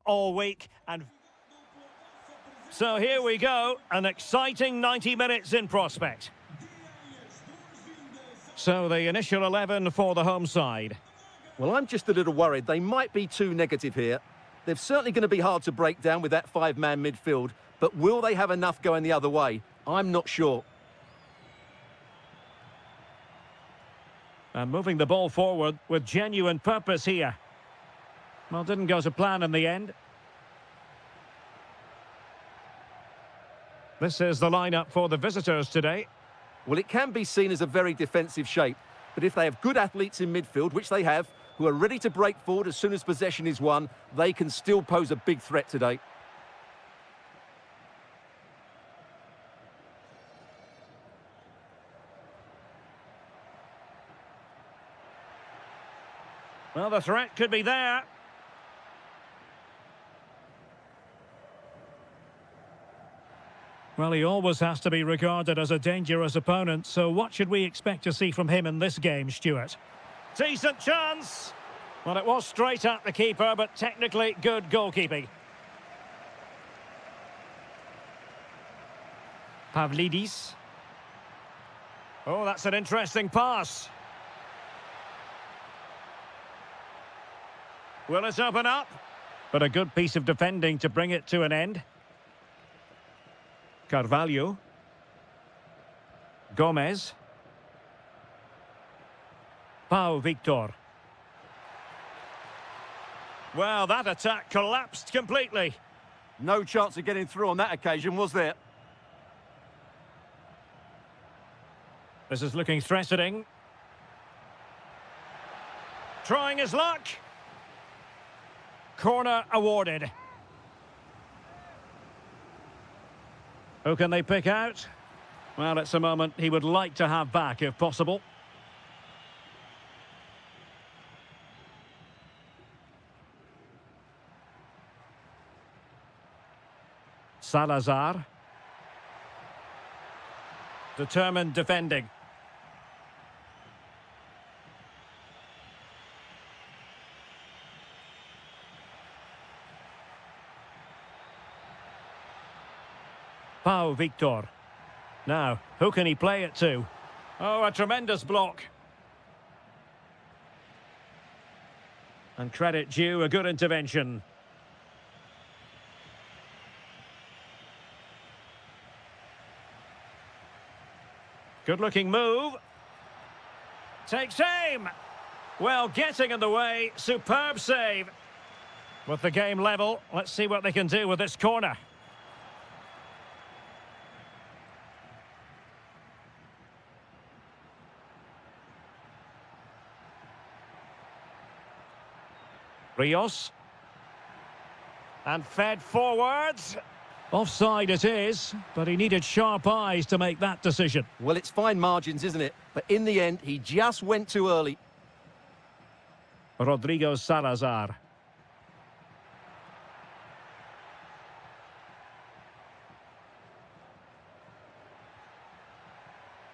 all week. And so here we go, an exciting 90 minutes in prospect. So the initial 11 for the home side. Well, I'm just a little worried. They might be too negative here. They're certainly going to be hard to break down with that five-man midfield, but will they have enough going the other way? I'm not sure. And moving the ball forward with genuine purpose here. Well, didn't go to plan in the end. This is the lineup for the visitors today. Well, it can be seen as a very defensive shape, but if they have good athletes in midfield, which they have, who are ready to break forward as soon as possession is won, they can still pose a big threat today. Well, the threat could be there. Well, he always has to be regarded as a dangerous opponent, so what should we expect to see from him in this game, Stuart? Decent chance! Well, it was straight at the keeper, but technically good goalkeeping. Pavlidis. Oh, that's an interesting pass. Will it open up? But a good piece of defending to bring it to an end. Carvalho. Gomez. Pau Victor. Well, that attack collapsed completely. No chance of getting through on that occasion, was there? This is looking threatening. Trying his luck. Corner awarded. Who can they pick out? Well, it's a moment he would like to have back if possible. Salazar. Determined defending. Pau Victor. Now, who can he play it to? Oh, a tremendous block. And credit due, a good intervention. Good-looking move. Takes aim. Well, getting in the way. Superb save. With the game level, let's see what they can do with this corner. Rios. And fed forwards. Offside it is, but he needed sharp eyes to make that decision. Well, it's fine margins, isn't it? But in the end, he just went too early. Rodrigo Salazar.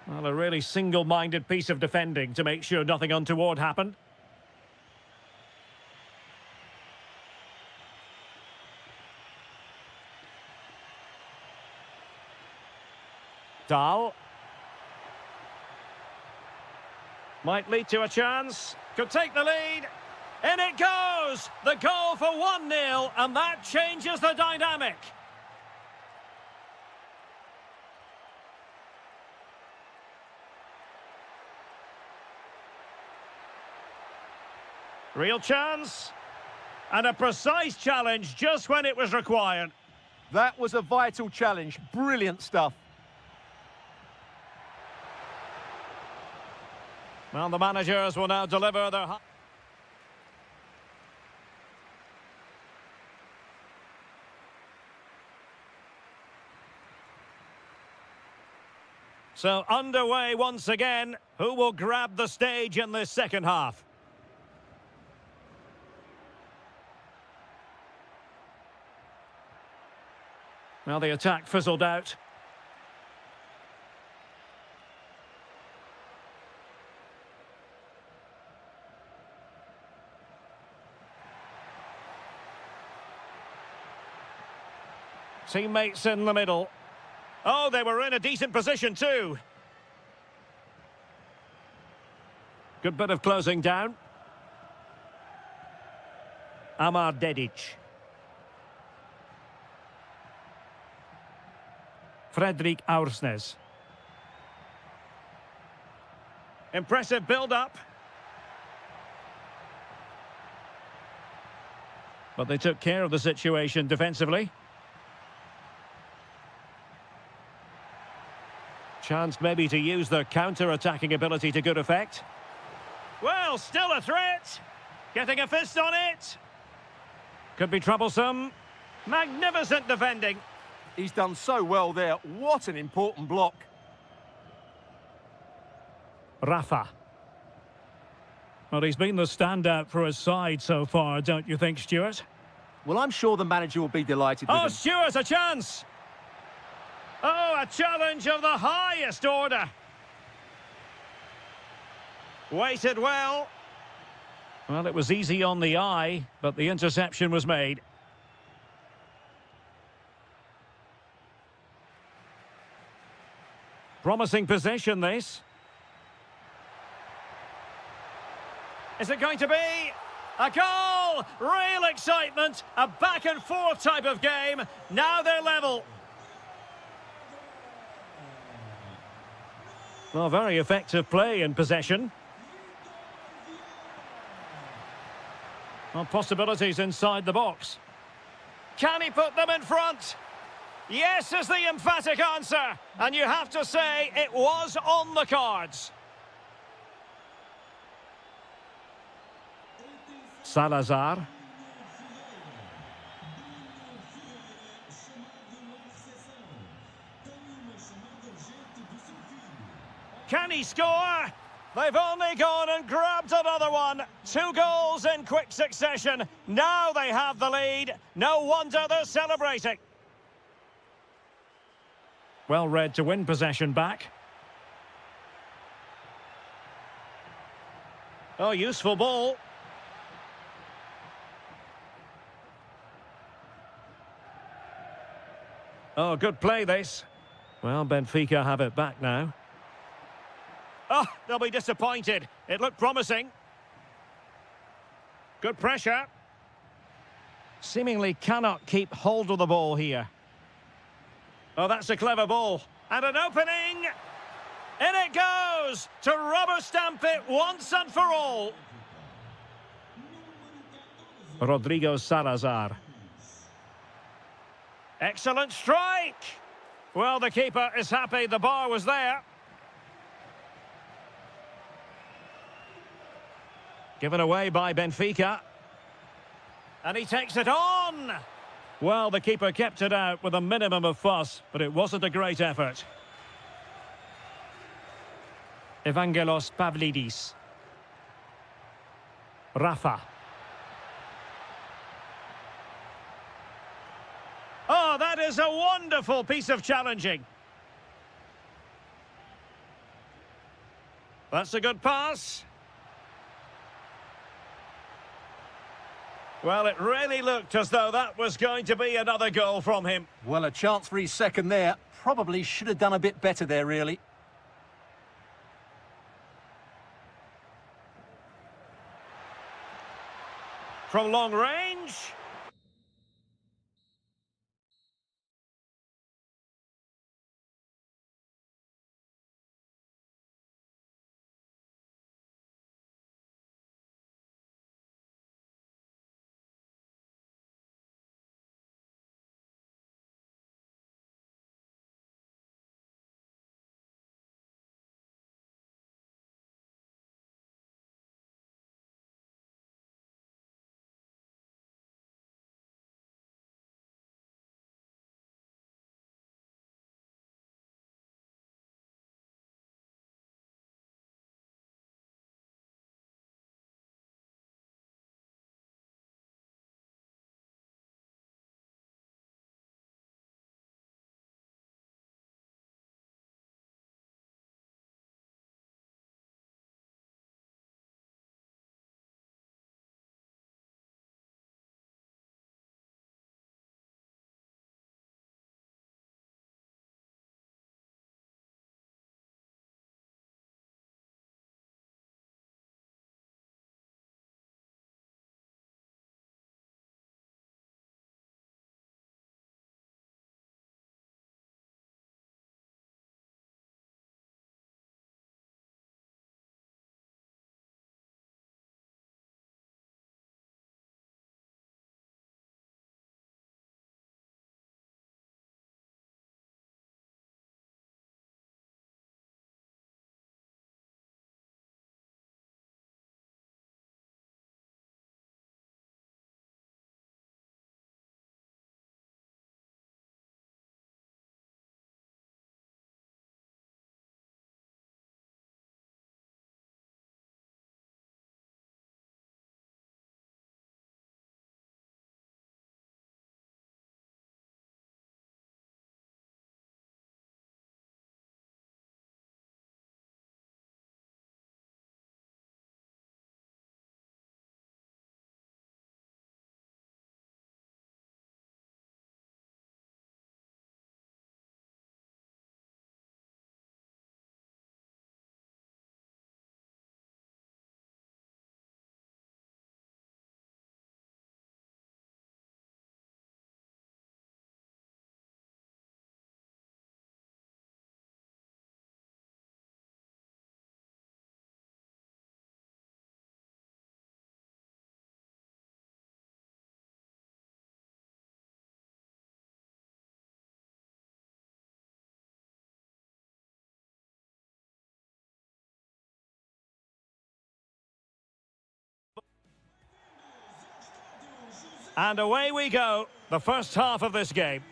Well, a really single-minded piece of defending to make sure nothing untoward happened. Dahl. Might lead to a chance. Could take the lead. In it goes! The goal for 1-0, and that changes the dynamic. Real chance. And a precise challenge just when it was required. That was a vital challenge. Brilliant stuff. Well, the managers will now deliver their... So, underway once again. Who will grab the stage in this second half? Well, the attack fizzled out. Teammates in the middle. Oh, they were in a decent position too. Good bit of closing down. Amar Dedic. Fredrik Aursnes. Impressive build-up. But they took care of the situation defensively. Chance maybe to use their counter-attacking ability to good effect. Well, still a threat. Getting a fist on it. Could be troublesome. Magnificent defending. He's done so well there. What an important block. Rafa. Well, he's been the standout for his side so far, don't you think, Stuart? Well, I'm sure the manager will be delighted with him. Stuart, a chance! Oh, a challenge of the highest order. Weighted well. Well, it was easy on the eye, but the interception was made. Promising possession, this. Is it going to be a goal? Real excitement. A back and forth type of game. Now they're level. Well, very effective play in possession. Well, possibilities inside the box. Can he put them in front? Yes is the emphatic answer. And you have to say it was on the cards. Salazar. Can he score? They've only gone and grabbed another one. 2 goals in quick succession. Now they have the lead. No wonder they're celebrating. Well read to win possession back. Oh, useful ball. Oh, good play this. Well, Benfica have it back now. Oh, they'll be disappointed. It looked promising. Good pressure. Seemingly cannot keep hold of the ball here. Oh, that's a clever ball. And an opening. In it goes to rubber stamp it once and for all. Rodrigo Salazar. Excellent strike. Well, the keeper is happy the bar was there. Given away by Benfica. And he takes it on. Well, the keeper kept it out with a minimum of fuss, but it wasn't a great effort. Evangelos Pavlidis. Rafa. Oh, that is a wonderful piece of challenging. That's a good pass. Well, it really looked as though that was going to be another goal from him. Well, a chance for his second there. Probably should have done a bit better there, really. From long range. And away we go, the first half of this game.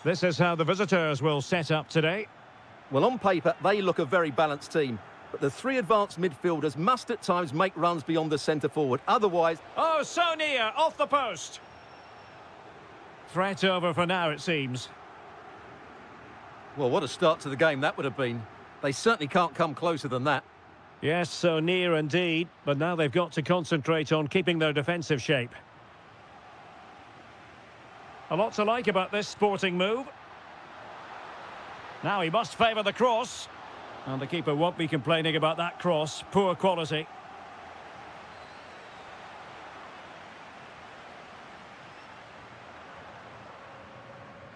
This is how the visitors will set up today. Well, on paper, they look a very balanced team. But the three advanced midfielders must at times make runs beyond the centre forward. Otherwise... Oh, so near, off the post. Threat over for now, it seems. Well, what a start to the game that would have been. They certainly can't come closer than that. Yes, so near indeed. But now they've got to concentrate on keeping their defensive shape. A lot to like about this sporting move. Now he must favour the cross. And the keeper won't be complaining about that cross. Poor quality.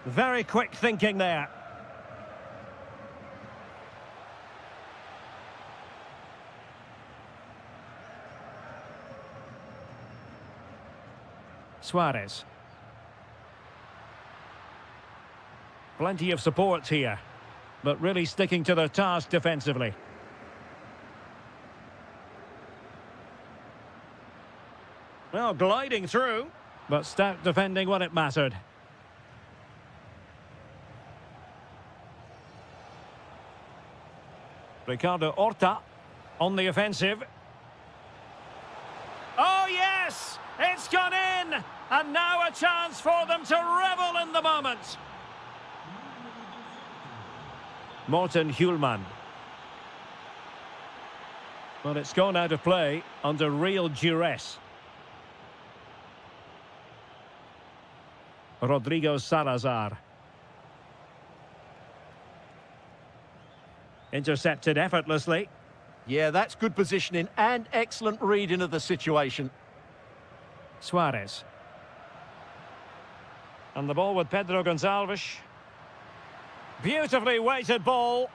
Very quick thinking there. Suarez. Plenty of support here, but really sticking to their task defensively. Well, gliding through, but stout defending when it mattered. Ricardo Horta on the offensive. Oh, yes! It's gone in! And now a chance for them to revel in the moment. Morten Hjulman. Well, it's gone out of play under real duress. Rodrigo Salazar. Intercepted effortlessly. Yeah, that's good positioning and excellent reading of the situation. Suarez. And the ball with Pedro Gonçalves. Beautifully weighted ball.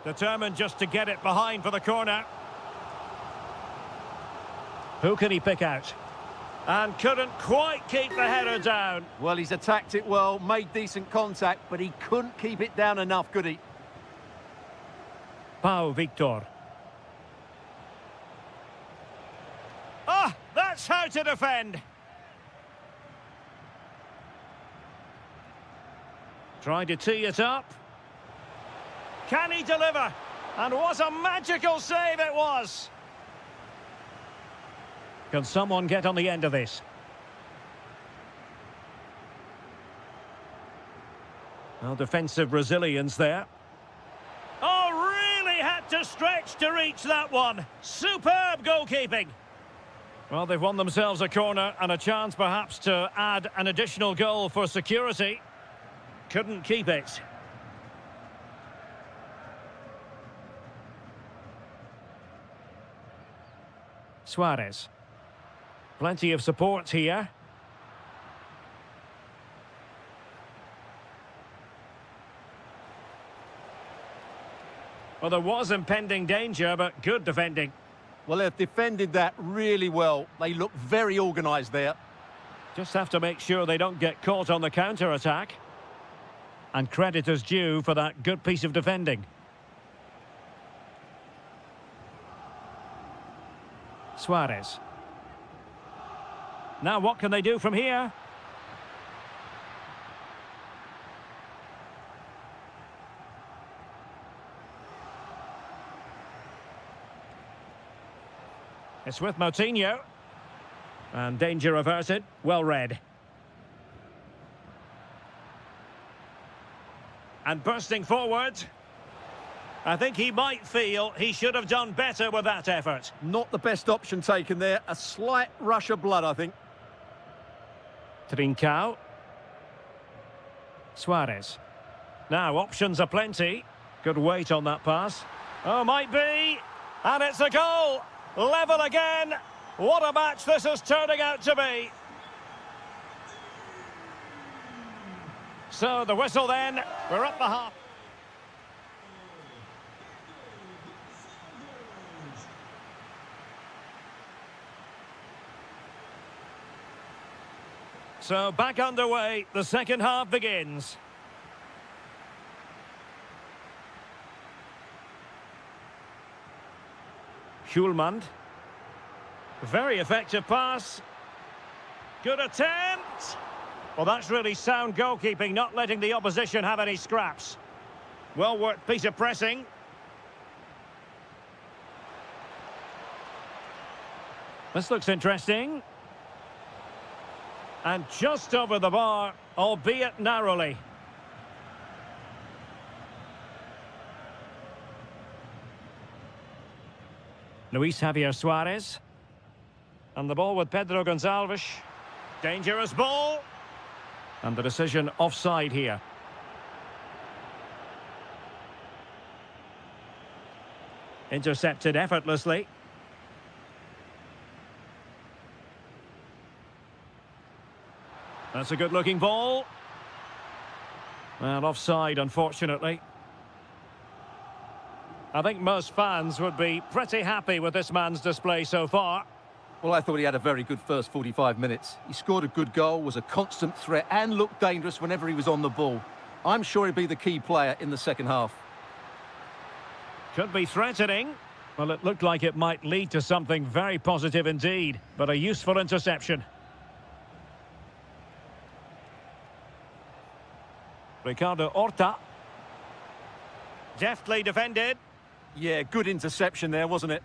Determined just to get it behind for the corner. Who can he pick out? And couldn't quite keep the header down. Well, he's attacked it well, made decent contact, but he couldn't keep it down enough, could he? Pau Victor. Ah, that's how to defend. Trying to tee it up. Can he deliver? And what a magical save it was. Can someone get on the end of this? Well, defensive resilience there. Oh, really had to stretch to reach that one. Superb goalkeeping. Well, they've won themselves a corner and a chance perhaps to add an additional goal for security. Couldn't keep it. Suarez. Plenty of support here. Well, there was impending danger, but good defending. Well, they've defended that really well. They look very organised there. Just have to make sure they don't get caught on the counter-attack. And credit is due for that good piece of defending. Suarez. Now what can they do from here? It's with Moutinho. And danger averted. Well read. And bursting forward. I think he might feel he should have done better with that effort. Not the best option taken there. A slight rush of blood, I think. Trincao. Suarez. Now, options are plenty. Good weight on that pass. Oh, might be. And it's a goal. Level again. What a match this is turning out to be. So, the whistle then. We're at the half. So, back underway. The second half begins. Hjulmand. Very effective pass. Good attempt. Well, that's really sound goalkeeping, not letting the opposition have any scraps. Well worked piece of pressing. This looks interesting. And just over the bar, albeit narrowly. Luis Javier Suarez. And the ball with Pedro Gonçalves. Dangerous ball. And the decision offside here. Intercepted effortlessly. That's a good-looking ball. Well, offside, unfortunately. I think most fans would be pretty happy with this man's display so far. Well, I thought he had a very good first 45 minutes. He scored a good goal, was a constant threat, and looked dangerous whenever he was on the ball. I'm sure he'll be the key player in the second half. Could be threatening. Well, it looked like it might lead to something very positive indeed, but a useful interception. Ricardo Horta. Deftly defended. Yeah, good interception there, wasn't it?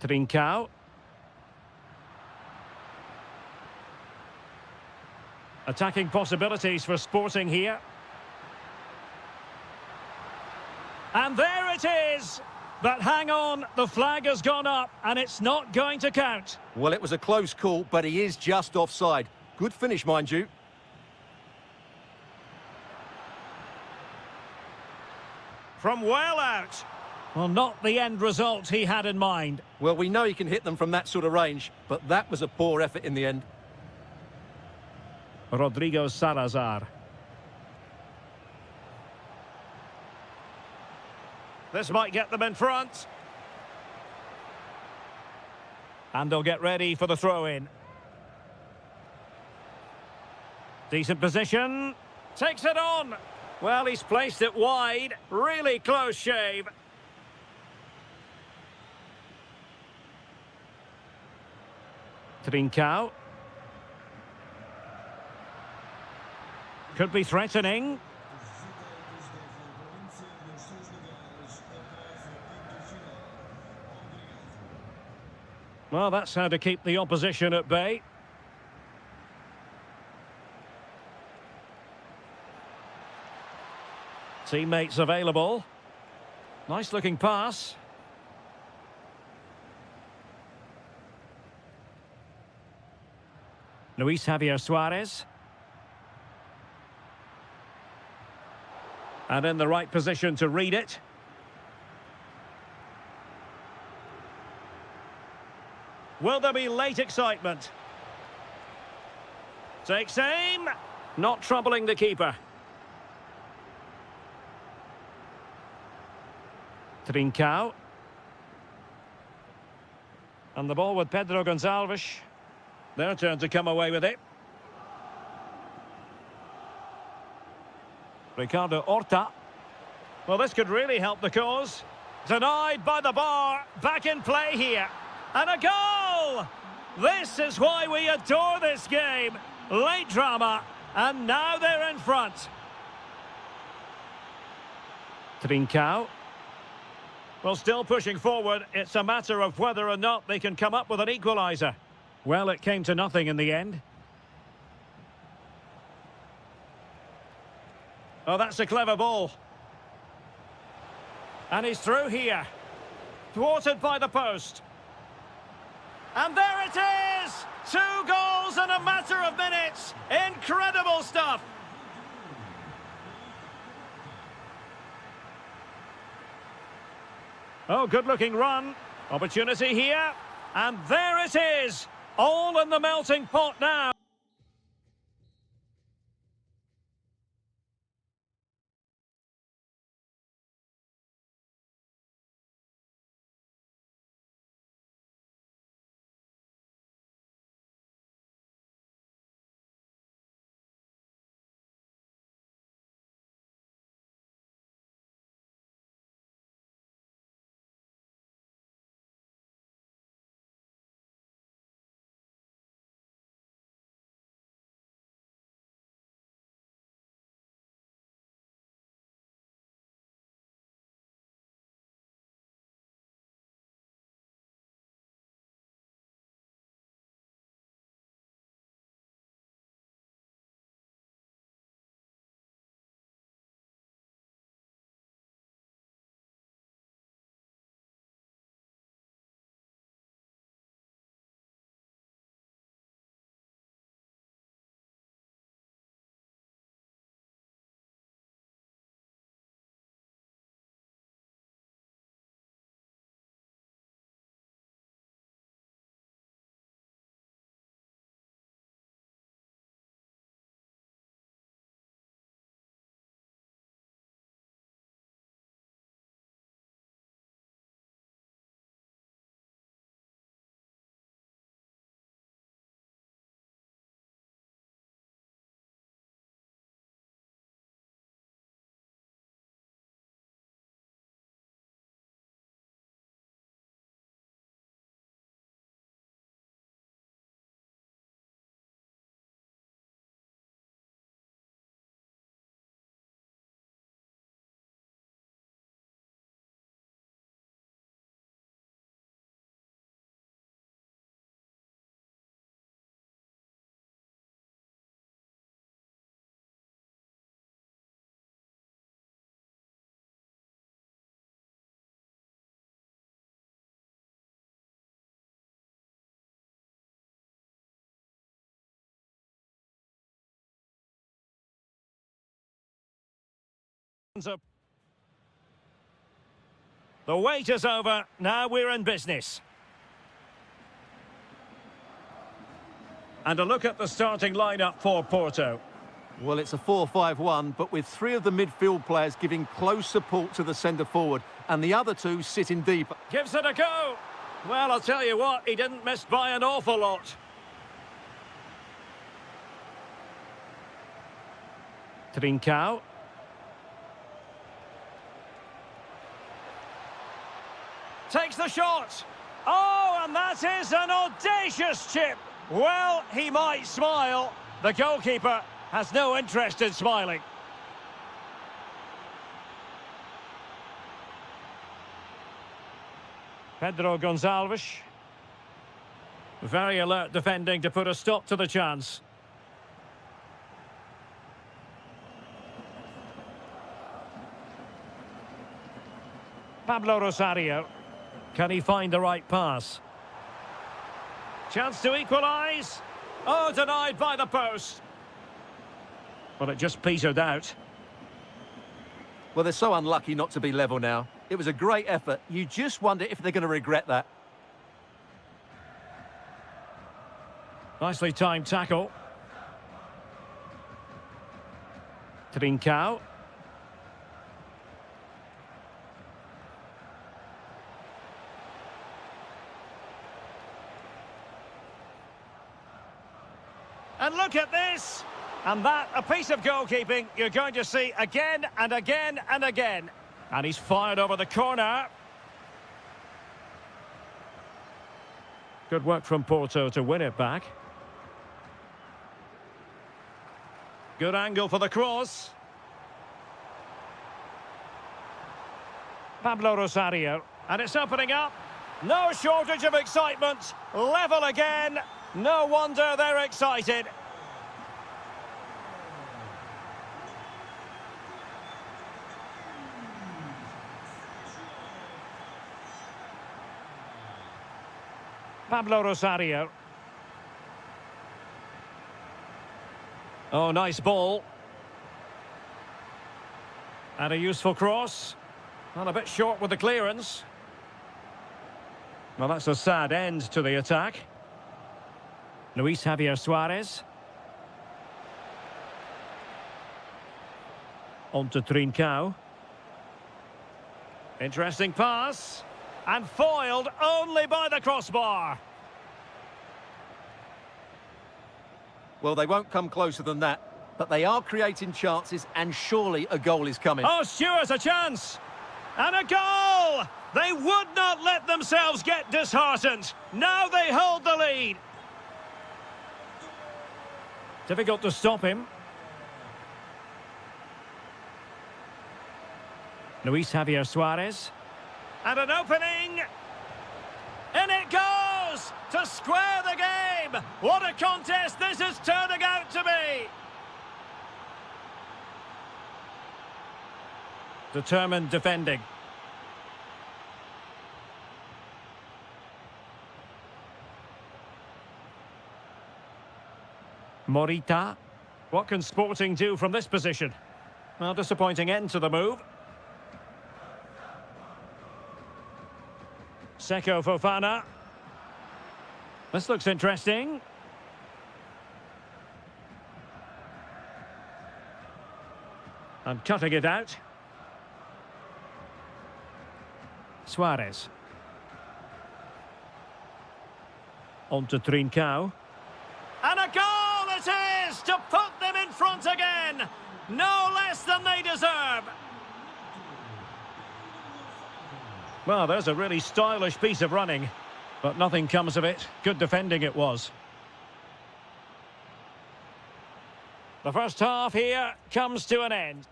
Trincao. Attacking possibilities for Sporting here. And there it is! But hang on, the flag has gone up and it's not going to count. Well, it was a close call, but he is just offside. Good finish, mind you. From well out. Well, not the end result he had in mind. Well, we know he can hit them from that sort of range, but that was a poor effort in the end. Rodrigo Salazar. This might get them in front. And they'll get ready for the throw-in. Decent position. Takes it on. Well, he's placed it wide. Really close shave. Trincao. Could be threatening. Well, that's how to keep the opposition at bay. Teammates available. Nice looking pass. Luis Javier Suarez. And in the right position to read it. Will there be late excitement? Takes aim. Not troubling the keeper. Trincao. And the ball with Pedro Gonçalves. Their turn to come away with it. Ricardo Horta. Well, this could really help the cause. Denied by the bar. Back in play here. And a goal! This is why we adore this game. Late drama. And now they're in front. Trincao. Well, still pushing forward. It's a matter of whether or not they can come up with an equaliser. Well, it came to nothing in the end. Oh, that's a clever ball. And he's through here. Thwarted by the post. And there it is! 2 goals in a matter of minutes. Incredible stuff. Oh, good-looking run. Opportunity here. And there it is. All in the melting pot now. The wait is over. Now we're in business. And a look at the starting lineup for Porto. Well, it's a 4-5-1, but with three of the midfield players giving close support to the centre forward, and the other two sitting deep. Gives it a go. Well, I'll tell you what, he didn't miss by an awful lot. Trincao. Takes the shot. Oh, and that is an audacious chip. Well, he might smile. The goalkeeper has no interest in smiling. Pedro Gonçalves. Very alert defending to put a stop to the chance. Pablo Rosario. Can he find the right pass? Chance to equalise. Oh, denied by the post. Well, it just petered out. Well, they're so unlucky not to be level now. It was a great effort. You just wonder if they're going to regret that. Nicely timed tackle. Trincao. And look at this! And that, a piece of goalkeeping you're going to see again and again and again. And he's fired over the corner. Good work from Porto to win it back. Good angle for the cross. Pablo Rosario. And it's opening up. No shortage of excitement. Level again. No wonder they're excited. Pablo Rosario. Oh, nice ball. And a useful cross. Well, a bit short with the clearance. Well, that's a sad end to the attack. Luis Javier Suarez. On to Trincao. Interesting pass. And foiled only by the crossbar. Well, they won't come closer than that, but they are creating chances, and surely a goal is coming. Oh, Stewart's a chance. And a goal! They would not let themselves get disheartened. Now they hold the lead. Difficult to stop him. Luis Javier Suarez. And an opening. In it goes to square the game. What a contest this is turning out to be. Determined defending. Morita. What can Sporting do from this position? Well, disappointing end to the move. Seko Fofana. This looks interesting. And cutting it out. Suarez. On to Trincao. And a goal it is to put them in front again. No less than they deserve. Well, there's a really stylish piece of running, but nothing comes of it. Good defending it was. The first half here comes to an end.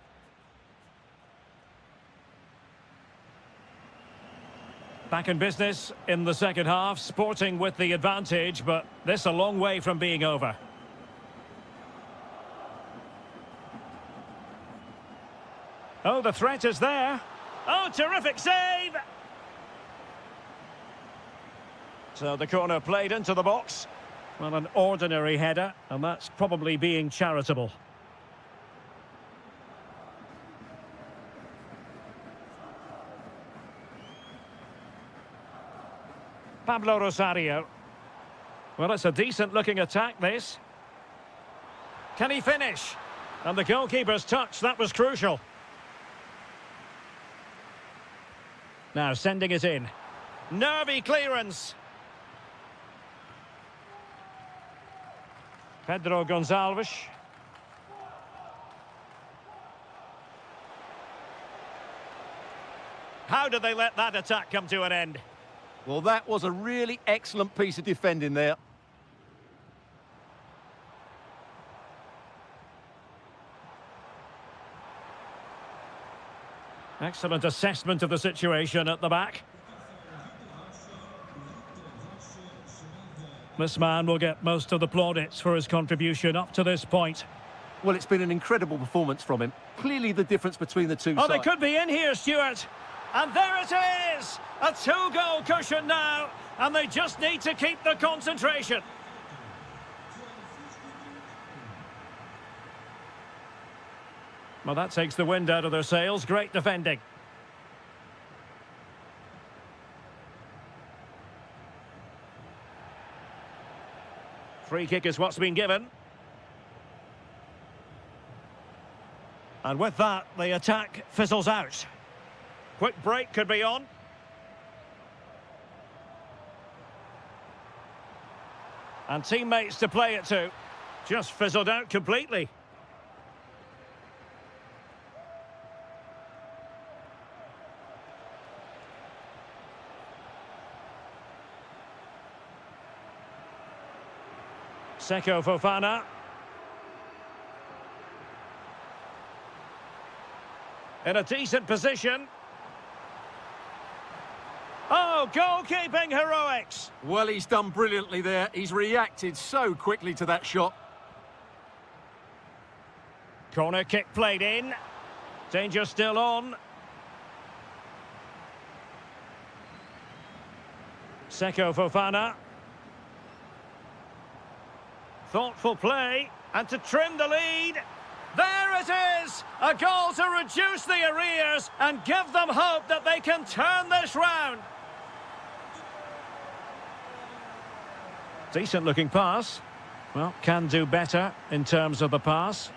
Back in business in the second half, Sporting with the advantage, but this a long way from being over. Oh, the threat is there. Oh, terrific save! So the corner played into the box. Well, an ordinary header, and that's probably being charitable. Pablo Rosario. Well, it's a decent-looking attack, this. Can he finish? And the goalkeeper's touch, that was crucial. Now sending it in. Nervy clearance. Pedro Gonçalves. How did they let that attack come to an end? Well, that was a really excellent piece of defending there. Excellent assessment of the situation at the back. This man will get most of the plaudits for his contribution up to this point. Well, it's been an incredible performance from him. Clearly the difference between the two Oh, sides. they could be in here, Stuart. And there it is! A two-goal cushion now, and they just need to keep the concentration. Well, that takes the wind out of their sails. Great defending. Free kick is what's been given. And with that, the attack fizzles out. Quick break could be on. And teammates to play it to. Just fizzled out completely. Seko Fofana. In a decent position. Oh, goalkeeping heroics. Well, he's done brilliantly there. He's reacted so quickly to that shot. Corner kick played in. Danger still on. Seko Fofana. Thoughtful play, and to trim the lead. There it is! A goal to reduce the arrears and give them hope that they can turn this round. Decent looking pass. Well, can do better in terms of the pass.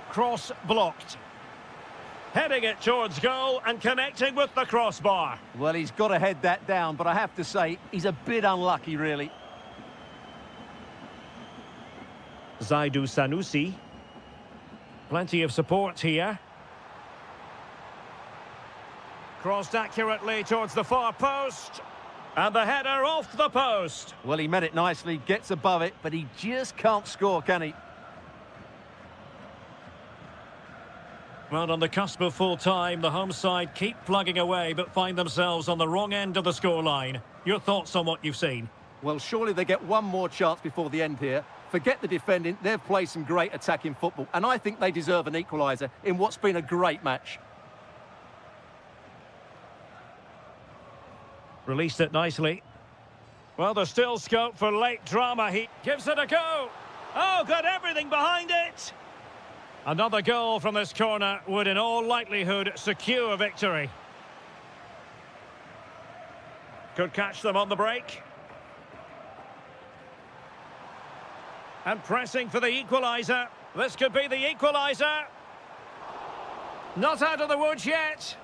Cross blocked. Heading it towards goal and connecting with the crossbar. Well, he's got to head that down, but I have to say, he's a bit unlucky, really. Zaidu Sanusi. Plenty of support here. Crossed accurately towards the far post. And the header off the post. Well, he met it nicely, gets above it, but he just can't score, can he? Well, on the cusp of full time, the home side keep plugging away but find themselves on the wrong end of the scoreline. Your thoughts on what you've seen? Well, surely they get one more chance before the end here. Forget the defending, they've played some great attacking football, and I think they deserve an equaliser in what's been a great match. Released it nicely. Well, there's still scope for late drama. He gives it a go. Oh, got everything behind it. Another goal from this corner would in all likelihood secure victory. Could catch them on the break. And pressing for the equaliser. This could be the equaliser. Not out of the woods yet.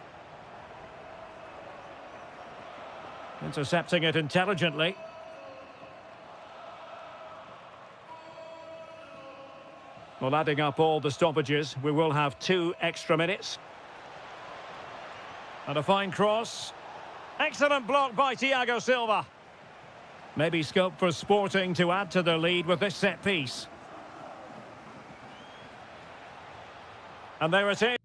Intercepting it intelligently. Well, adding up all the stoppages, we will have 2 extra minutes. And a fine cross. Excellent block by Thiago Silva. Maybe scope for Sporting to add to their lead with this set piece. And there it is.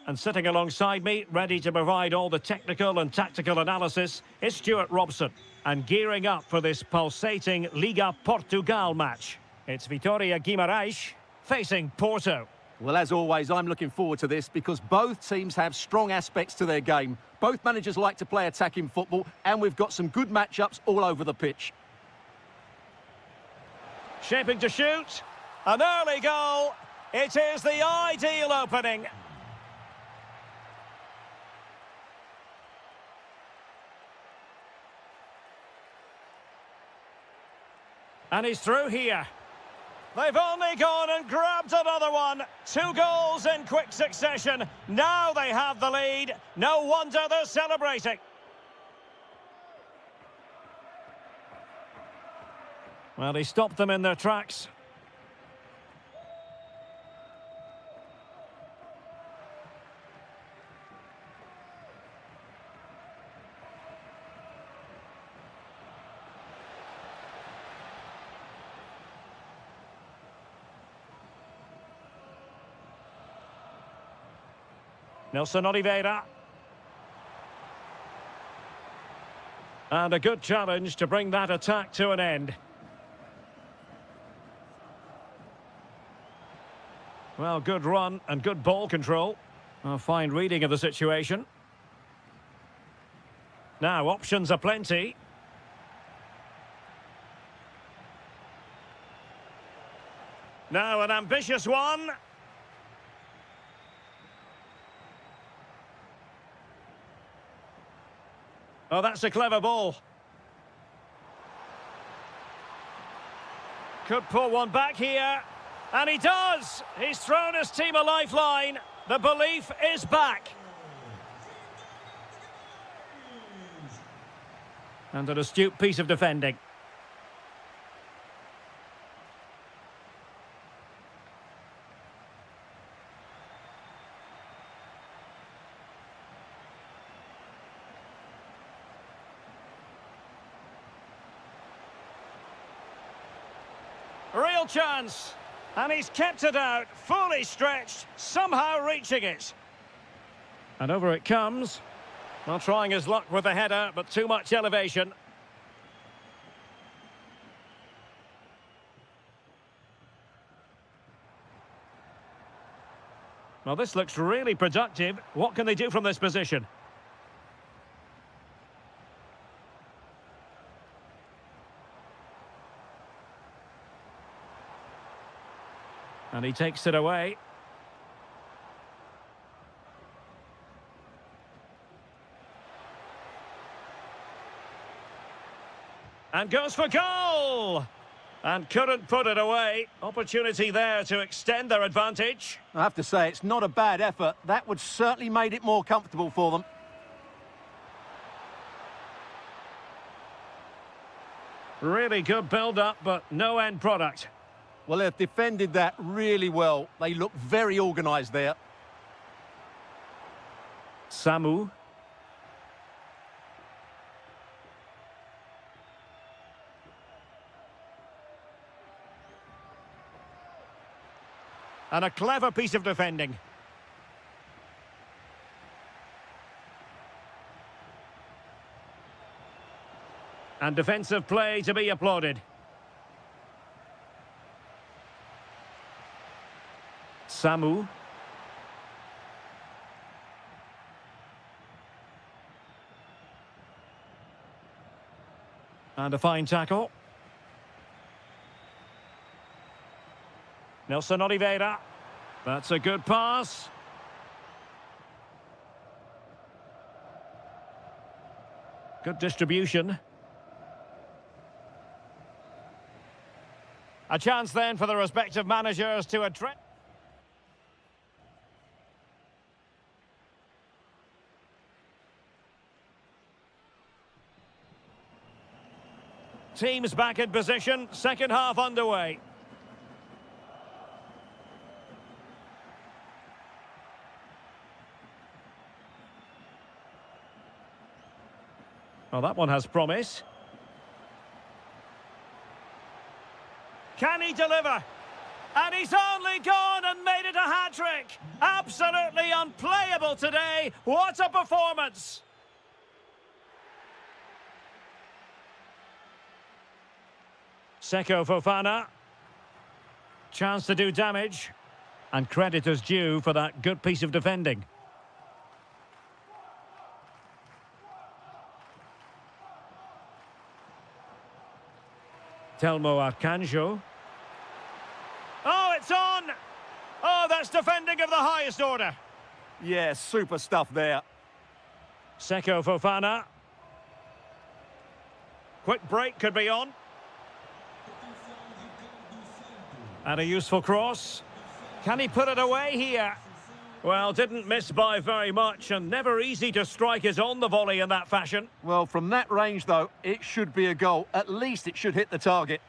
And sitting alongside me, ready to provide all the technical and tactical analysis, is Stuart Robson. And gearing up for this pulsating Liga Portugal match. It's Vitória Guimarães facing Porto. Well, as always, I'm looking forward to this because both teams have strong aspects to their game. Both managers like to play attacking football, and we've got some good matchups all over the pitch. Shaping to shoot. An early goal. It is the ideal opening. And he's through here. They've only gone and grabbed another one. 2 goals in quick succession. Now they have the lead. No wonder they're celebrating. Well, he stopped them in their tracks. Nelson Oliveira. And a good challenge to bring that attack to an end. Well, good run and good ball control. A fine reading of the situation. Now, options are plenty. Now, an ambitious one. Oh, that's a clever ball. Could pull one back here. And he does! He's thrown his team a lifeline. The belief is back. And an astute piece of defending. Real chance. And he's kept it out, fully stretched, somehow reaching it. And over it comes. Well, trying his luck with the header, but too much elevation. Well, this looks really productive. What can they do from this position? And he takes it away. And goes for goal! And couldn't put it away. Opportunity there to extend their advantage. I have to say, it's not a bad effort. That would certainly made it more comfortable for them. Really good build-up, but no end product. Well, they've defended that really well. They look very organised there. Samu. And a clever piece of defending. And defensive play to be applauded. Samu. And a fine tackle. Nelson Oliveira. That's a good pass. Good distribution. A chance then for the respective managers to address. Teams back in position, second half underway. Well, that one has promise. Can he deliver? And he's only gone and made it a hat-trick. Absolutely unplayable today. What a performance. Seko Fofana. Chance to do damage. And credit is due for that good piece of defending. Telmo Arcanjo. Oh, it's on! Oh, that's defending of the highest order. Yeah, super stuff there. Seko Fofana. Quick break could be on. And a useful cross. Can he put it away here? Well, didn't miss by very much, and never easy to strike his on the volley in that fashion. Well, from that range, though, it should be a goal. At least it should hit the target.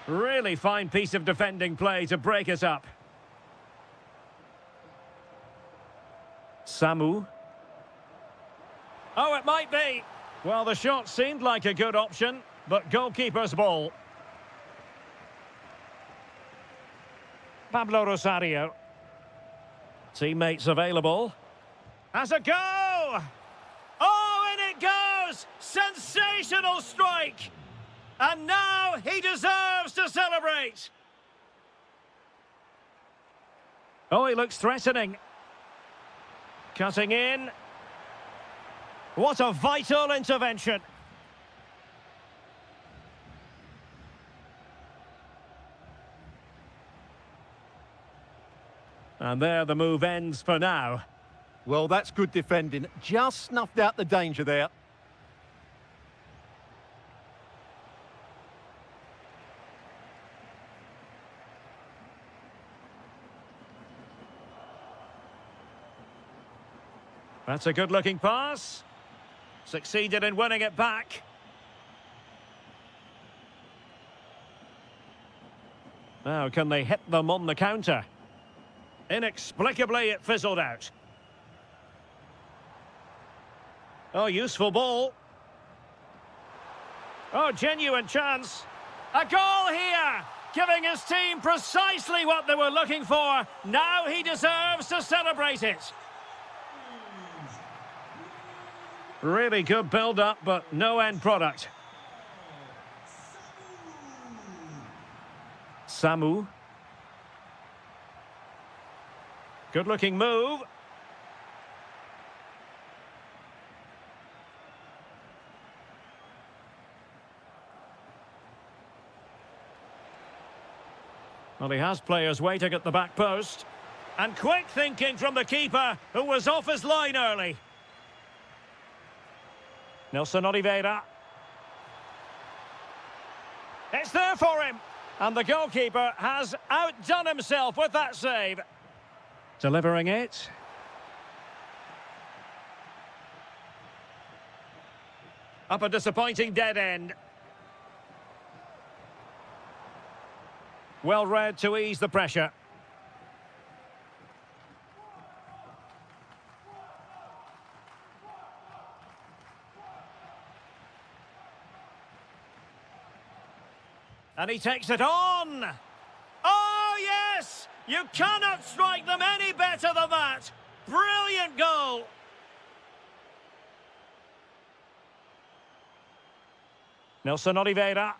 Really fine piece of defending play to break us up. Samu. Oh, it might be. Well, the shot seemed like a good option, but goalkeeper's ball. Pablo Rosario. Teammates available. Has a go! Oh, in it goes! Sensational strike! And now he deserves to celebrate! Oh, he looks threatening. Cutting in. What a vital intervention. And there the move ends for now. Well, that's good defending. Just snuffed out the danger there. That's a good-looking pass. Succeeded in winning it back. Now, can they hit them on the counter? Inexplicably, it fizzled out. Oh, useful ball. Oh, genuine chance. A goal here, giving his team precisely what they were looking for. Now he deserves to celebrate it. Really good build-up, but no end product. Samu. Good-looking move. Well, he has players waiting at the back post. And quick thinking from the keeper, who was off his line early. Nelson Oliveira. It's there for him. And the goalkeeper has outdone himself with that save. Delivering it. Up a disappointing dead end. Well read to ease the pressure. And he takes it on. Oh, yes! You cannot strike them any better than that. Brilliant goal. Nelson Oliveira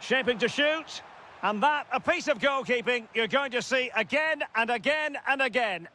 shaping to shoot. And that, a piece of goalkeeping you're going to see again and again and again.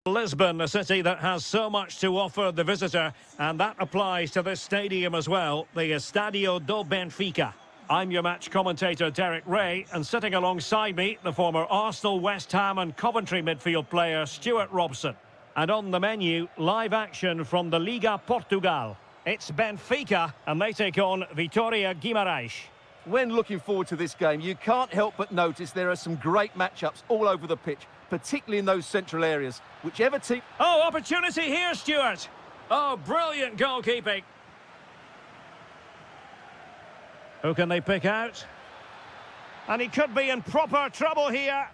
Lisbon, a city that has so much to offer the visitor, and that applies to this stadium as well, the Estadio do Benfica. I'm your match commentator, Derek Ray, and sitting alongside me, the former Arsenal, West Ham and Coventry midfield player, Stuart Robson. And on the menu, live action from the Liga Portugal. It's Benfica, and they take on Vitória Guimarães. When looking forward to this game, you can't help but notice there are some great matchups all over the pitch, particularly in those central areas. Whichever team... Oh, opportunity here, Stuart. Oh, brilliant goalkeeping. Who can they pick out? And he could be in proper trouble here.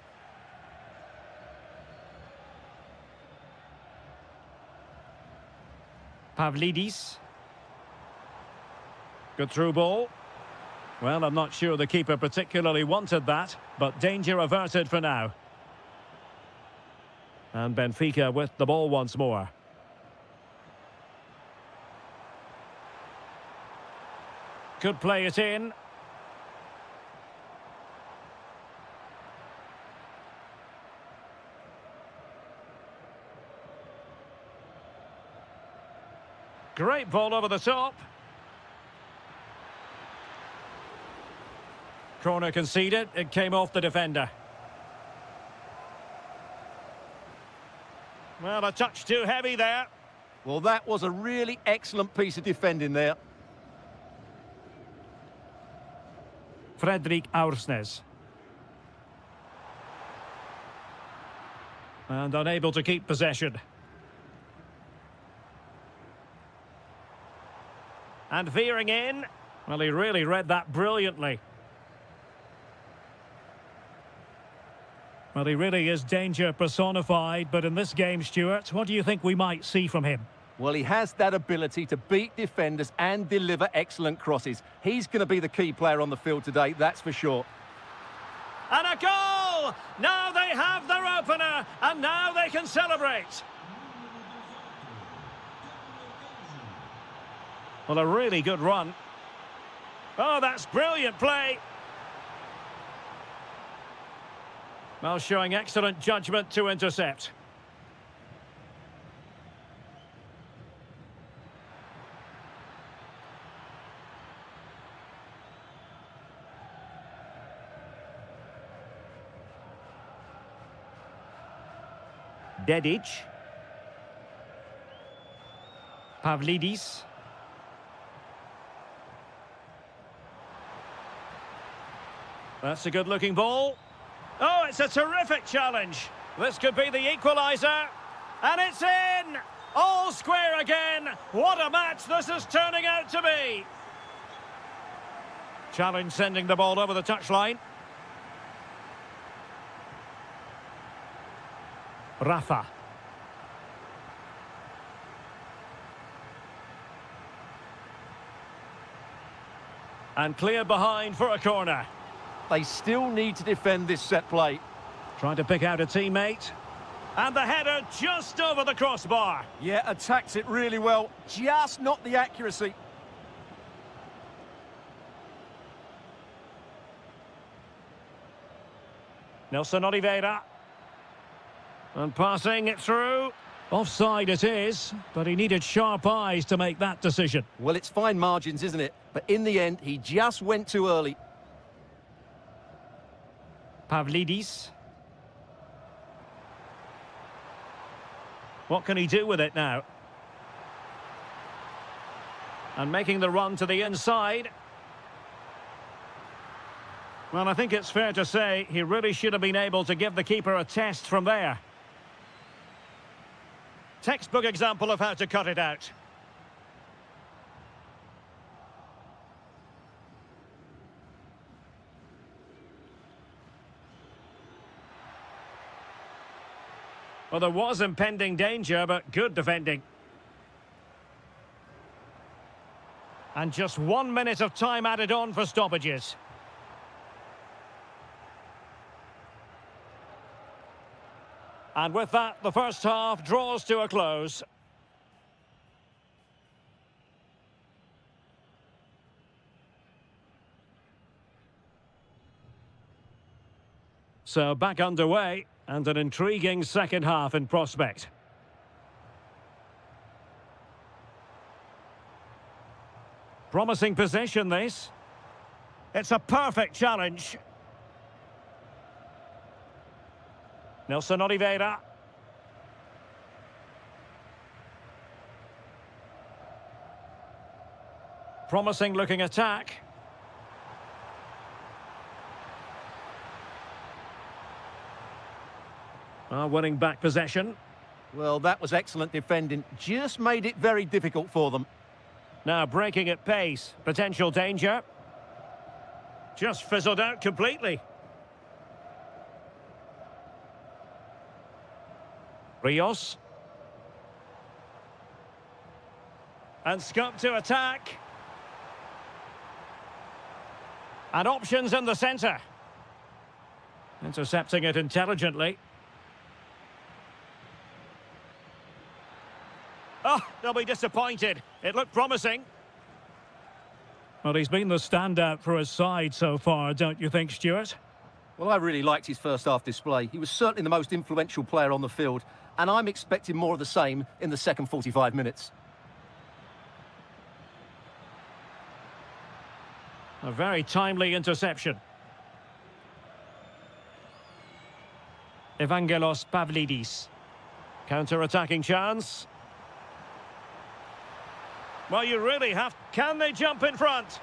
Pavlidis. Good through ball. Well, I'm not sure the keeper particularly wanted that, but danger averted for now. And Benfica with the ball once more. Could play it in. Great ball over the top. Corner conceded. It came off the defender. Well, a touch too heavy there. Well, that was a really excellent piece of defending there. Fredrik Aursnes. And unable to keep possession. And veering in. Well, he really read that brilliantly. Well, he really is danger personified, but in this game, Stuart, what do you think we might see from him? Well, he has that ability to beat defenders and deliver excellent crosses. He's going to be the key player on the field today, that's for sure. And a goal! Now they have their opener, and now they can celebrate. Well, a really good run. Oh, that's brilliant play. Well, showing excellent judgment to intercept. Dedic. Pavlidis. That's a good-looking ball. Oh, it's a terrific challenge. This could be the equaliser. And it's in! All square again. What a match this is turning out to be. Challenge sending the ball over the touchline. Rafa. And cleared behind for a corner. They still need to defend this set play. Trying to pick out a teammate. And the header just over the crossbar. Yeah, attacks it really well. Just not the accuracy. Nelson Oliveira. And passing it through. Offside it is, but he needed sharp eyes to make that decision. Well, it's fine margins, isn't it? But in the end, he just went too early. Pavlidis. What can he do with it now? And making the run to the inside. Well, I think it's fair to say he really should have been able to give the keeper a test from there. Textbook example of how to cut it out. Well, there was impending danger, but good defending. And just 1 minute of time added on for stoppages. And with that, the first half draws to a close. So back underway, and an intriguing second half in prospect. Promising position, this. It's a perfect challenge. Nelson Oliveira. Promising looking attack. Winning back possession. Well, that was excellent defending. Just made it very difficult for them. Now breaking at pace. Potential danger. Just fizzled out completely. Rios. And scope to attack. And options in the centre. Intercepting it intelligently. Oh, they'll be disappointed. It looked promising. Well, he's been the standout for his side so far, don't you think, Stuart? Well, I really liked his first half display. He was certainly the most influential player on the field, and I'm expecting more of the same in the second 45 minutes. A very timely interception. Evangelos Pavlidis. Counter-attacking chance. Well, you really have... Can they jump in front?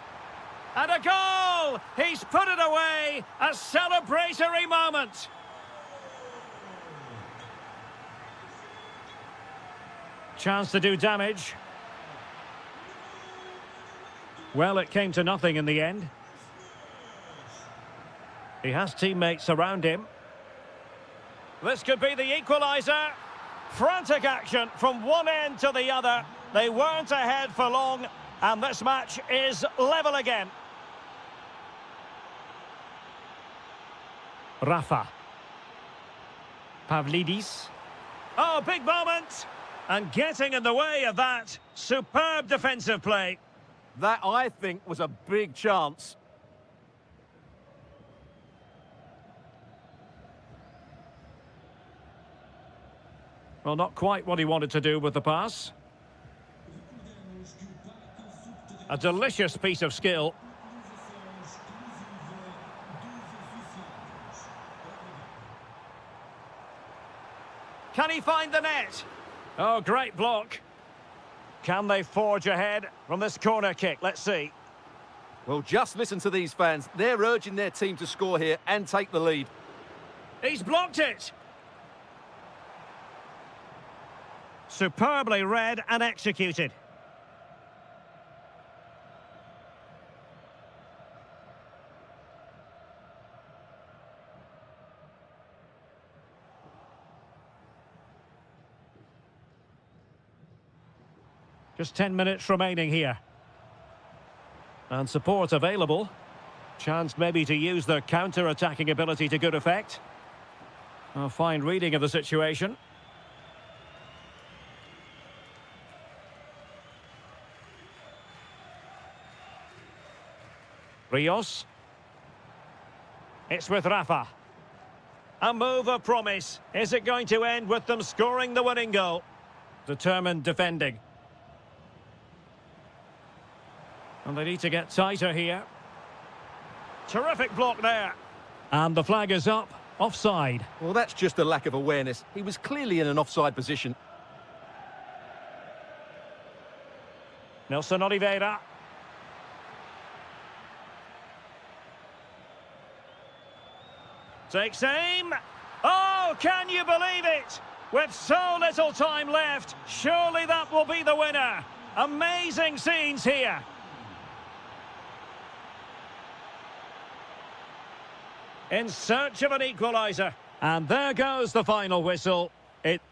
And a goal! He's put it away! A celebratory moment! Chance to do damage. Well, it came to nothing in the end. He has teammates around him. This could be the equaliser. Frantic action from one end to the other. They weren't ahead for long, and this match is level again. Rafa. Pavlidis. Oh, big moment! And getting in the way of that. Superb defensive play. That, I think, was a big chance. Well, not quite what he wanted to do with the pass. A delicious piece of skill. Can he find the net? Oh, great block. Can they forge ahead from this corner kick? Let's see. Well, just listen to these fans. They're urging their team to score here and take the lead. He's blocked it. Superbly read and executed. Just 10 minutes remaining here. And support available. Chance maybe to use their counter-attacking ability to good effect. A fine reading of the situation. Rios. It's with Rafa. A move of promise. Is it going to end with them scoring the winning goal? Determined defending. And they need to get tighter here. Terrific block there. And the flag is up. Offside. Well, that's just a lack of awareness. He was clearly in an offside position. Nelson Oliveira. Takes aim. Oh, can you believe it? With so little time left, surely that will be the winner. Amazing scenes here. In search of an equaliser. And there goes the final whistle. It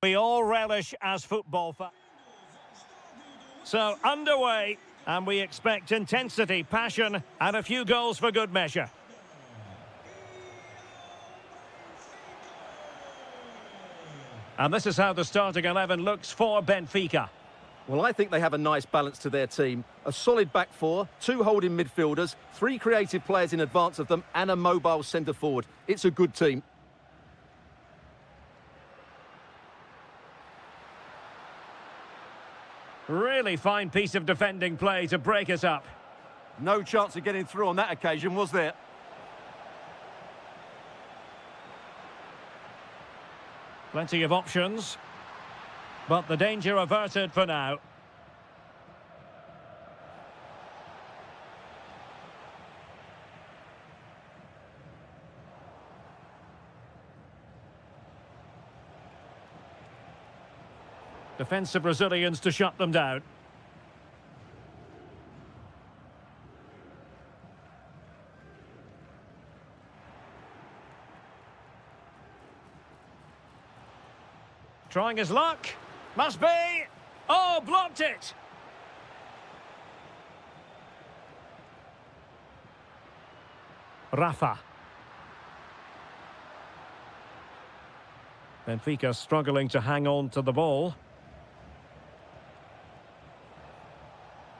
We all relish as football fans. So, underway, and we expect intensity, passion, and a few goals for good measure. And this is how the starting 11 looks for Benfica. Well, I think they have a nice balance to their team. A solid back four, 2 holding midfielders, 3 creative players in advance of them, and a mobile centre-forward. It's a good team. Really fine piece of defending play to break us up. No chance of getting through on that occasion, was there? Plenty of options, but the danger averted for now. Defensive Brazilians to shut them down. Trying his luck. Must be. Oh, blocked it. Rafa. Benfica struggling to hang on to the ball.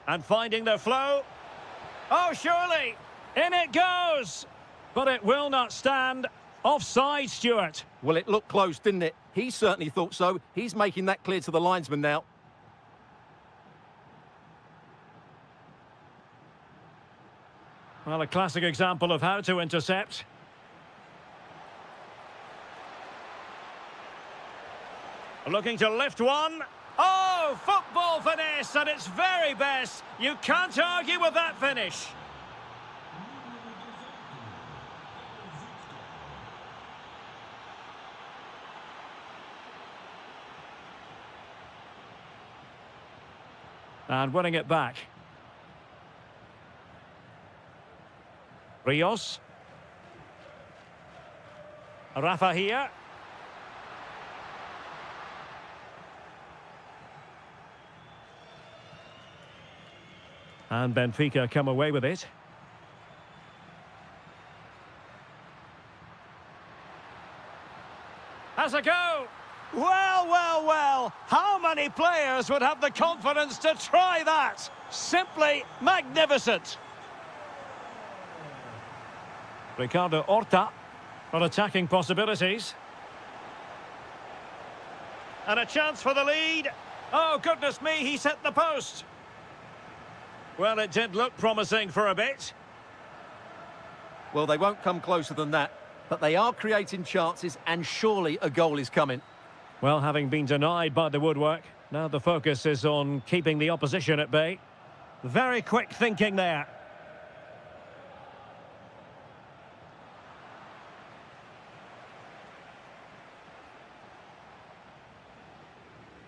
And finding their flow. Oh, surely. In it goes. But it will not stand. Offside, Stuart. Well, it looked close, didn't it? He certainly thought so. He's making that clear to the linesman now. Well, a classic example of how to intercept. Looking to lift one. Oh, football finesse at its very best. You can't argue with that finish. And winning it back. Rios. Rafa here. And Benfica come away with it. Has a go. Well, well, well. How many players would have the confidence to try that? Simply magnificent. Ricardo Horta on attacking possibilities. And a chance for the lead. Oh, goodness me, he set the post. Well, it did look promising for a bit. Well, they won't come closer than that, but they are creating chances, and surely a goal is coming. Well, having been denied by the woodwork, now the focus is on keeping the opposition at bay. Very quick thinking there.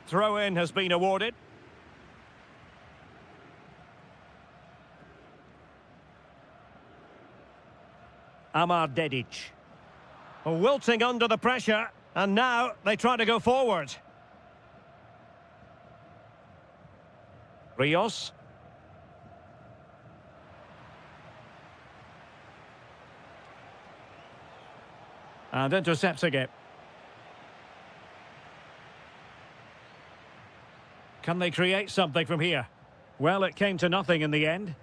Throw-in has been awarded. Amar Dedic. Wilting under the pressure, and now they try to go forward. Rios. And intercepting it. Can they create something from here? Well, it came to nothing in the end.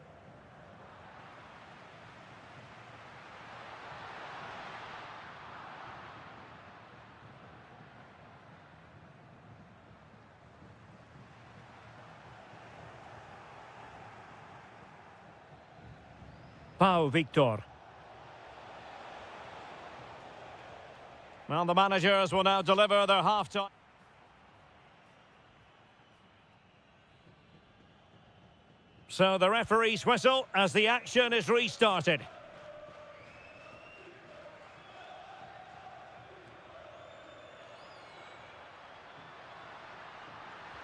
Pau Victor. Well, the managers will now deliver their half-time. So the referee's whistle as the action is restarted.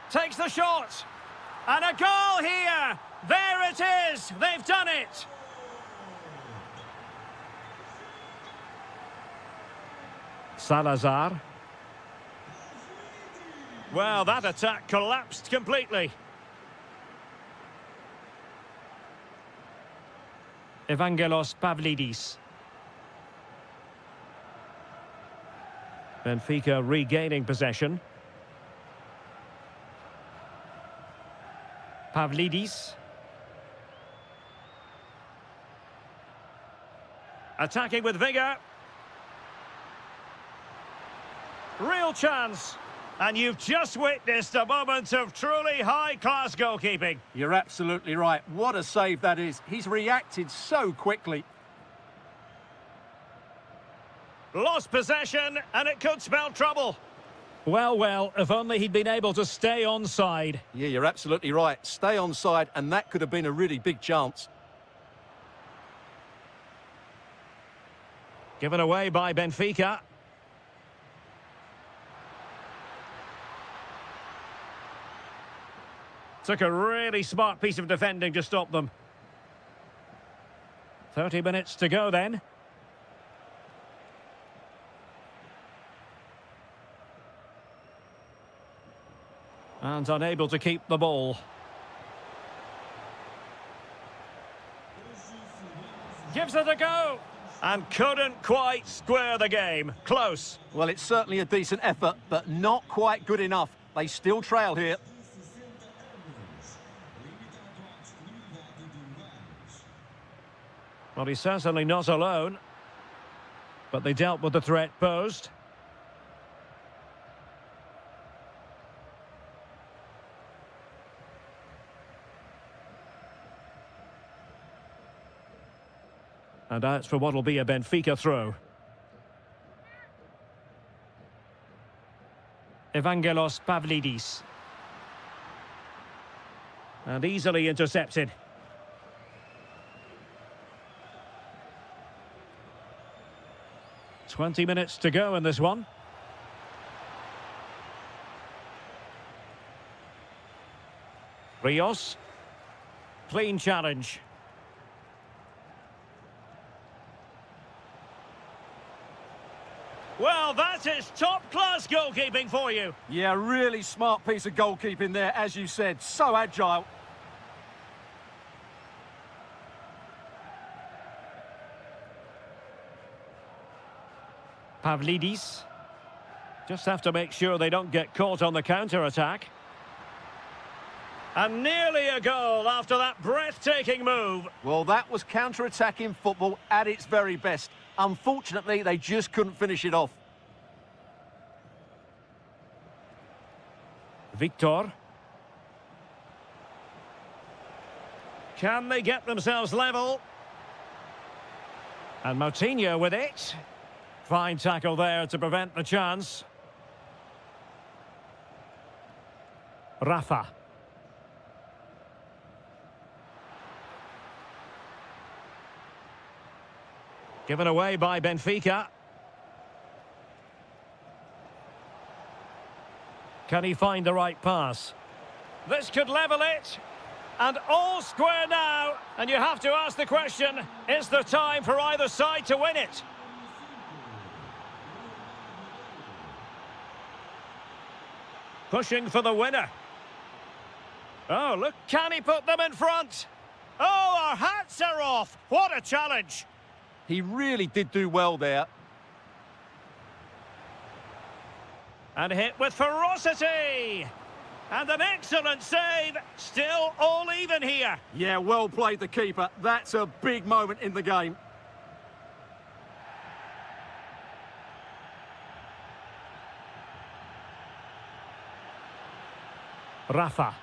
Takes the shot. And a goal here. There it is. They've done it. Salazar. Well, that attack collapsed completely. Evangelos Pavlidis. Benfica regaining possession. Pavlidis. Attacking with vigour. Real chance. And you've just witnessed a moment of truly high-class goalkeeping. You're absolutely right. What a save that is. He's reacted so quickly. Lost possession, and it could spell trouble. Well, if only he'd been able to stay onside. Yeah, you're absolutely right. Stay onside, and that could have been a really big chance. Given away by Benfica. Took a really smart piece of defending to stop them. 30 minutes to go then. And unable to keep the ball. Gives it a go. And couldn't quite square the game. Close. Well, it's certainly a decent effort, but not quite good enough. They still trail here. Well, he's certainly not alone. But they dealt with the threat posed. And out for what will be a Benfica throw. Evangelos Pavlidis. And easily intercepted. "20 minutes to go in this one. Rios. Clean challenge. Well, that is top-class goalkeeping for you. Yeah, really smart piece of goalkeeping there, as you said. So agile. Pavlidis. Just have to make sure they don't get caught on the counter-attack. And nearly a goal after that breathtaking move. Well, that was counter-attacking football at its very best. Unfortunately, they just couldn't finish it off. Victor. Can they get themselves level? And Moutinho with it. Fine tackle there to prevent the chance. Rafa. Given away by Benfica. Can he find the right pass? This could level it. And all square now. And you have to ask the question, is there time for either side to win it? Pushing for the winner. Oh, look, can he put them in front? Oh, our hats are off. What a challenge. He really did do well there. And hit with ferocity. And an excellent save. Still all even here. Yeah, well played, the keeper. That's a big moment in the game. Rafa.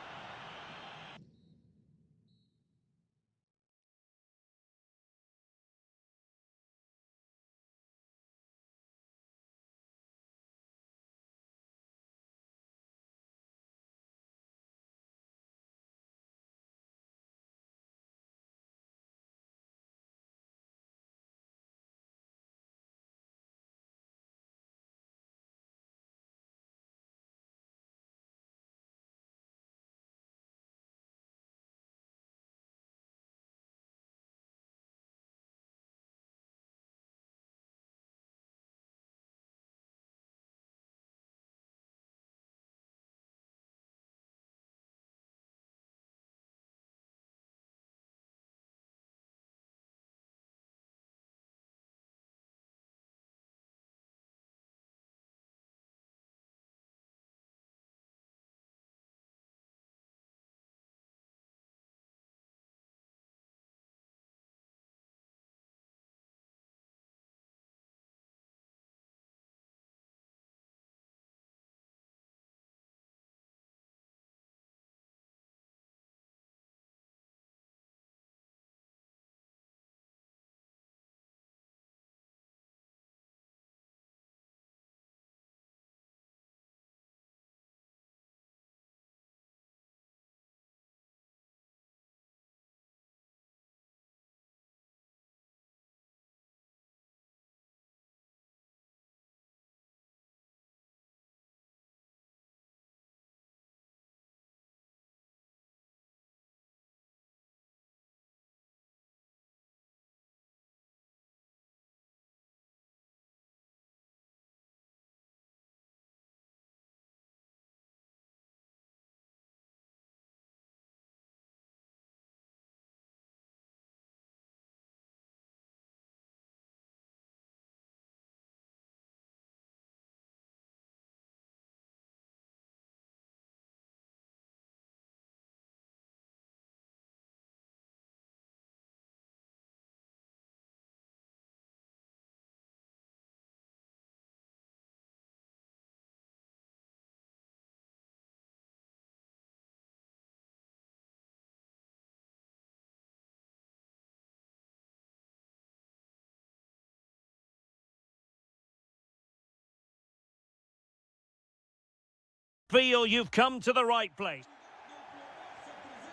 Feel you've come to the right place.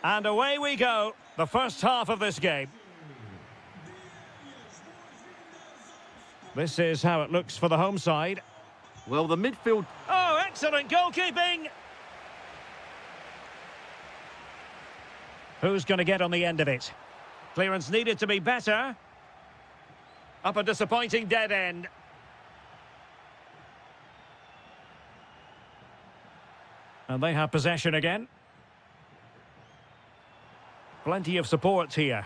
And away we go, the first half of this game. This is how it looks for the home side. Well, the midfield... Oh, excellent goalkeeping! Who's going to get on the end of it? Clearance needed to be better. Up a disappointing dead end. And they have possession again. Plenty of support here.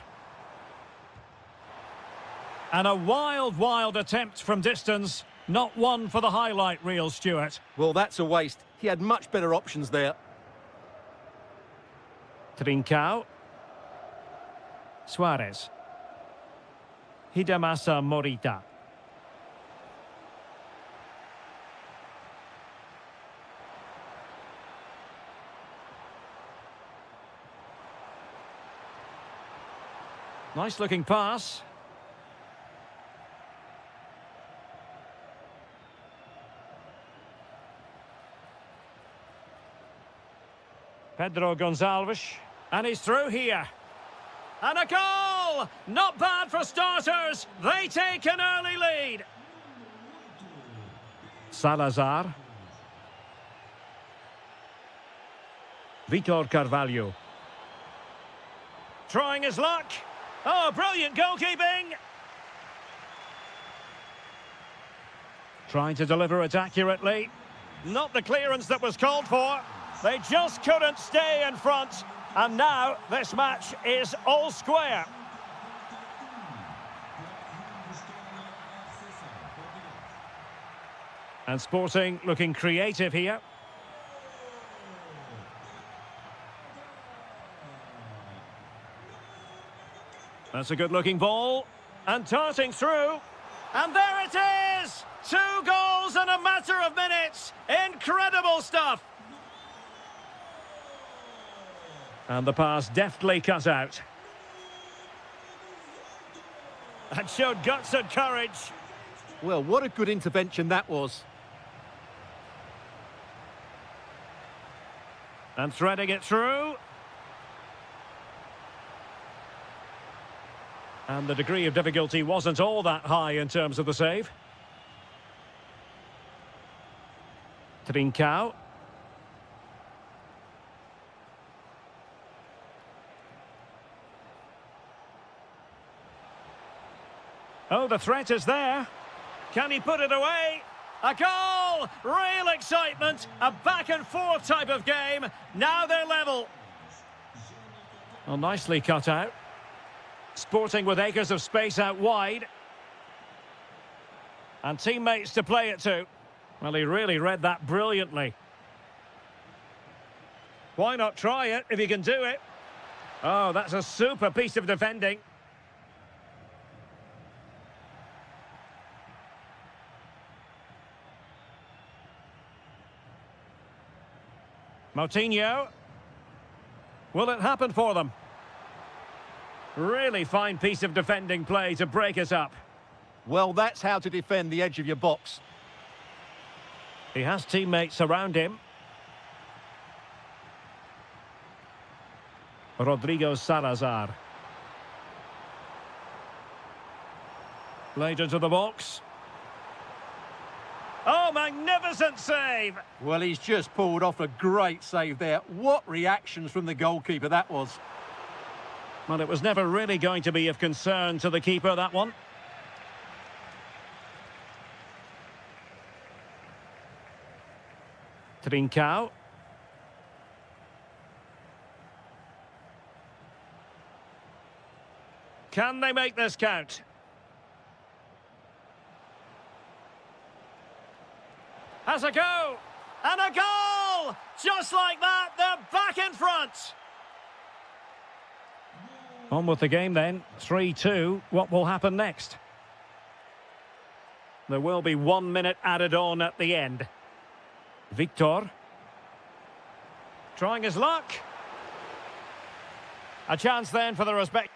And a wild attempt from distance. Not one for the highlight reel, Stuart. Well, that's a waste. He had much better options there. Trincao. Suarez. Hidemasa Morita. Nice looking pass. Pedro Gonçalves. And he's through here. And a goal! Not bad for starters. They take an early lead. Salazar. Vitor Carvalho. Trying his luck. Oh, brilliant goalkeeping. Trying to deliver it accurately. Not the clearance that was called for. They just couldn't stay in front. And now this match is all square. And Sporting looking creative here. That's a good-looking ball. And darting through. And there it is! 2 goals in a matter of minutes. Incredible stuff. And the pass deftly cut out. That showed guts and courage. Well, what a good intervention that was. And threading it through. And the degree of difficulty wasn't all that high in terms of the save. Trincao. Oh, the threat is there. Can he put it away? A goal! Real excitement. A back-and-forth type of game. Now they're level. Well, nicely cut out. Sporting with acres of space out wide. And teammates to play it to. Well, he really read that brilliantly. Why not try it if you can do it? Oh, that's a super piece of defending. Moutinho. Will it happen for them? Really fine piece of defending play to break us up. Well, that's how to defend the edge of your box. He has teammates around him. Rodrigo Salazar. Played into the box. Oh, magnificent save! Well, he's just pulled off a great save there. What reactions from the goalkeeper that was. Well, it was never really going to be of concern to the keeper, that one. Trincao. Can they make this count? Has a go! And a goal! Just like that, they're back in front! On with the game then, 3-2. What will happen next? There will be 1 minute added on at the end. Victor. Trying his luck. A chance then for the respect.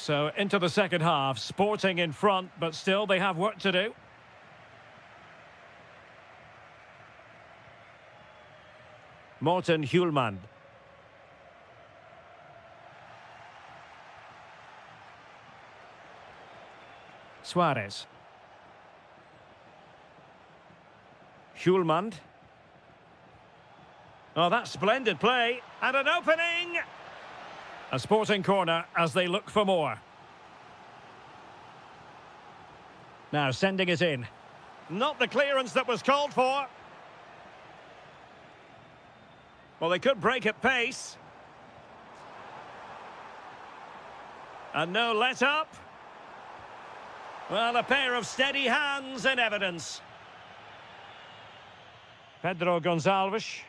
So into the second half, Sporting in front, but still they have work to do. Morten Hjulmand. Suarez. Hjulmand. Oh, that's splendid play. And an opening! A Sporting corner as they look for more. Now sending it in. Not the clearance that was called for. Well, they could break at pace. And no let up. Well, a pair of steady hands in evidence. Pedro Gonçalves.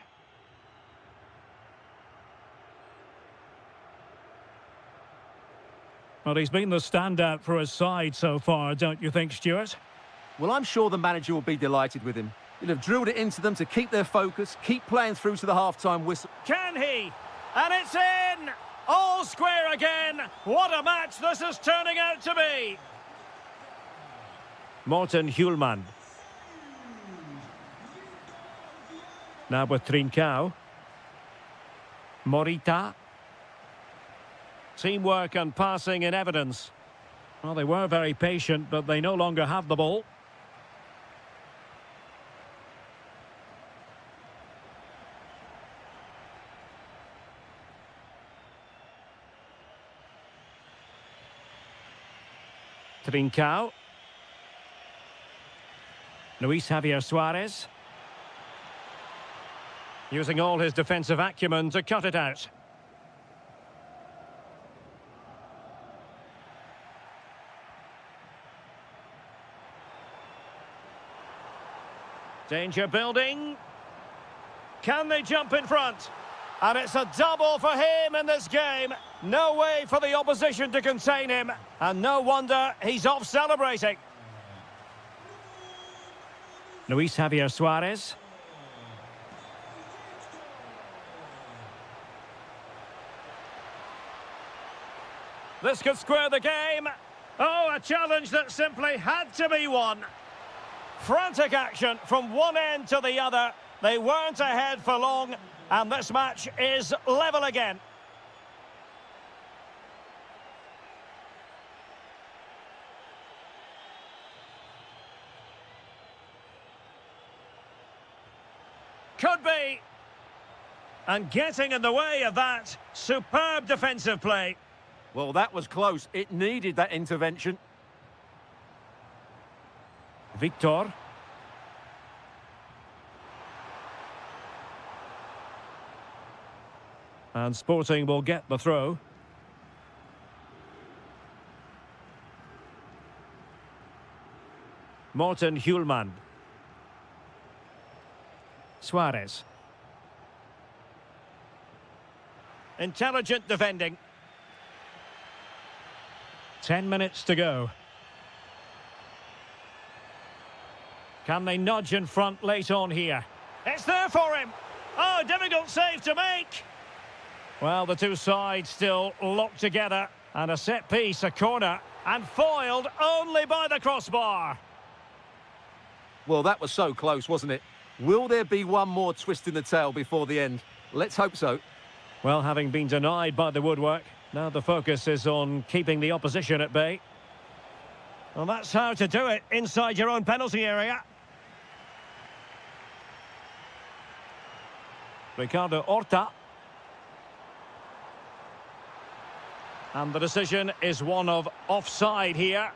Well, he's been the standout for his side so far, don't you think, Stuart? Well, I'm sure the manager will be delighted with him. He'll have drilled it into them to keep their focus, keep playing through to the half-time whistle. Can he? And it's in! All square again! What a match this is turning out to be! Morten Hjulmand. Now with Trincao. Morita. Teamwork and passing in evidence. Well, they were very patient, but they no longer have the ball. Trincao. Luis Javier Suarez. Using all his defensive acumen to cut it out. Danger building. Can they jump in front? And it's a double for him in this game. No way for the opposition to contain him. And no wonder he's off celebrating. Luis Javier Suarez. This could square the game. Oh, a challenge that simply had to be won. Frantic action from one end to the other. They weren't ahead for long, and this match is level again. Could be. And getting in the way of that, superb defensive play. Well, that was close. It needed that intervention. Victor. And Sporting will get the throw. Morten Hjulmand. Suarez. Intelligent defending. 10 minutes to go. Can they nudge in front late on here? It's there for him. Oh, difficult save to make. Well, the two sides still locked together. And a set piece, a corner, and foiled only by the crossbar. Well, that was so close, wasn't it? Will there be one more twist in the tail before the end? Let's hope so. Well, having been denied by the woodwork, now the focus is on keeping the opposition at bay. Well, that's how to do it inside your own penalty area. Ricardo Horta. And the decision is one of offside here.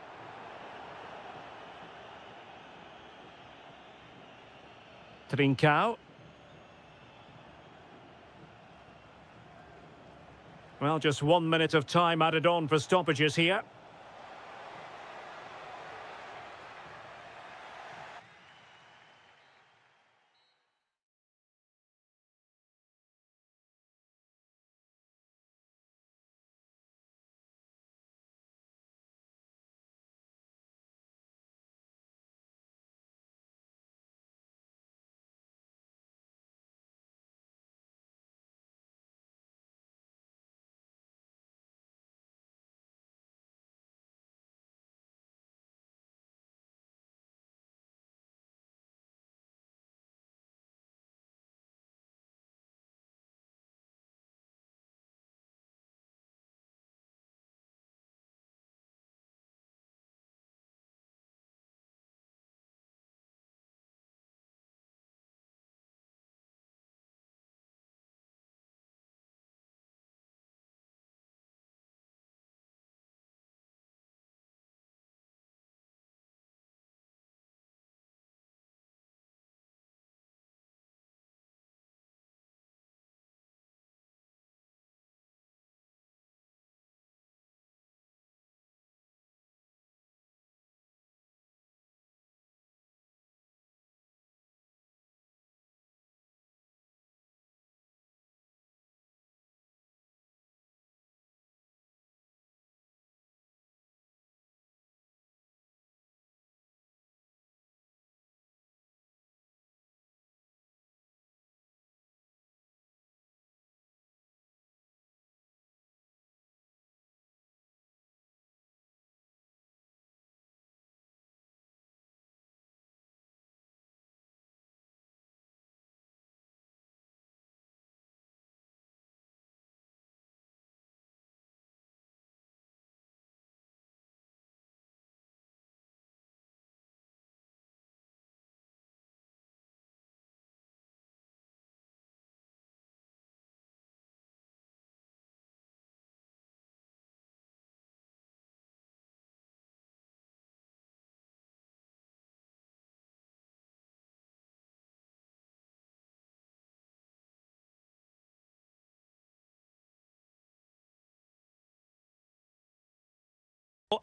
Trincao. Well, just 1 minute of time added on for stoppages here.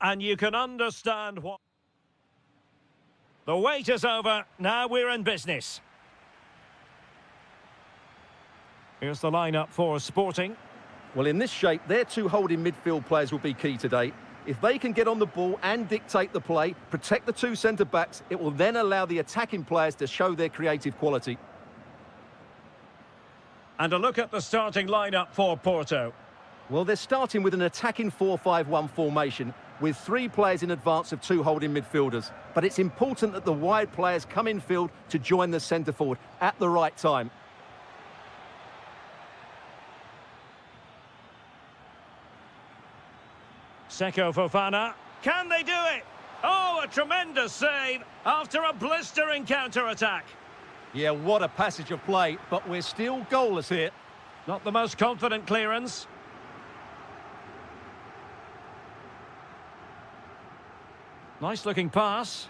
And you can understand what... The wait is over. Now we're in business. Here's the lineup for Sporting. Well, in this shape, their two holding midfield players will be key today. If they can get on the ball and dictate the play, protect the two centre-backs, it will then allow the attacking players to show their creative quality. And a look at the starting lineup for Porto. Well, they're starting with an attacking 4-5-1 formation with three players in advance of two holding midfielders. But it's important that the wide players come in field to join the centre-forward at the right time. Seko Fofana. Can they do it? Oh, a tremendous save after a blistering counter-attack. Yeah, what a passage of play, but we're still goalless here. Not the most confident clearance. Nice looking pass.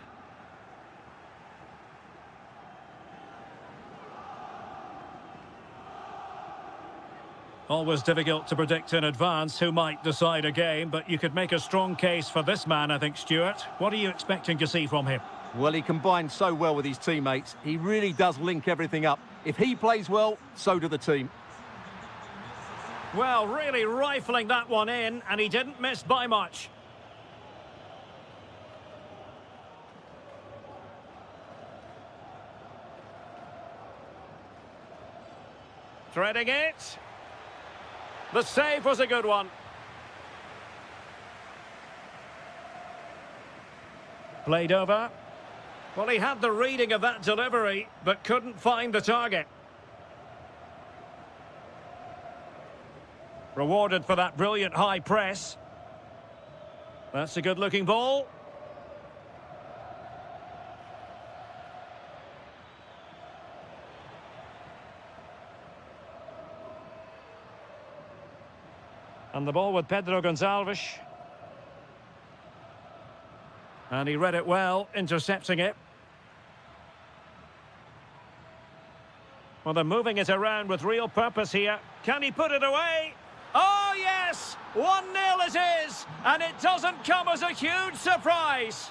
Always difficult to predict in advance who might decide a game, but you could make a strong case for this man, I think, Stuart. What are you expecting to see from him? Well, he combines so well with his teammates. He really does link everything up. If he plays well, so do the team. Well, really rifling that one in, and he didn't miss by much. Threading it. The save was a good one. Played over. Well, he had the reading of that delivery, but couldn't find the target. Rewarded for that brilliant high press. That's a good-looking ball. And the ball with Pedro Gonçalves. And he read it well, intercepting it. Well, they're moving it around with real purpose here. Can he put it away? Oh, yes! 1-0 it is! And it doesn't come as a huge surprise.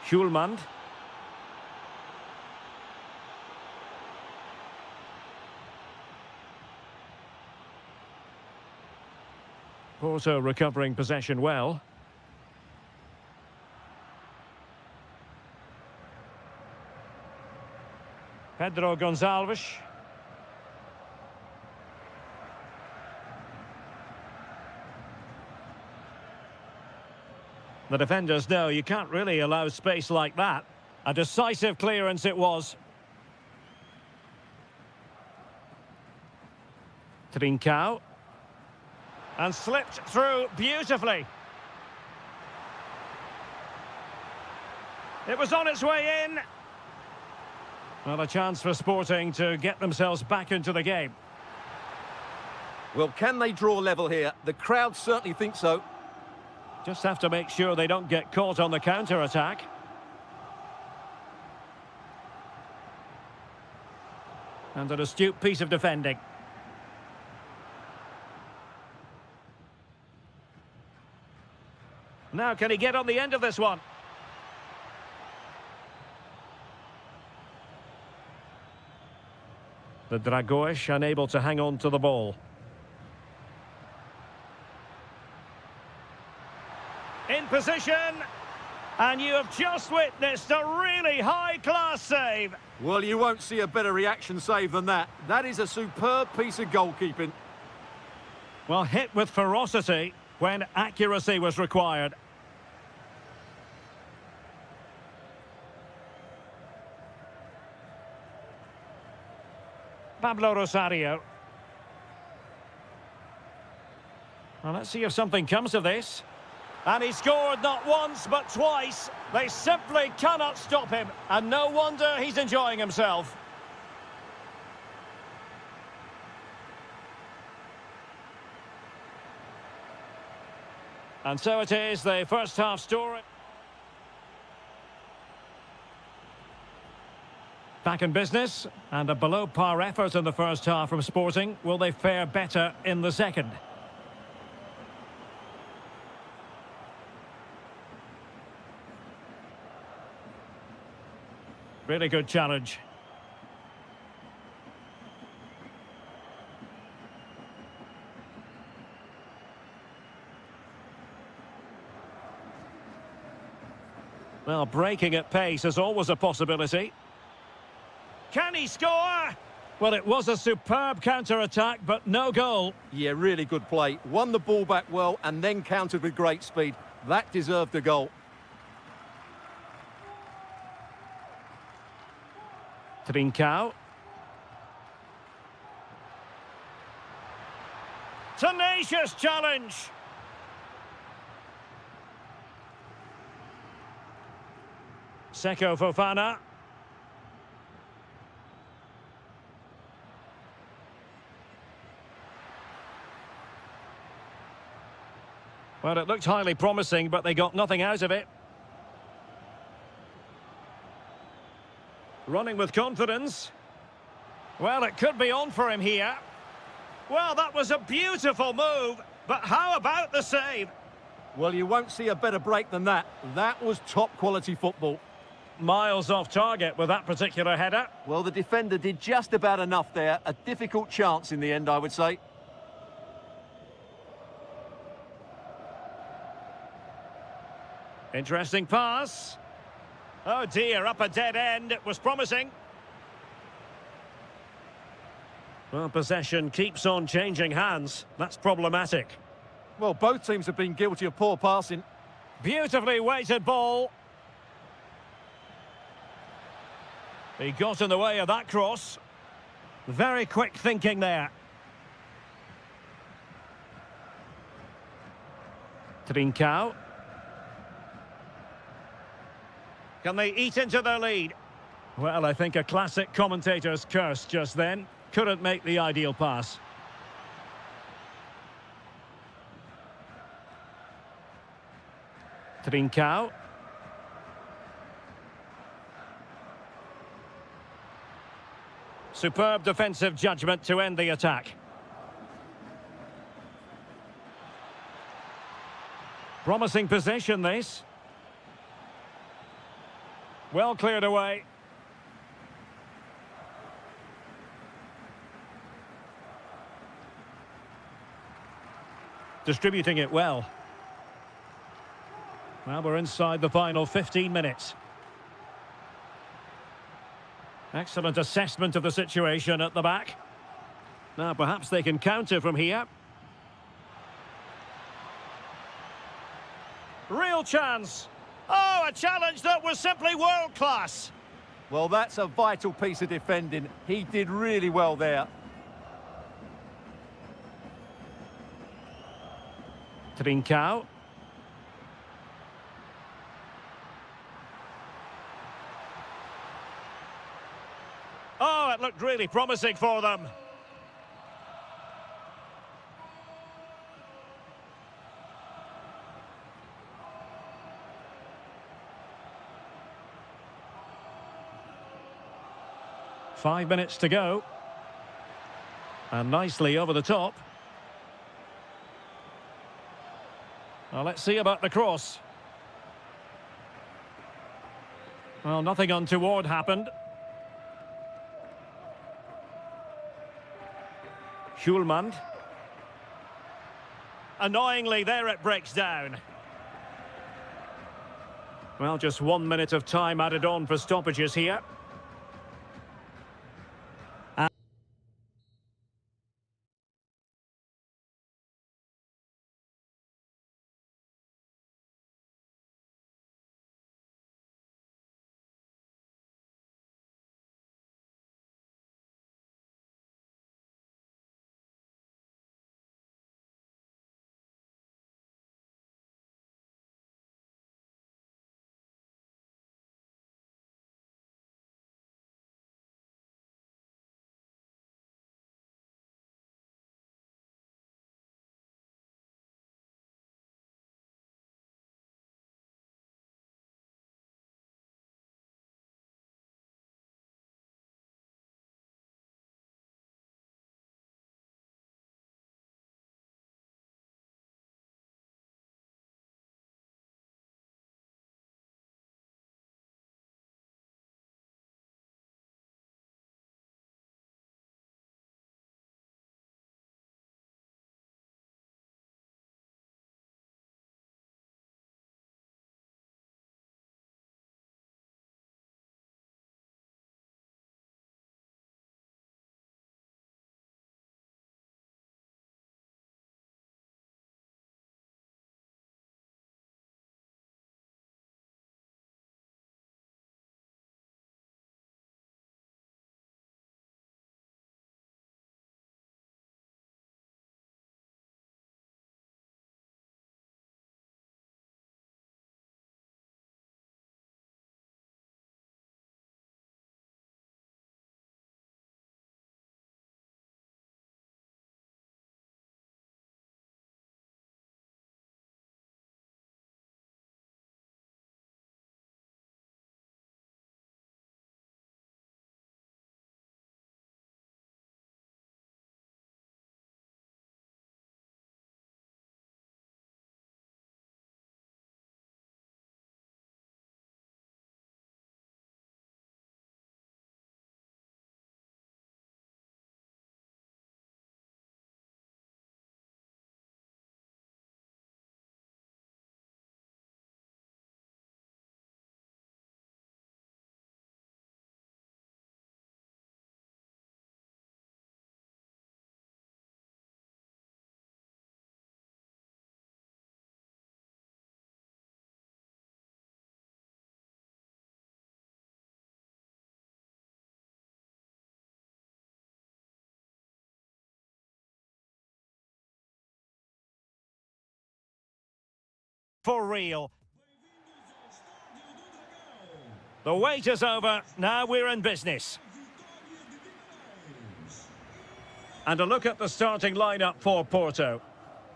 Schulmand. Porto recovering possession well. Pedro Gonçalves. The defenders know you can't really allow space like that. A decisive clearance it was. Trincao. And slipped through beautifully. It was on its way in. Well, a chance for Sporting to get themselves back into the game. Well, can they draw level here? The crowd certainly think so. Just have to make sure they don't get caught on the counter-attack. And an astute piece of defending. Now, can he get on the end of this one? The Dragões unable to hang on to the ball. In position. And you have just witnessed a really high-class save. Well, you won't see a better reaction save than that. That is a superb piece of goalkeeping. Well, hit with ferocity when accuracy was required. Pablo Rosario. Well, let's see if something comes of this. And he scored not once but twice. They simply cannot stop him. And no wonder he's enjoying himself. And so it is, the first half story. Back in business, and a below-par effort in the first half from Sporting. Will they fare better in the second? Really good challenge. Well, breaking at pace is always a possibility. Can he score? Well, it was a superb counter-attack, but no goal. Yeah, really good play. Won the ball back well and then countered with great speed. That deserved a goal. Trincao. Tenacious challenge. Seko Fofana. Well, it looked highly promising, but they got nothing out of it. Running with confidence. Well, it could be on for him here. Well, that was a beautiful move, but how about the save? Well, you won't see a better break than that. That was top-quality football. Miles off target with that particular header. Well, the defender did just about enough there. A difficult chance in the end, I would say. Interesting pass. Oh dear, up a dead end. It was promising. Well, possession keeps on changing hands. That's problematic. Well, both teams have been guilty of poor passing. Beautifully weighted ball. He got in the way of that cross. Very quick thinking there. Trincao. Can they eat into their lead? Well, I think a classic commentator's curse just then. Couldn't make the ideal pass. Trincao. Superb defensive judgment to end the attack. Promising possession, this. Well cleared away. Distributing it well. Well, we're inside the final 15 minutes. Excellent assessment of the situation at the back. Now, perhaps they can counter from here. Real chance. Oh, a challenge that was simply world-class. Well, that's a vital piece of defending. He did really well there. Trincao. Oh, it looked really promising for them. Five minutes to go. And nicely over the top. Well, let's see about the cross. Well, nothing untoward happened. Schulman. Annoyingly, there it breaks down. Well, just 1 minute of time added on for stoppages here. for real. The wait is over. Now we're in business. And a look at the starting lineup for Porto.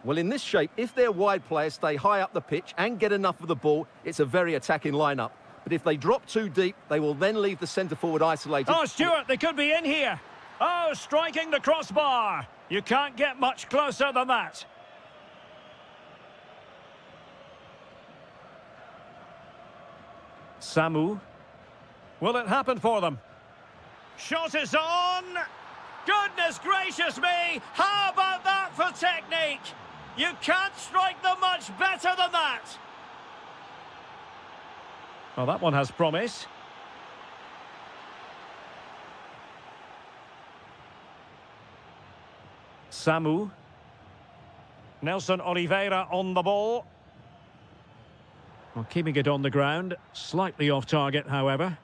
Well, in this shape, if their wide players stay high up the pitch and get enough of the ball, it's a very attacking lineup. But if they drop too deep, they will then leave the centre-forward isolated. Oh, Stuart, they could be in here. Oh, striking the crossbar. You can't get much closer than that. Samu. Will it happen for them? Shot is on. Goodness gracious me! How about that for technique? You can't strike them much better than that. Well, that one has promise. Samu. Nelson Oliveira on the ball. Well, keeping it on the ground. Slightly off target, however.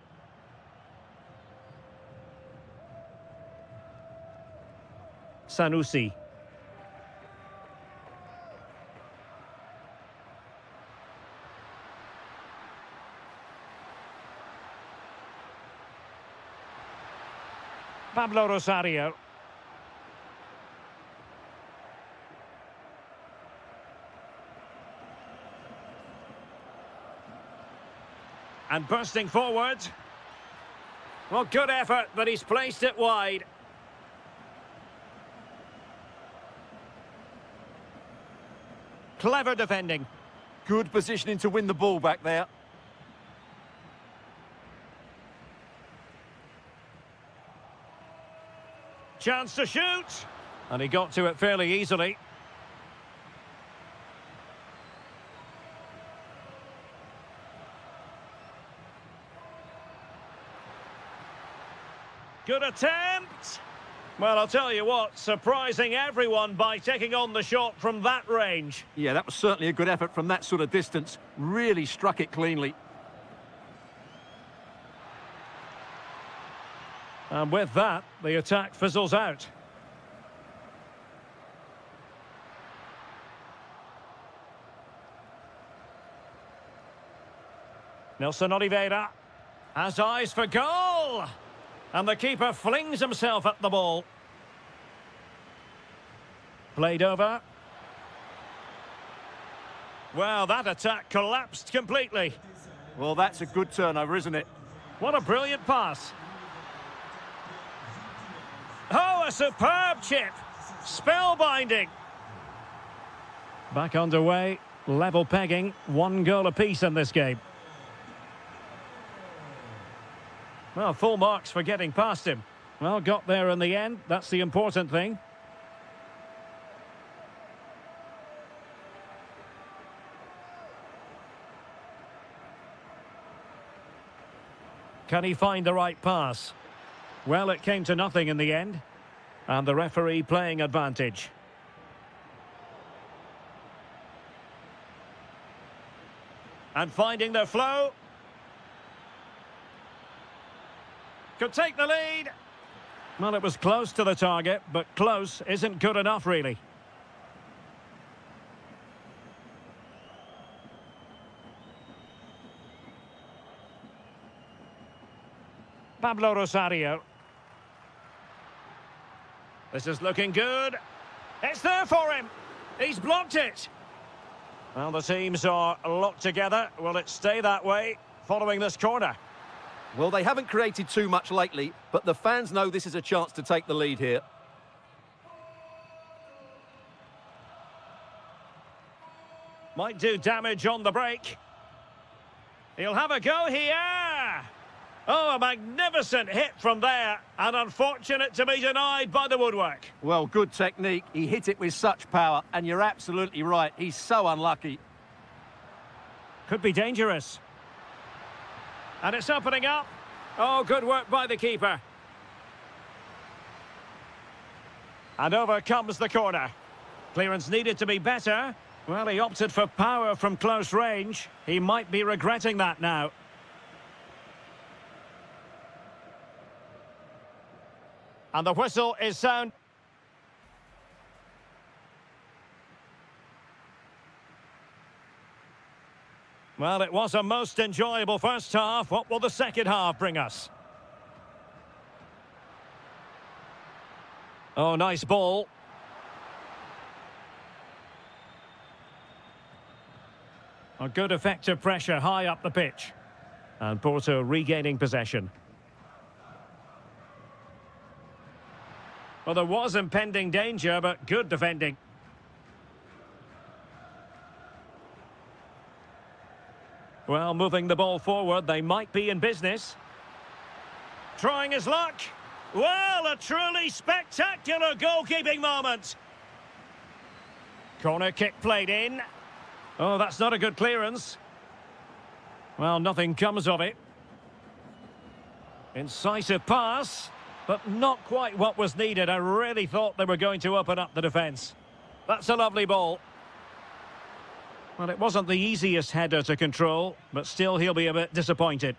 Sanusi. Pablo Rosario. And bursting forward. Well, good effort, but he's placed it wide. Clever defending. Good positioning to win the ball back there. Chance to shoot. And he got to it fairly easily. Good attempt. Well, I'll tell you what, surprising everyone by taking on the shot from that range. Yeah, that was certainly a good effort from that sort of distance. Really struck it cleanly. And with that, the attack fizzles out. Nelson Oliveira has eyes for goal. And the keeper flings himself at the ball. Played over. Well, that attack collapsed completely. Well, that's a good turnover, isn't it? What a brilliant pass. Oh, a superb chip. Spellbinding. Back underway. Level pegging. 1 goal apiece in this game. Well, full marks for getting past him. Well, got there in the end. That's the important thing. Can he find the right pass? Well, it came to nothing in the end. And the referee playing advantage. And finding their flow. Could take the lead. Well, it was close to the target, but close isn't good enough, really. Pablo Rosario. This is looking good. It's there for him. He's blocked it. Well, the teams are locked together. Will it stay that way following this corner? Well, they haven't created too much lately, but the fans know this is a chance to take the lead here. Might do damage on the break. He'll have a go here. Oh, a magnificent hit from there. And unfortunate to be denied by the woodwork. Well, good technique. He hit it with such power, and you're absolutely right. He's so unlucky. Could be dangerous. And it's opening up. Oh, good work by the keeper. And over comes the corner. Clearance needed to be better. Well, he opted for power from close range. He might be regretting that now. And the whistle is sound. Well, it was a most enjoyable first half. What will the second half bring us? Oh, nice ball. A good effective pressure high up the pitch. And Porto regaining possession. Well, there was impending danger, but good defending. Well, moving the ball forward, they might be in business. Trying his luck. Well, a truly spectacular goalkeeping moment. Corner kick played in. Oh, that's not a good clearance. Well, nothing comes of it. Incisive pass, but not quite what was needed. I really thought they were going to open up the defence. That's a lovely ball. Well, it wasn't the easiest header to control, but still he'll be a bit disappointed.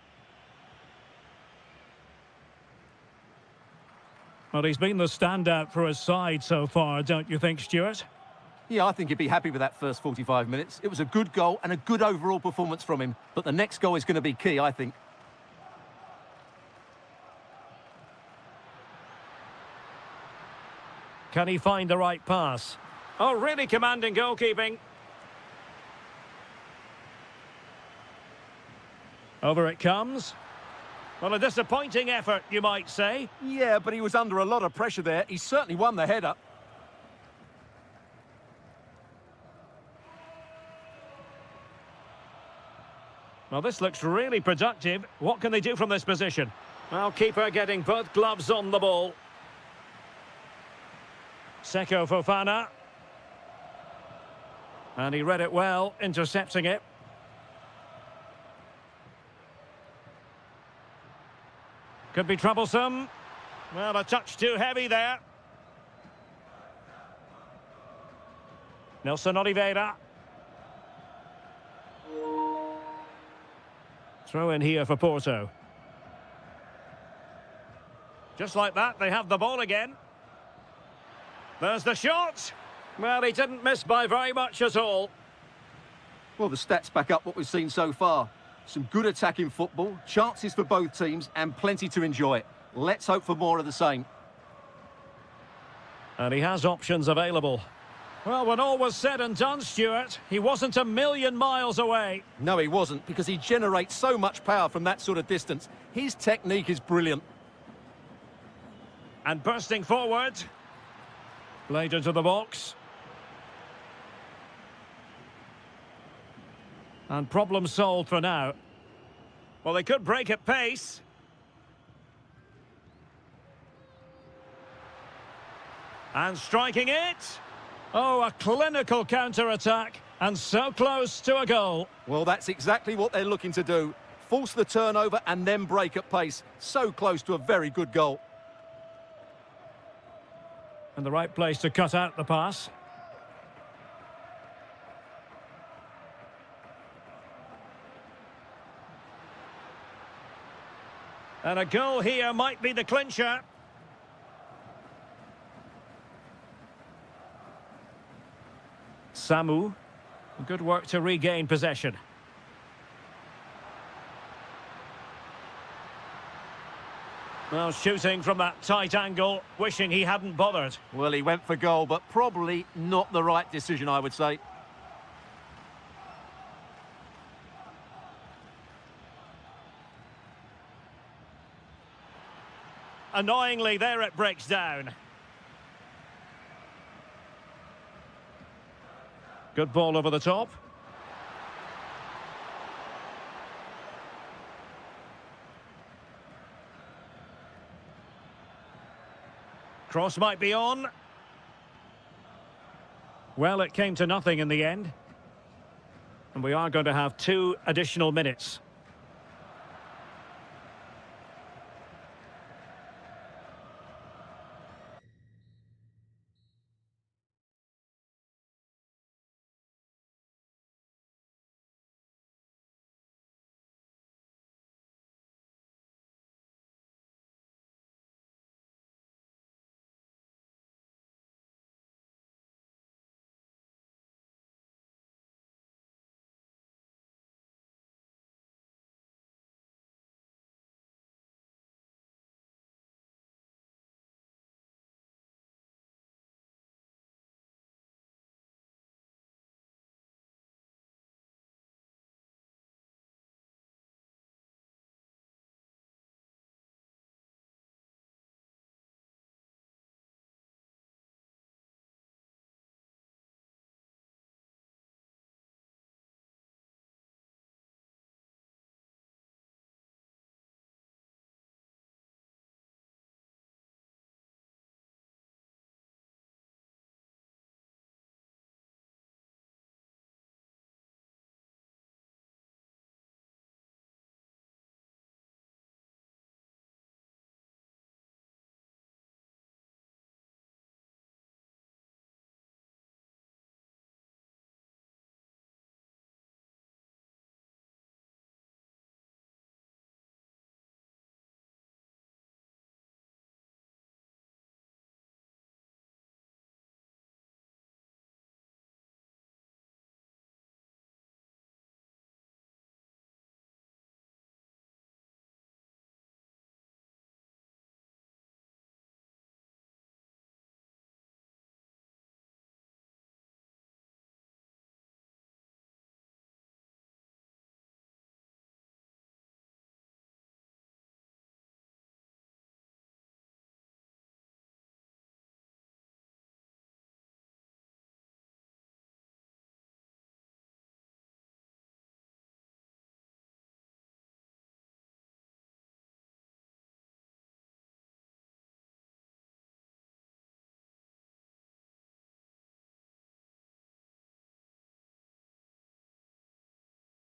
Well, he's been the standout for his side so far, don't you think, Stuart? Yeah, I think he'd be happy with that first 45 minutes. It was a good goal and a good overall performance from him. But the next goal is going to be key, I think. Can he find the right pass? Oh, really commanding goalkeeping. Over it comes. Well, a disappointing effort, you might say. Yeah, but he was under a lot of pressure there. He certainly won the header. Well, this looks really productive. What can they do from this position? Well, keeper getting both gloves on the ball. Seko Fofana. And he read it well, intercepting it. Could be troublesome. Well, a touch too heavy there. Nelson Oliveira. Throw in here for Porto. Just like that, they have the ball again. There's the shot. Well, he didn't miss by very much at all. Well, the stats back up what we've seen so far. Some good attacking football, chances for both teams, and plenty to enjoy. Let's hope for more of the same. And he has options available. Well, when all was said and done, Stuart, he wasn't a million miles away. No, he wasn't, because he generates so much power from that sort of distance. His technique is brilliant. And bursting forward. Played into the box. And problem solved for now. Well, they could break at pace. And striking it. Oh, a clinical counter-attack. And so close to a goal. Well, that's exactly what they're looking to do. Force the turnover and then break at pace. So close to a very good goal. And the right place to cut out the pass. And a goal here might be the clincher. Samu. Good work to regain possession. Well, shooting from that tight angle, wishing he hadn't bothered. Well, he went for goal, but probably not the right decision, I would say. Annoyingly, there it breaks down. Good ball over the top. Cross might be on. Well, it came to nothing in the end. And we are going to have 2 additional minutes.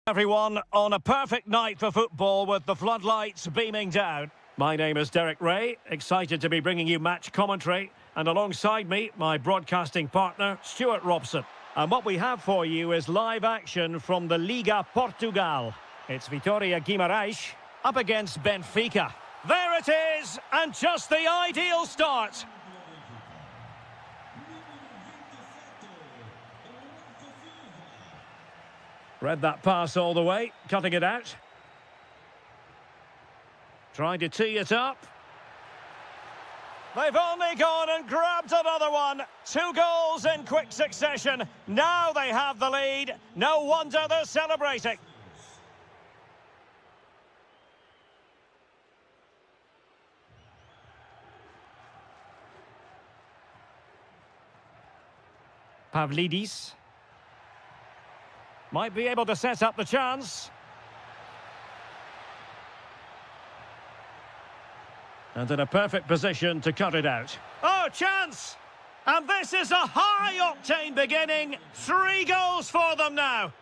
Everyone on a perfect night for football with the floodlights beaming down. My name is Derek Ray, excited to be bringing you match commentary, and alongside me, my broadcasting partner, Stuart Robson. And what we have for you is live action from the Liga Portugal. It's Vitória Guimarães up against Benfica. There it is, and just the ideal start. Read that pass all the way, cutting it out. Trying to tee it up. They've only gone and grabbed another one. 2 goals in quick succession. Now they have the lead. No wonder they're celebrating. Pavlidis. Might be able to set up the chance. And in a perfect position to cut it out. Oh, chance! And this is a high-octane beginning. 3 goals for them now.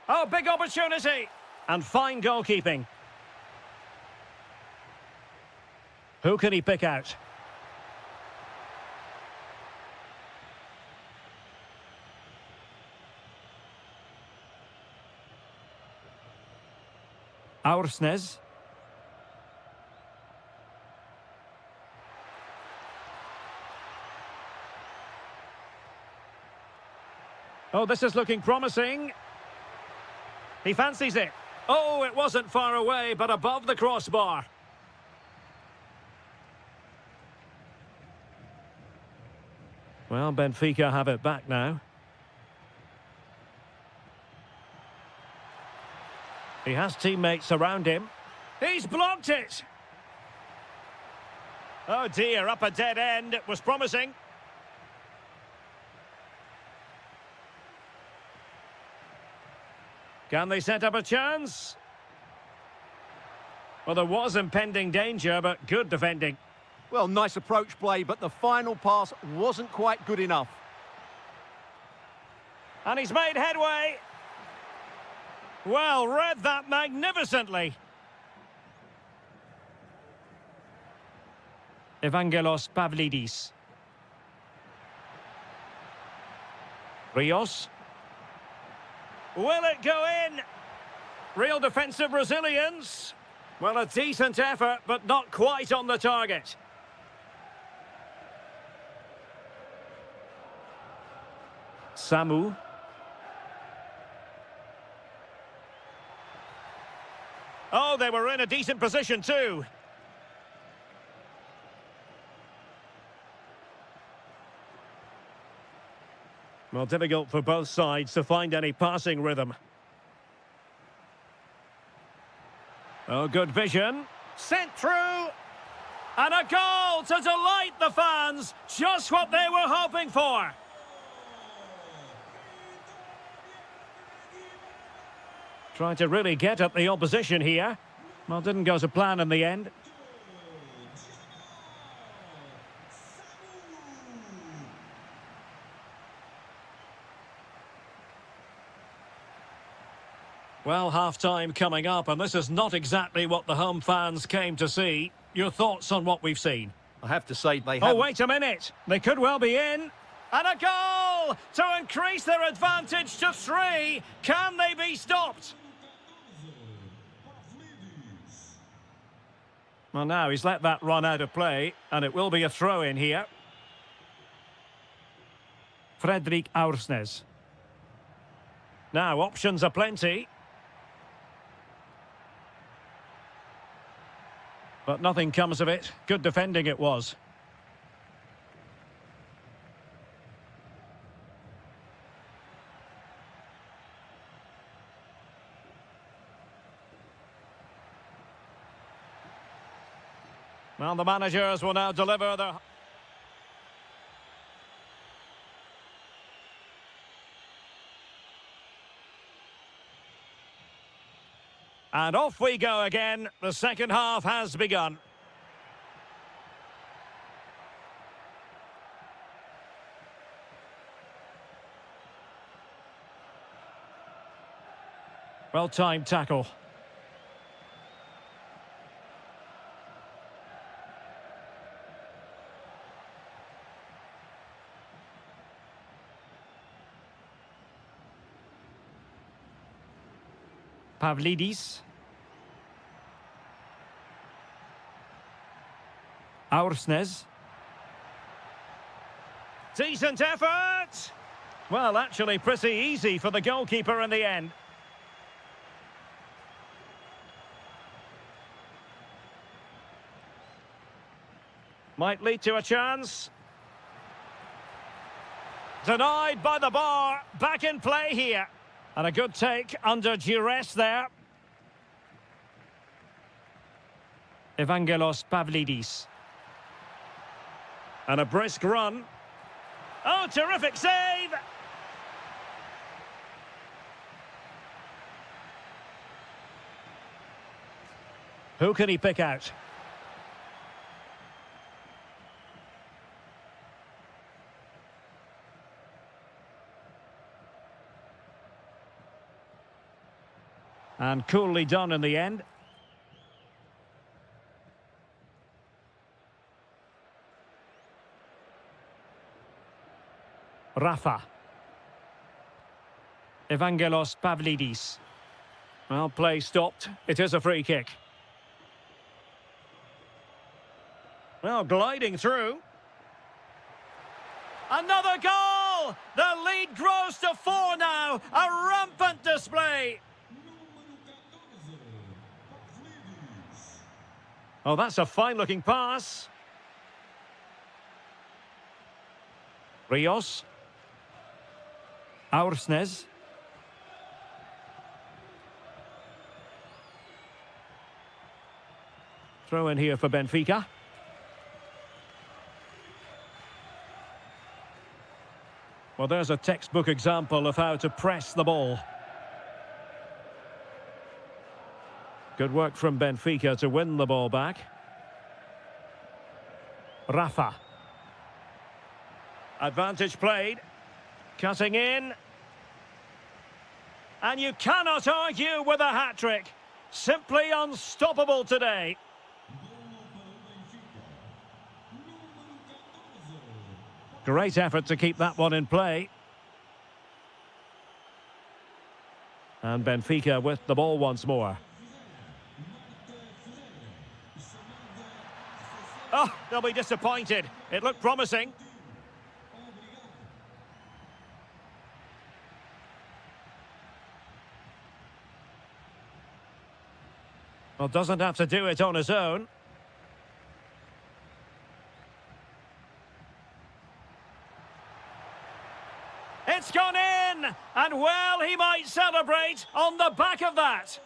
Oh, big opportunity. And fine goalkeeping. Who can he pick out? Aursnes. Oh, this is looking promising. He fancies it. Oh, it wasn't far away, but above the crossbar. Well, Benfica have it back now. He has teammates around him. He's blocked it! Oh dear, up a dead end. It was promising. Can they set up a chance? Well, there was impending danger, but good defending. Well, nice approach play, but the final pass wasn't quite good enough. And he's made headway. Well, read that magnificently. Evangelos Pavlidis. Rios. Will it go in? Real defensive resilience. Well, a decent effort, but not quite on the target. Samu. Oh, they were in a decent position too. Well, difficult for both sides to find any passing rhythm. Oh, good vision. Sent through. And a goal to delight the fans. Just what they were hoping for. Trying to really get at the opposition here. Well, didn't go to plan in the end. Well, half-time coming up, and this is not exactly what the home fans came to see. Your thoughts on what we've seen? I have to say they Oh, wait a minute. They could well be in. And a goal to increase their advantage to 3. Can they be stopped? Well, now he's let that run out of play, and it will be a throw-in here. Fredrik Aursnes. Now, options are plenty. But nothing comes of it. Good defending it was. Well, the managers will now deliver their... And off we go again. The second half has begun. Well-timed tackle. Pavlidis. Aursnes. Decent effort! Well, actually pretty easy for the goalkeeper in the end. Might lead to a chance. Denied by the bar. Back in play here. And a good take under duress there. Evangelos Pavlidis. And a brisk run. Oh, terrific save! Who can he pick out? And coolly done in the end. Rafa. Evangelos Pavlidis. Well, play stopped. It is a free kick. Well, gliding through. Another goal! The lead grows to 4 now. A rampant display. Oh, that's a fine-looking pass. Rios. Aursnes. Throw in here for Benfica. Well, there's a textbook example of how to press the ball. Good work from Benfica to win the ball back. Rafa. Advantage played. Cutting in. And you cannot argue with a hat-trick. Simply unstoppable today. Great effort to keep that one in play. And Benfica with the ball once more. Oh, they'll be disappointed. It looked promising. Well, doesn't have to do it on his own. It's gone in! And well, he might celebrate on the back of that.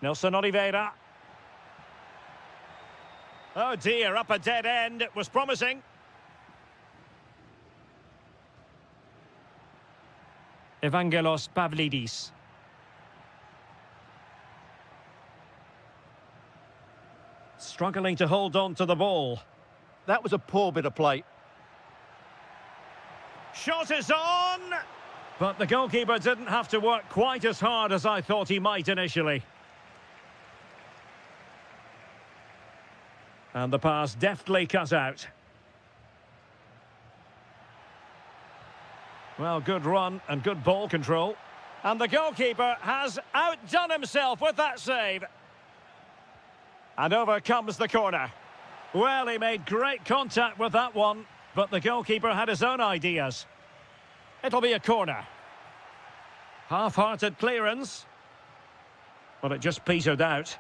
Nelson Oliveira. Oh dear, up a dead end. It was promising. Evangelos Pavlidis. Struggling to hold on to the ball. That was a poor bit of play. Shot is on! But the goalkeeper didn't have to work quite as hard as I thought he might initially. And the pass deftly cut out. Well, good run and good ball control. And the goalkeeper has outdone himself with that save. And over comes the corner. Well, he made great contact with that one, but the goalkeeper had his own ideas. It'll be a corner. Half-hearted clearance. But it just petered out.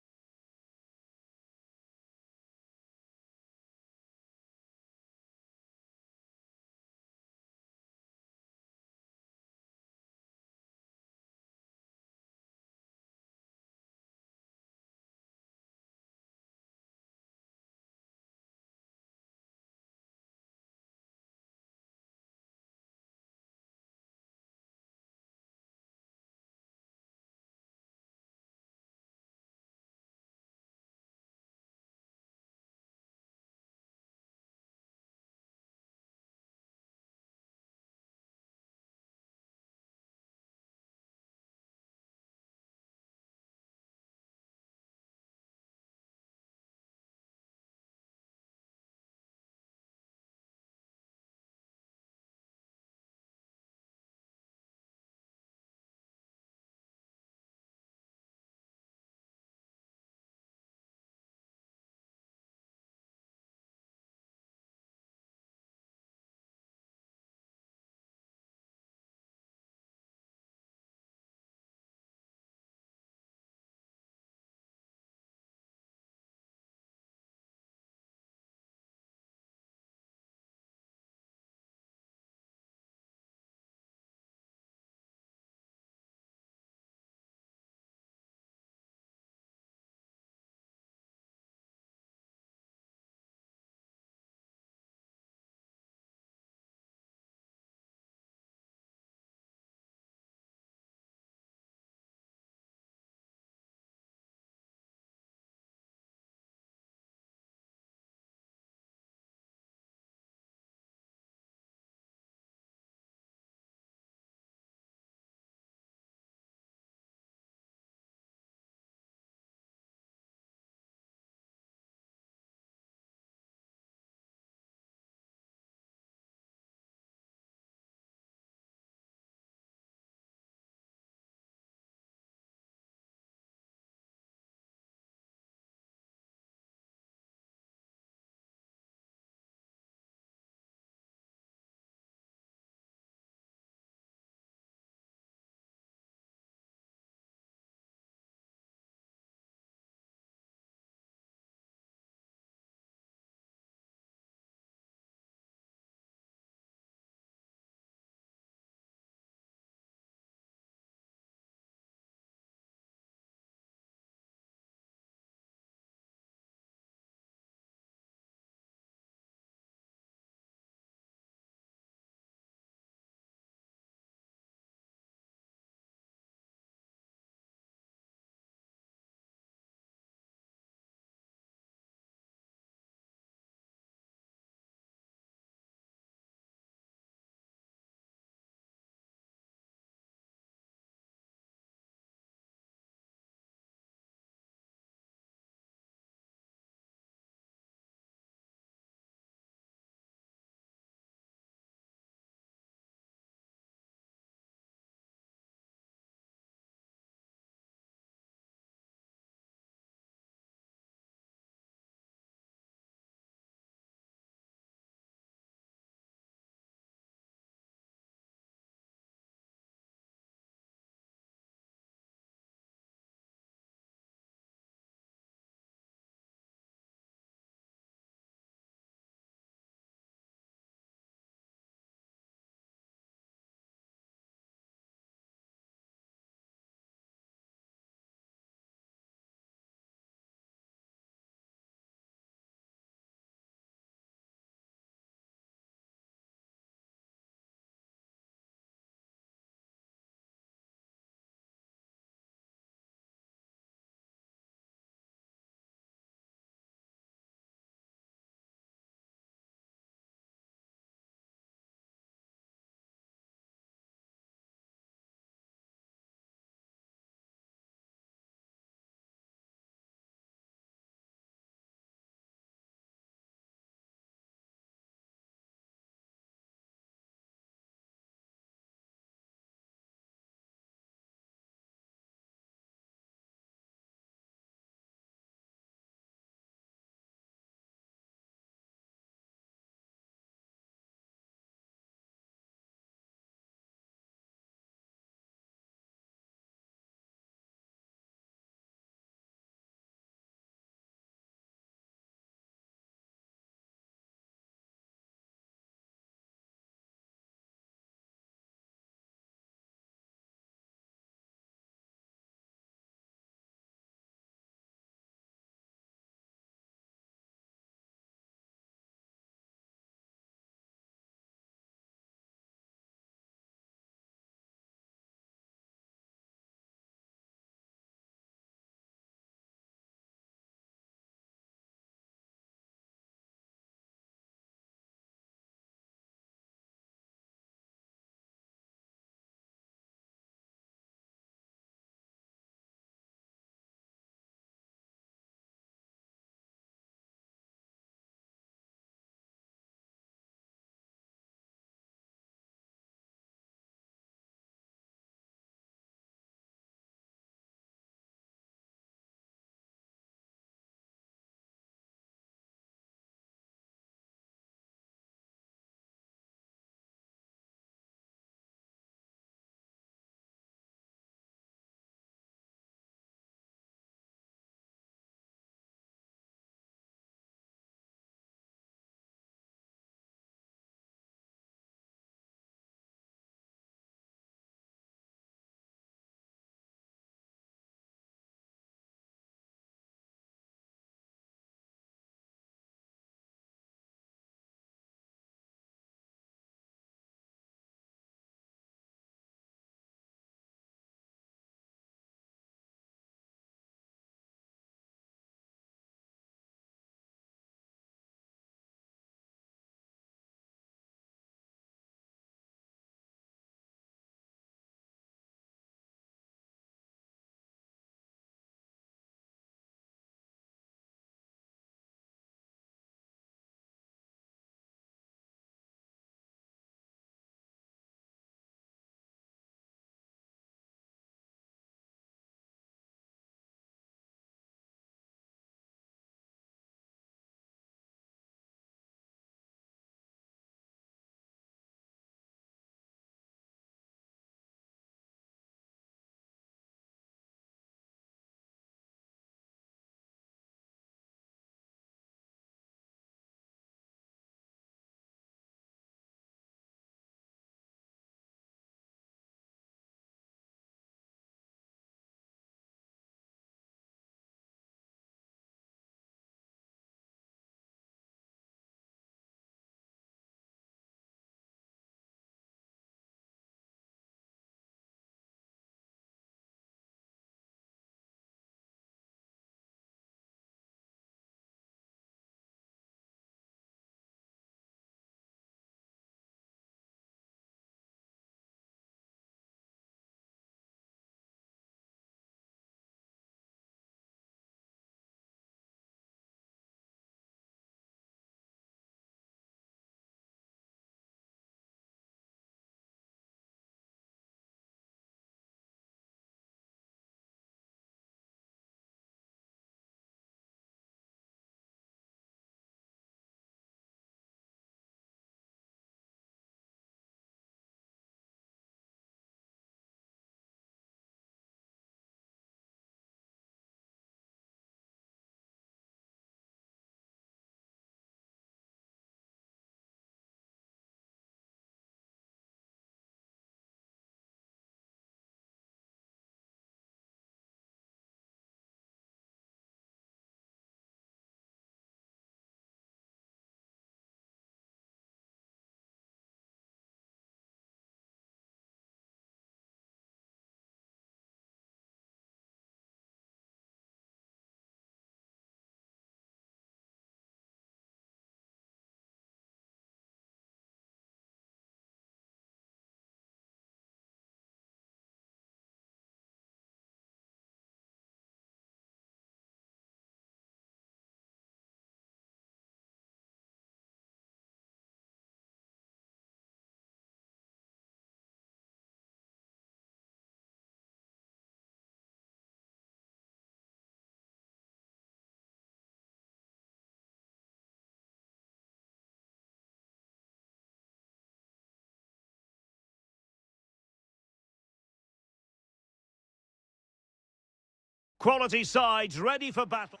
quality sides ready for battle.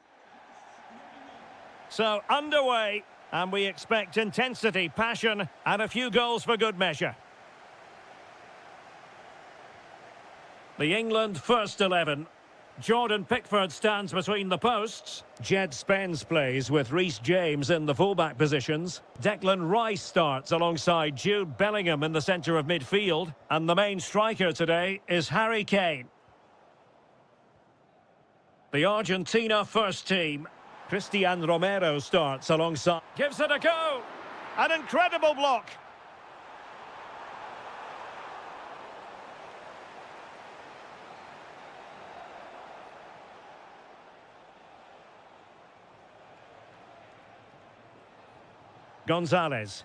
So, underway, and we expect intensity, passion, and a few goals for good measure. The England first 11. Jordan Pickford stands between the posts. Jed Spence plays with Reece James in the fullback positions. Declan Rice starts alongside Jude Bellingham in the centre of midfield. And the main striker today is Harry Kane. The Argentina first team. Christian Romero starts alongside. Gives it a go. An incredible block. Gonzalez.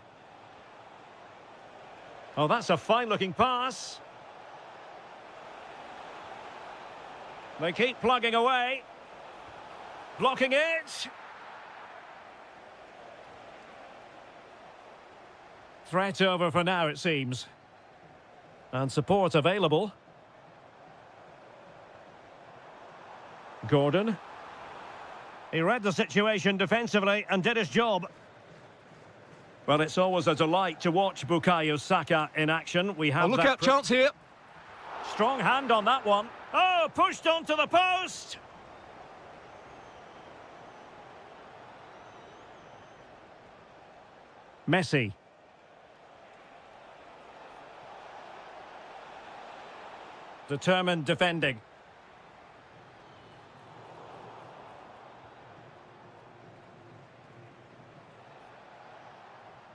Oh, that's a fine-looking pass. They keep plugging away. Blocking it. Threat over for now, it seems. And support available. Gordon. He read the situation defensively and did his job. Well, it's always a delight to watch Bukayo Saka in action. We have look out, chance here. Strong hand on that one. Oh, pushed onto the post. Messi. Determined defending.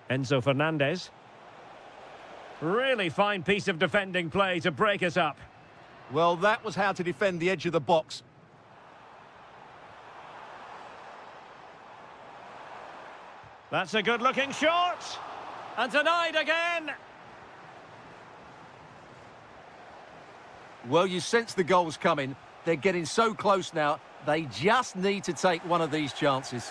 Enzo Fernandez. Really fine piece of defending play to break us up. Well, that was how to defend the edge of the box. That's a good-looking shot. And denied again. Well, you sense the goals coming. They're getting so close now. They just need to take one of these chances.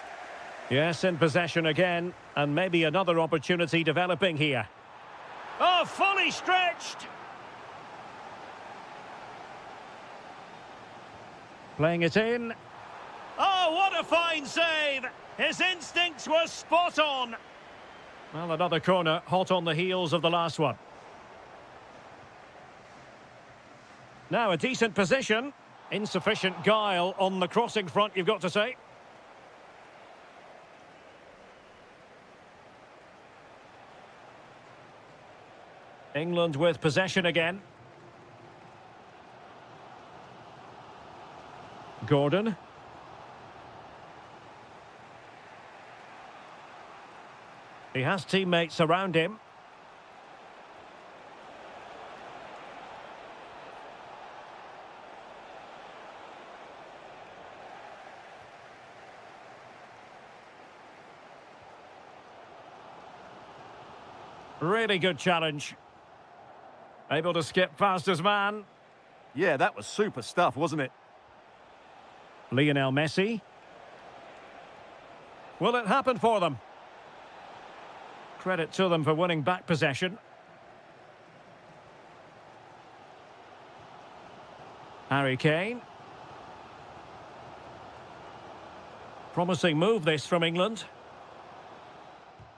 Yes, in possession again. And maybe another opportunity developing here. Oh, fully stretched. Playing it in. Oh, what a fine save. His instincts were spot on. Well, another corner, hot on the heels of the last one. Now a decent position. Insufficient guile on the crossing front, you've got to say. England with possession again. Gordon. He has teammates around him. Really good challenge. Able to skip past his man. Yeah, that was super stuff, wasn't it? Lionel Messi. Will it happen for them? Credit to them for winning back possession. Harry Kane. Promising move this from England.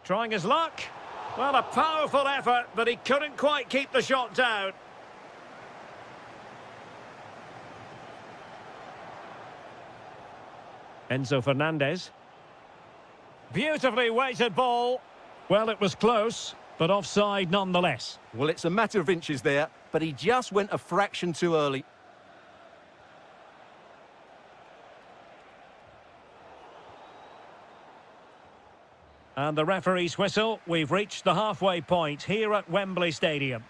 Trying his luck. Well, a powerful effort, but he couldn't quite keep the shot down. Enzo Fernandez. Beautifully weighted ball. Well, it was close, but offside nonetheless. Well, it's a matter of inches there, but he just went a fraction too early. And the referee's whistle. We've reached the halfway point here at Wembley Stadium.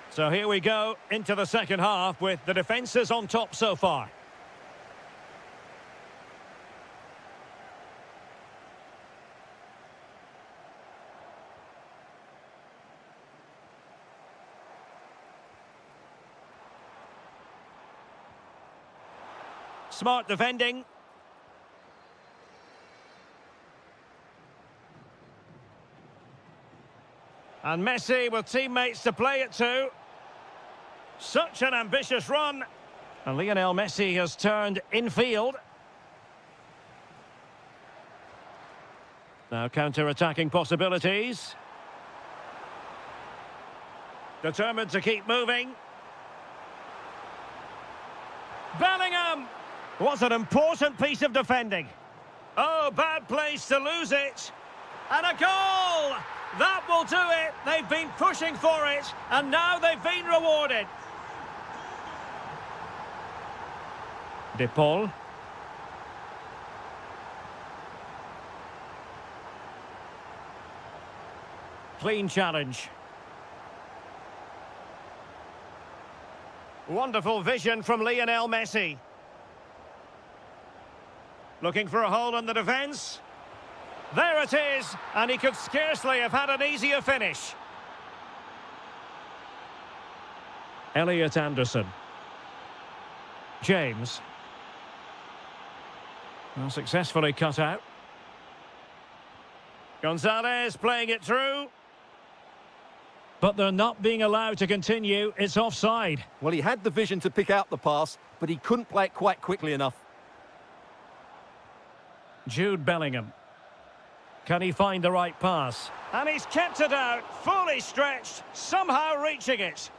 So here we go into the second half with the defences on top so far. Smart defending. And Messi with teammates to play it to. Such an ambitious run. And Lionel Messi has turned infield. Now counter-attacking possibilities. Determined to keep moving. Bellingham! What an important piece of defending. Oh, bad place to lose it. And a goal! That will do it. They've been pushing for it, and now they've been rewarded. De Paul. Clean challenge. Wonderful vision from Lionel Messi. Looking for a hole in the defence. There it is, and he could scarcely have had an easier finish. Elliot Anderson. James. Well, successfully cut out. Gonzalez playing it through. But they're not being allowed to continue. It's offside. Well, he had the vision to pick out the pass, but he couldn't play it quite quickly enough. Jude Bellingham. Can he find the right pass? And he's kept it out, fully stretched, somehow reaching it.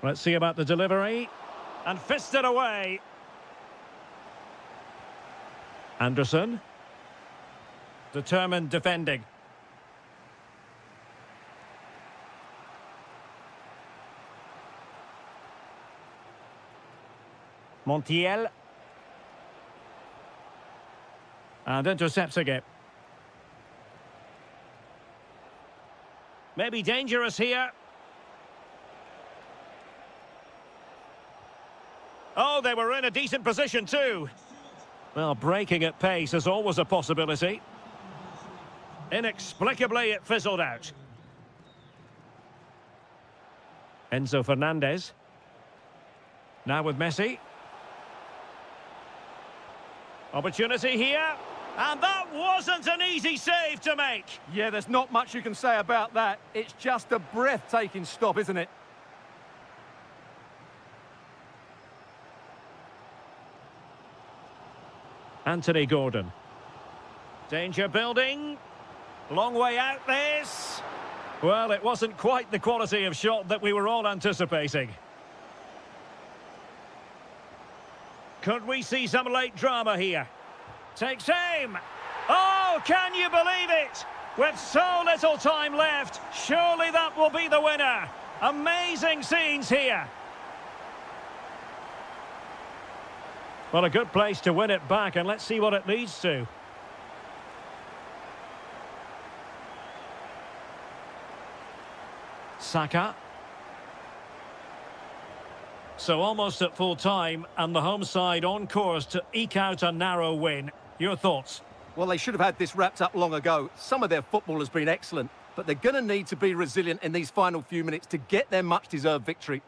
Let's see about the delivery. And fisted away. Anderson. Determined defending. Montiel. And intercepting it. Maybe dangerous here. Oh, they were in a decent position too. Well, breaking at pace is always a possibility. Inexplicably, it fizzled out. Enzo Fernandez. Now with Messi. Opportunity here. And that wasn't an easy save to make. Yeah, there's not much you can say about that. It's just a breathtaking stop, isn't it? Anthony Gordon. Danger building. Long way out this. Well, it wasn't quite the quality of shot that we were all anticipating. Could we see some late drama here? Takes aim. Oh, can you believe it? With so little time left, surely that will be the winner. Amazing scenes here. Well, a good place to win it back, and let's see what it leads to. Saka. So almost at full time, and the home side on course to eke out a narrow win. Your thoughts? Well, they should have had this wrapped up long ago. Some of their football has been excellent, but they're going to need to be resilient in these final few minutes to get their much-deserved victory.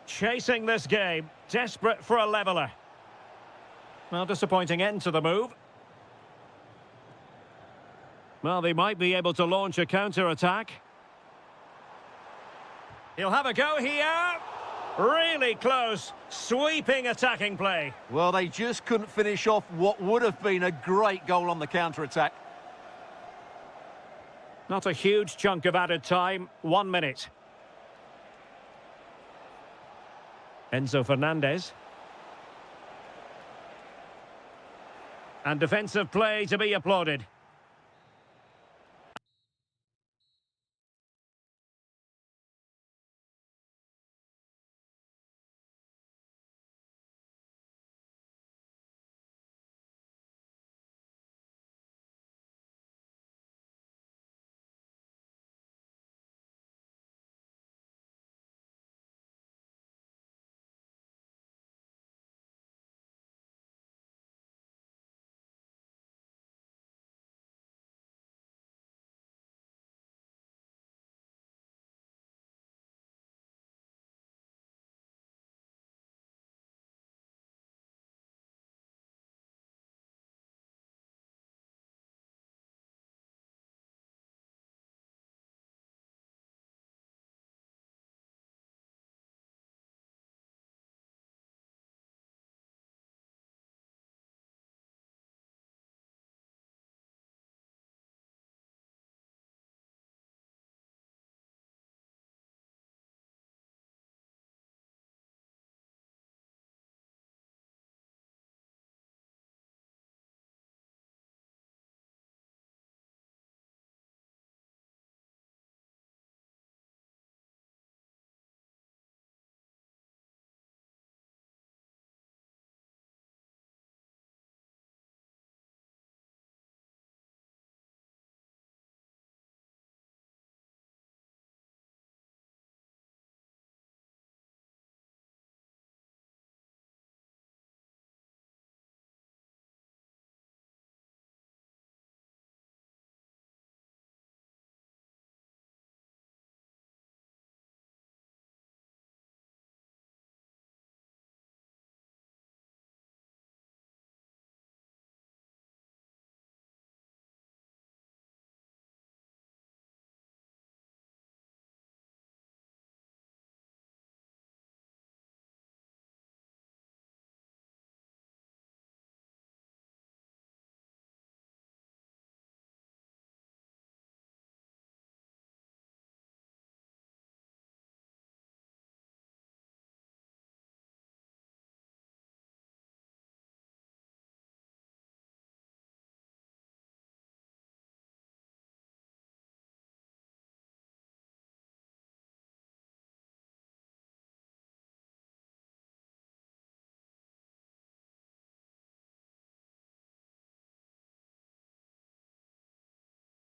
Chasing this game, desperate for a leveller. Well, disappointing end to the move. Well, they might be able to launch a counter-attack. He'll have a go here. Really close, sweeping attacking play. Well, they just couldn't finish off what would have been a great goal on the counter-attack. Not a huge chunk of added time, 1 minute. Enzo Fernandez. And defensive play to be applauded.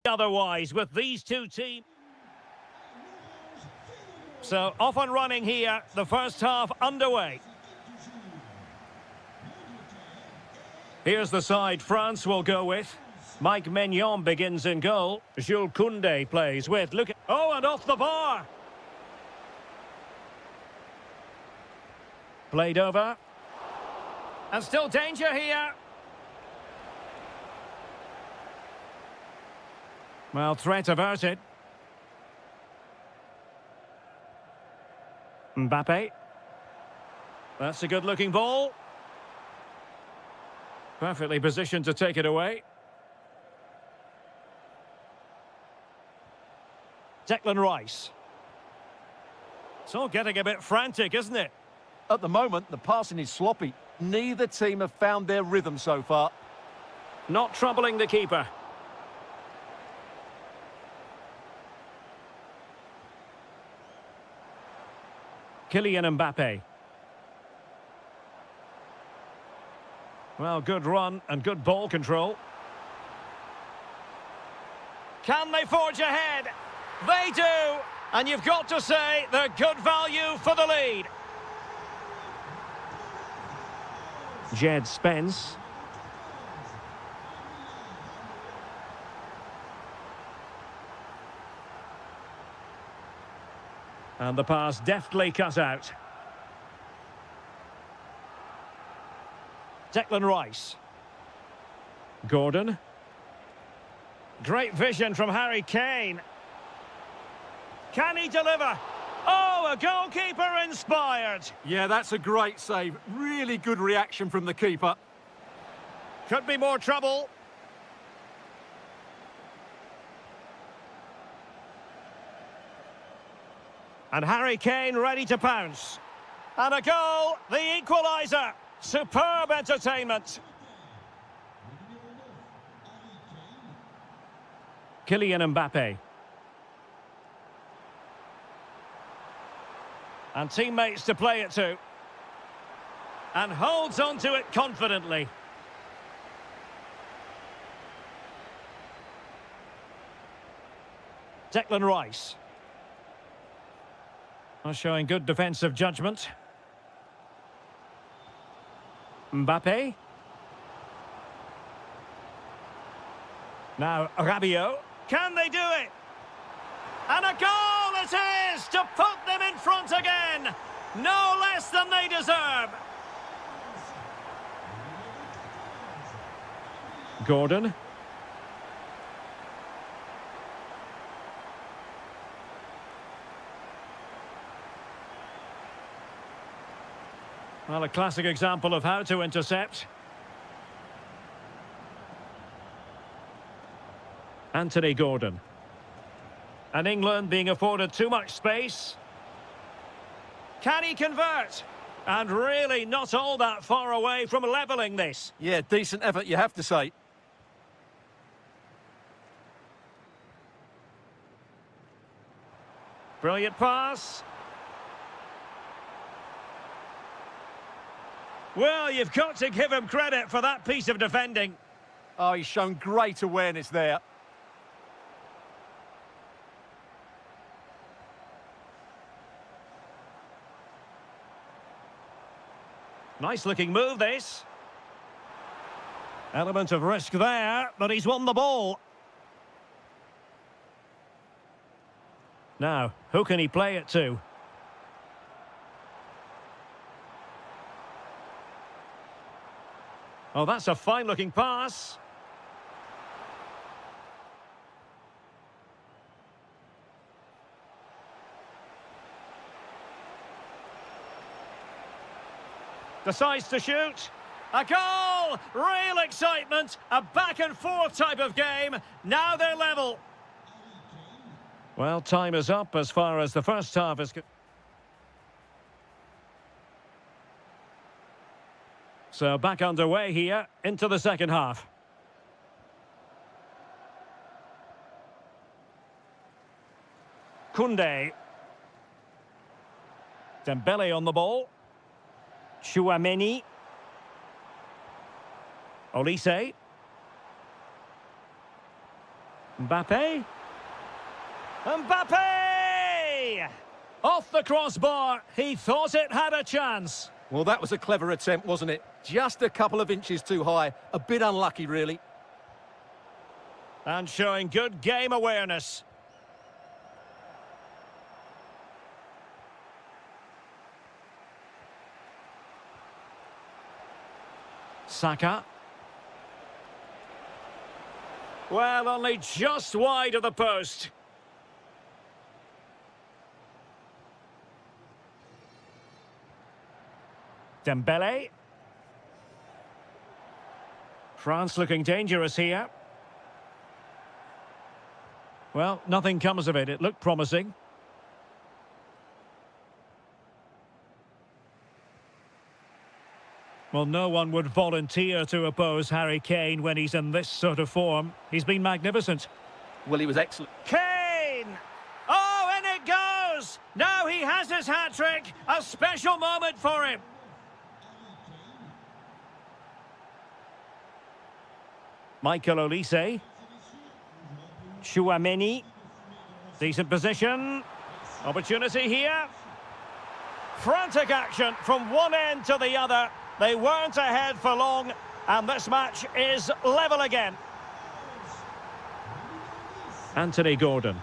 otherwise with these two teams. So off and running here, the first half underway. Here's the side France will go with. Mike Maignan begins in goal. Jules Koundé plays with. Look at... Oh, and off the bar. Played over. And still danger here. Well, threat averted. Mbappe. That's a good-looking ball. Perfectly positioned to take it away. Declan Rice. It's all getting a bit frantic, isn't it? At the moment, the passing is sloppy. Neither team have found their rhythm so far. Not troubling the keeper. Kylian Mbappe. Well, good run and good ball control. Can they forge ahead? They do! And you've got to say they're good value for the lead. Jed Spence. And the pass deftly cut out. Declan Rice. Gordon. Great vision from Harry Kane. Can he deliver? Oh, a goalkeeper inspired. Yeah, that's a great save. Really good reaction from the keeper. Could be more trouble. And Harry Kane ready to pounce. And a goal, the equaliser. Superb entertainment. Kylian Mbappe. And teammates to play it to. And holds on to it confidently. Declan Rice. Showing good defensive judgment. Mbappe. Now Rabiot. Can they do it? And a goal it is to put them in front again. No less than they deserve. Gordon. Well, a classic example of how to intercept. Anthony Gordon. And England being afforded too much space. Can he convert? And really not all that far away from levelling this. Yeah, decent effort, you have to say. Brilliant pass. Well, you've got to give him credit for that piece of defending. Oh, he's shown great awareness there. Nice looking move, this. Element of risk there, but he's won the ball. Now, who can he play it to? Oh, that's a fine-looking pass. Decides to shoot. A goal! Real excitement. A back-and-forth type of game. Now they're level. Well, time is up as far as the first half is concerned. So back underway here into the second half. Koundé. Dembele on the ball. Chouameni. Olise. Mbappe. Mbappe! Off the crossbar. He thought it had a chance. Well, that was a clever attempt, wasn't it? Just a couple of inches too high. A bit unlucky, really. And showing good game awareness. Saka. Well, only just wide of the post. Dembele. France looking dangerous here. Well, nothing comes of it. It looked promising. Well, no one would volunteer to oppose Harry Kane when he's in this sort of form. He's been magnificent. Well, he was excellent. Kane! Oh, and it goes! Now he has his hat-trick. A special moment for him. Michael Olise. Chouameni. Decent position. Opportunity here. Frantic action from one end to the other. They weren't ahead for long, and this match is level again. Anthony Gordon.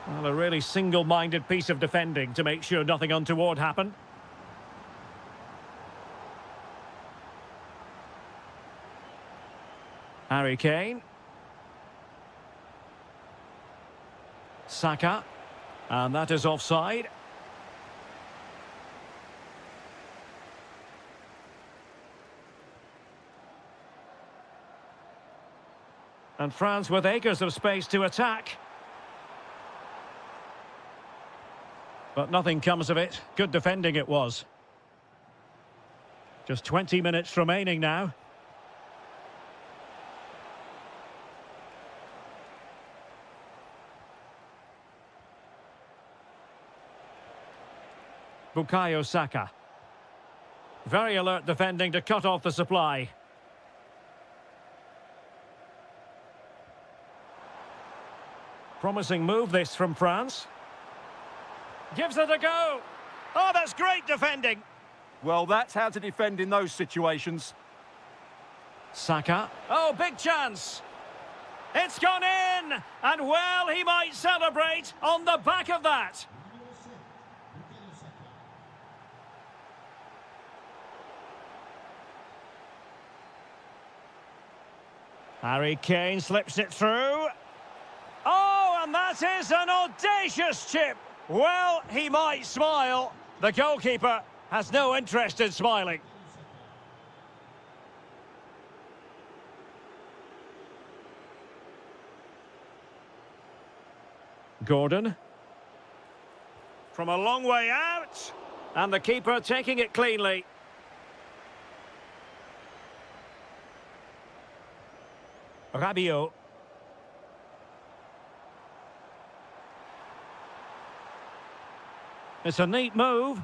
Well, a really single-minded piece of defending to make sure nothing untoward happened. Harry Kane. Saka. And that is offside. And France with acres of space to attack. But nothing comes of it. Good defending it was. Just 20 minutes remaining now. Bukayo Saka. Very alert defending to cut off the supply. Promising move this from France. Gives it a go. Oh, that's great defending. Well, that's how to defend in those situations. Saka. Oh, big chance. It's gone in. And, well, he might celebrate on the back of that. Harry Kane slips it through. Oh, and that is an audacious chip. Well, he might smile. The goalkeeper has no interest in smiling. Gordon. From a long way out. And the keeper taking it cleanly. Rabiot. It's a neat move.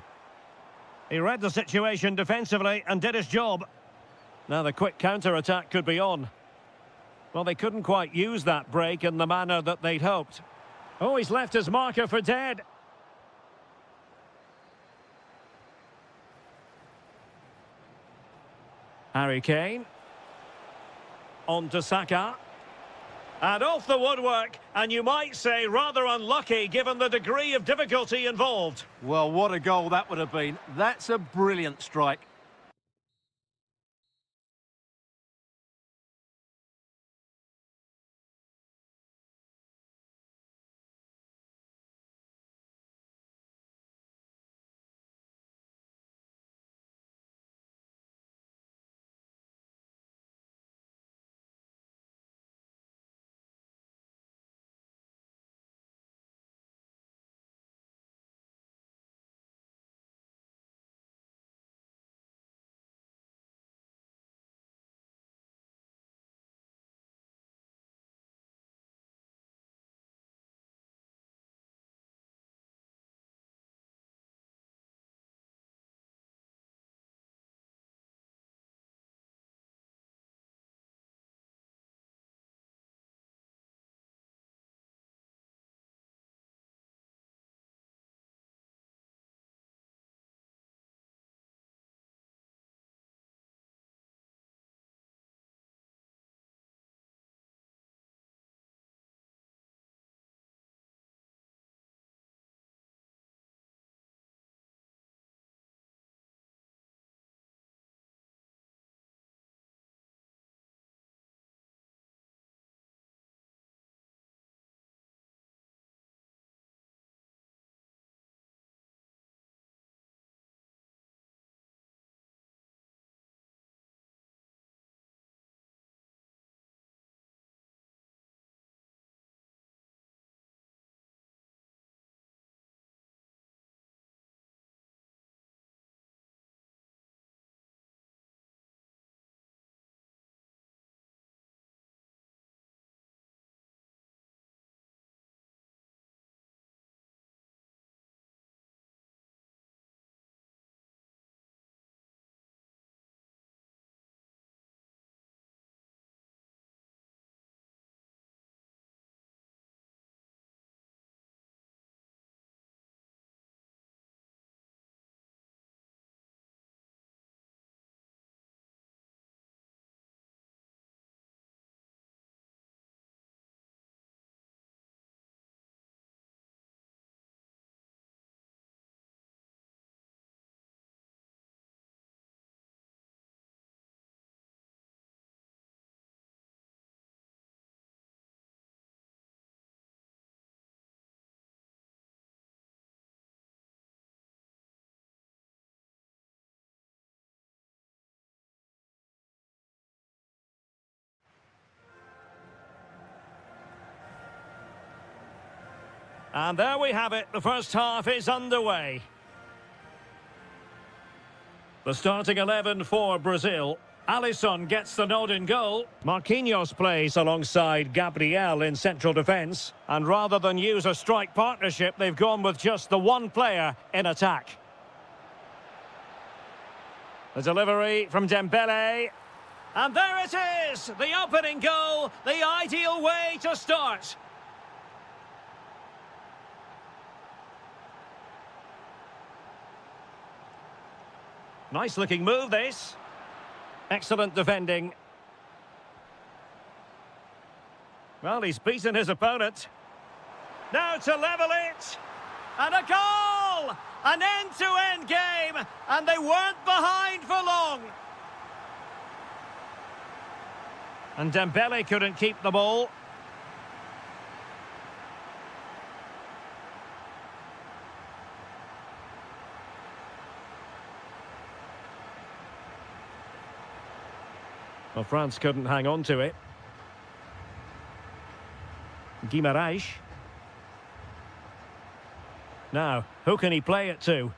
He read the situation defensively and did his job. Now the quick counter-attack could be on. Well, they couldn't quite use that break in the manner that they'd hoped. Oh, he's left his marker for dead. Harry Kane. On to Saka. And off the woodwork, and you might say rather unlucky given the degree of difficulty involved. Well, what a goal that would have been. That's a brilliant strike. And there we have it. The first half is underway. The starting 11 for Brazil. Alisson gets the nod in goal. Marquinhos plays alongside Gabriel in central defence. And rather than use a strike partnership, they've gone with just the one player in attack. The delivery from Dembele. And there it is! The opening goal, the ideal way to start. Nice looking move, this. Excellent defending. Well, he's beaten his opponent. Now to level it. And a goal! An end-to-end game. And they weren't behind for long. And Dembele couldn't keep the ball. Well, France couldn't hang on to it. Guimarães. Now, who can he play it to?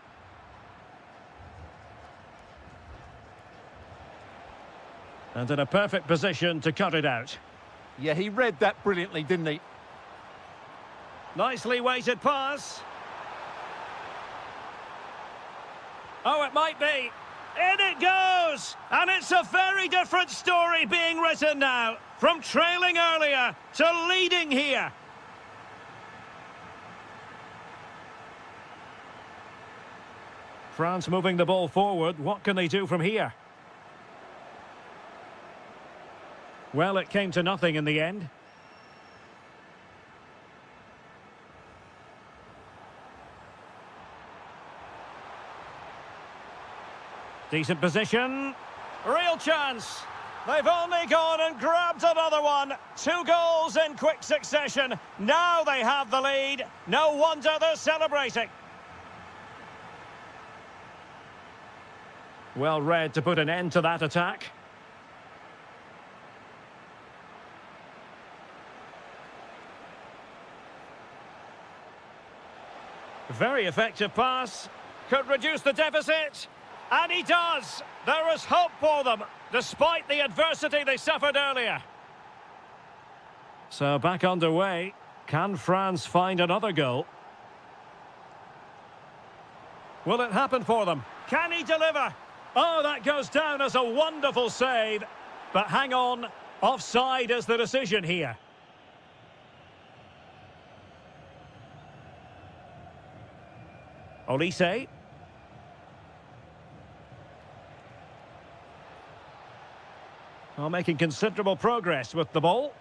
And in a perfect position to cut it out. Yeah, he read that brilliantly, didn't he? Nicely weighted pass. Oh, it might be. In it goes! And it's a very different story being written now. From trailing earlier to leading here. France moving the ball forward. What can they do from here? Well, it came to nothing in the end. Decent position. Real chance. They've only gone and grabbed another one. 2 goals in quick succession. Now they have the lead. No wonder they're celebrating. Well read to put an end to that attack. Very effective pass. Could reduce the deficit. And he does. There is hope for them, despite the adversity they suffered earlier. So back underway. Can France find another goal? Will it happen for them? Can he deliver? Oh, that goes down as a wonderful save. But hang on, offside is the decision here. Olise. Well, making considerable progress with the ball.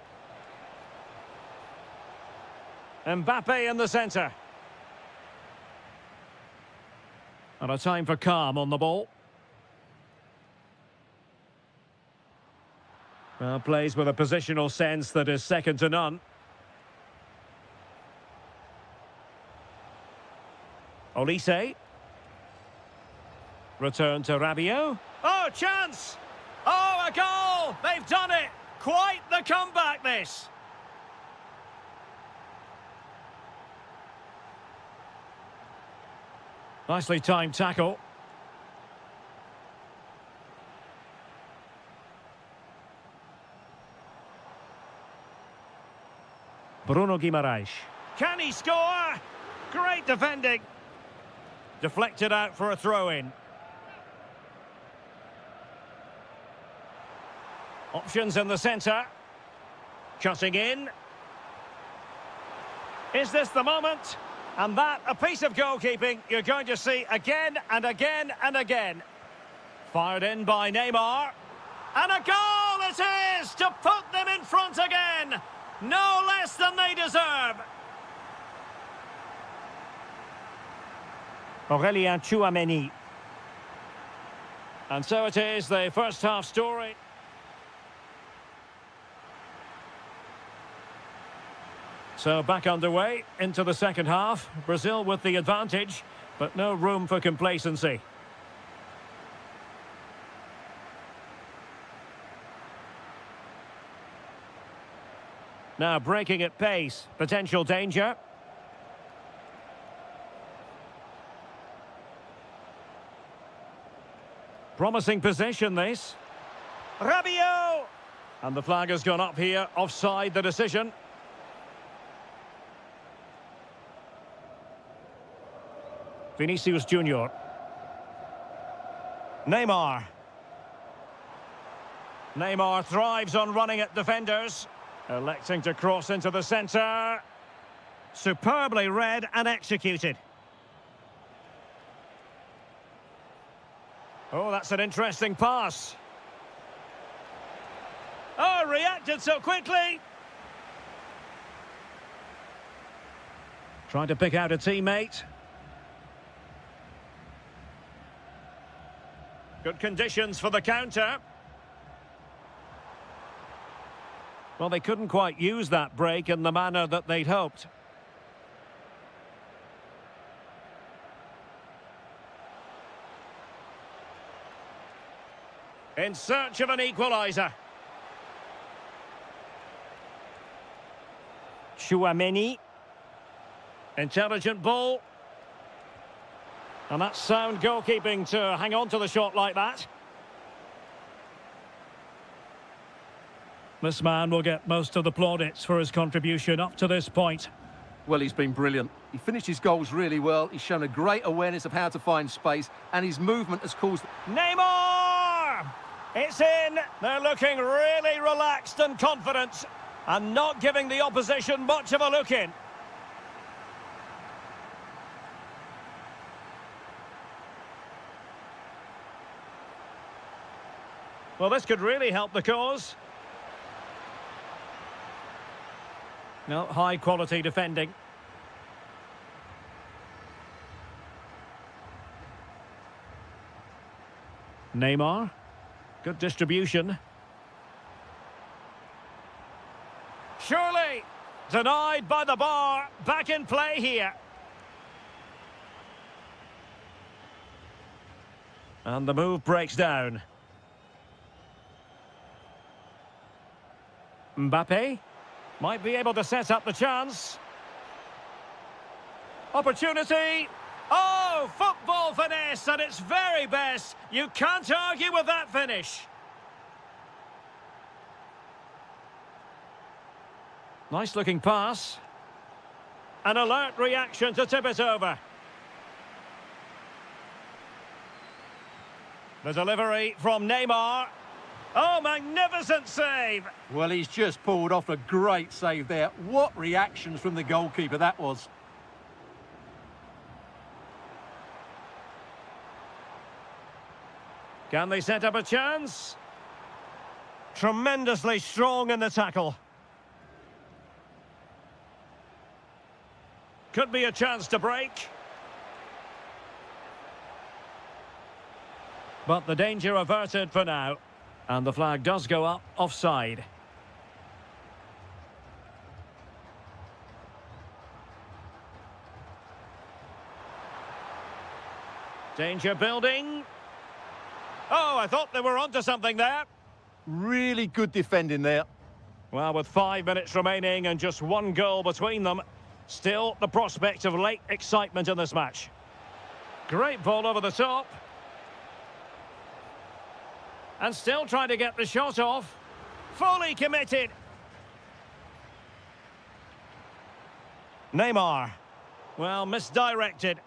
Mbappe in the centre. And a time for calm on the ball. Well, plays with a positional sense that is second to none. Olise. Return to Rabiot. Oh, chance! Oh, a goal! They've done it! Quite the comeback, this! Nicely timed tackle. Bruno Guimarães. Can he score? Great defending. Deflected out for a throw-in. Options in the centre. Cutting in. Is this the moment? And that, a piece of goalkeeping you're going to see again and again and again. Fired in by Neymar. And a goal it is to put them in front again. No less than they deserve. Aurélien Tchouameni. And so it is, the first half story. So back underway into the second half. Brazil with the advantage, but no room for complacency. Now breaking at pace, potential danger. Promising position, this. Rabiot! And the flag has gone up here. Offside, the decision. Vinicius Junior. Neymar. Neymar thrives on running at defenders. Electing to cross into the centre. Superbly read and executed. Oh, that's an interesting pass. Oh, reacted so quickly. Trying to pick out a teammate. Good conditions for the counter. Well, they couldn't quite use that break in the manner that they'd hoped. In search of an equaliser. Chouameni. Intelligent ball. And that's sound goalkeeping to hang on to the shot like that. This man will get most of the plaudits for his contribution up to this point. Well, he's been brilliant. He finished his goals really well. He's shown a great awareness of how to find space, and his movement has caused... Neymar! It's in. They're looking really relaxed and confident, and not giving the opposition much of a look in. Well, this could really help the cause. No, high-quality defending. Neymar. Good distribution. Surely denied by the bar. Back in play here. And the move breaks down. Mbappe might be able to set up the chance. Opportunity. Oh, football finesse at its very best. You can't argue with that finish. Nice looking pass. An alert reaction to tip it over. The delivery from Neymar. Oh, magnificent save. Well, he's just pulled off a great save there. What reactions from the goalkeeper that was. Can they set up a chance? Tremendously strong in the tackle. Could be a chance to break. But the danger averted for now. And the flag does go up offside. Danger building. Oh, I thought they were onto something there. Really good defending there. Well, with 5 minutes remaining and just one goal between them, still the prospect of late excitement in this match. Great ball over the top. And still trying to get the shot off. Fully committed. Neymar. Well, misdirected.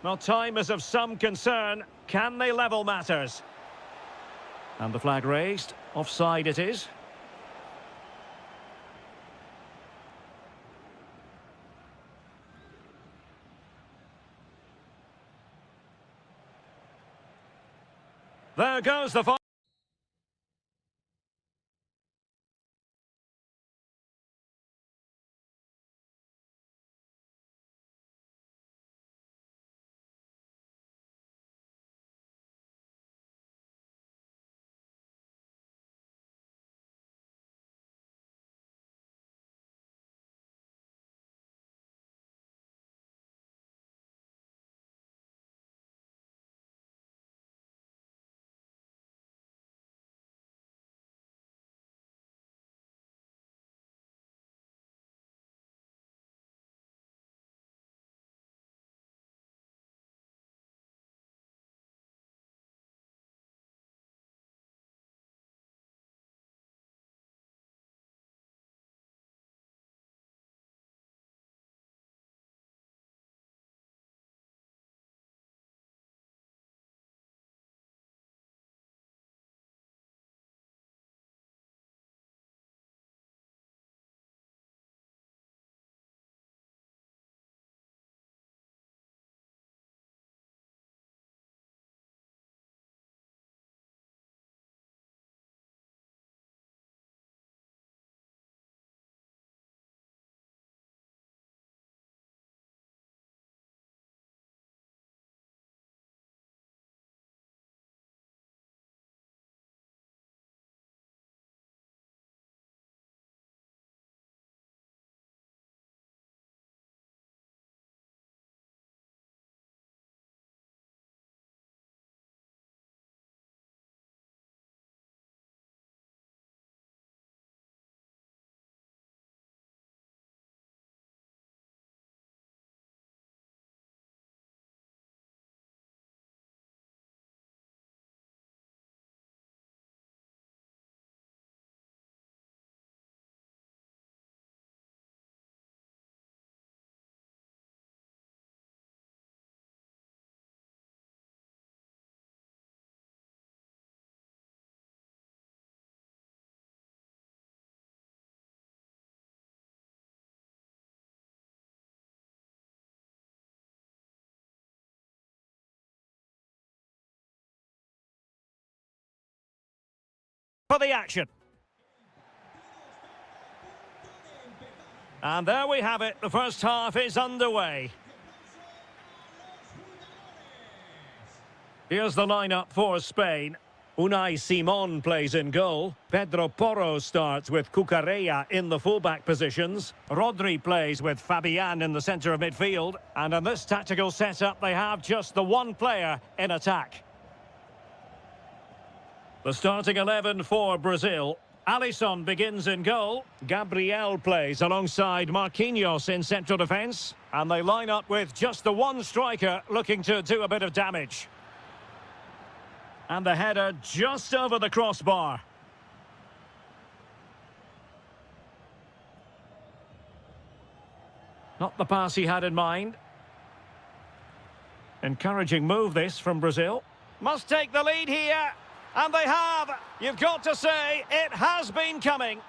Well, time is of some concern. Can they level matters? And the flag raised. Offside it is. There goes the for the action. And there we have it. The first half is underway. Here's the lineup for Spain. Unai Simon plays in goal. Pedro Porro starts with Cucurella in the fullback positions. Rodri plays with Fabian in the centre of midfield. And in this tactical setup, they have just the one player in attack. The starting 11 for Brazil. Alisson begins in goal. Gabriel plays alongside Marquinhos in central defence. And they line up with just the one striker looking to do a bit of damage. And the header just over the crossbar. Not the pass he had in mind. Encouraging move this from Brazil. Must take the lead here. And they have. You've got to say, it has been coming.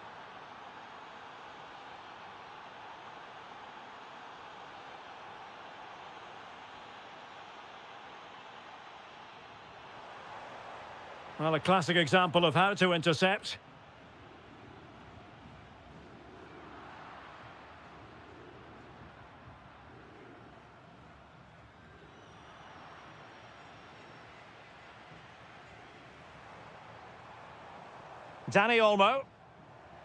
Well, a classic example of how to intercept. Dani Olmo.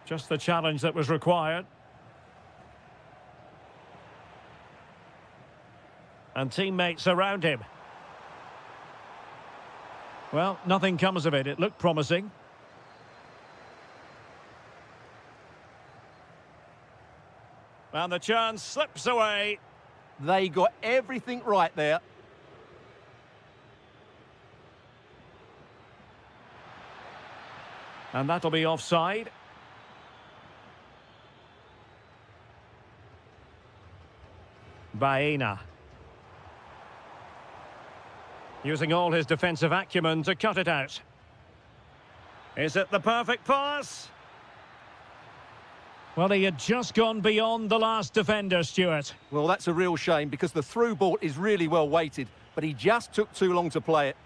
Just the challenge that was required. And teammates around him. Well, nothing comes of it. It looked promising. And the chance slips away. They got everything right there. And that'll be offside. Baena. Using all his defensive acumen to cut it out. Is it the perfect pass? Well, he had just gone beyond the last defender, Stuart. Well, that's a real shame because the through ball is really well weighted, but he just took too long to play it.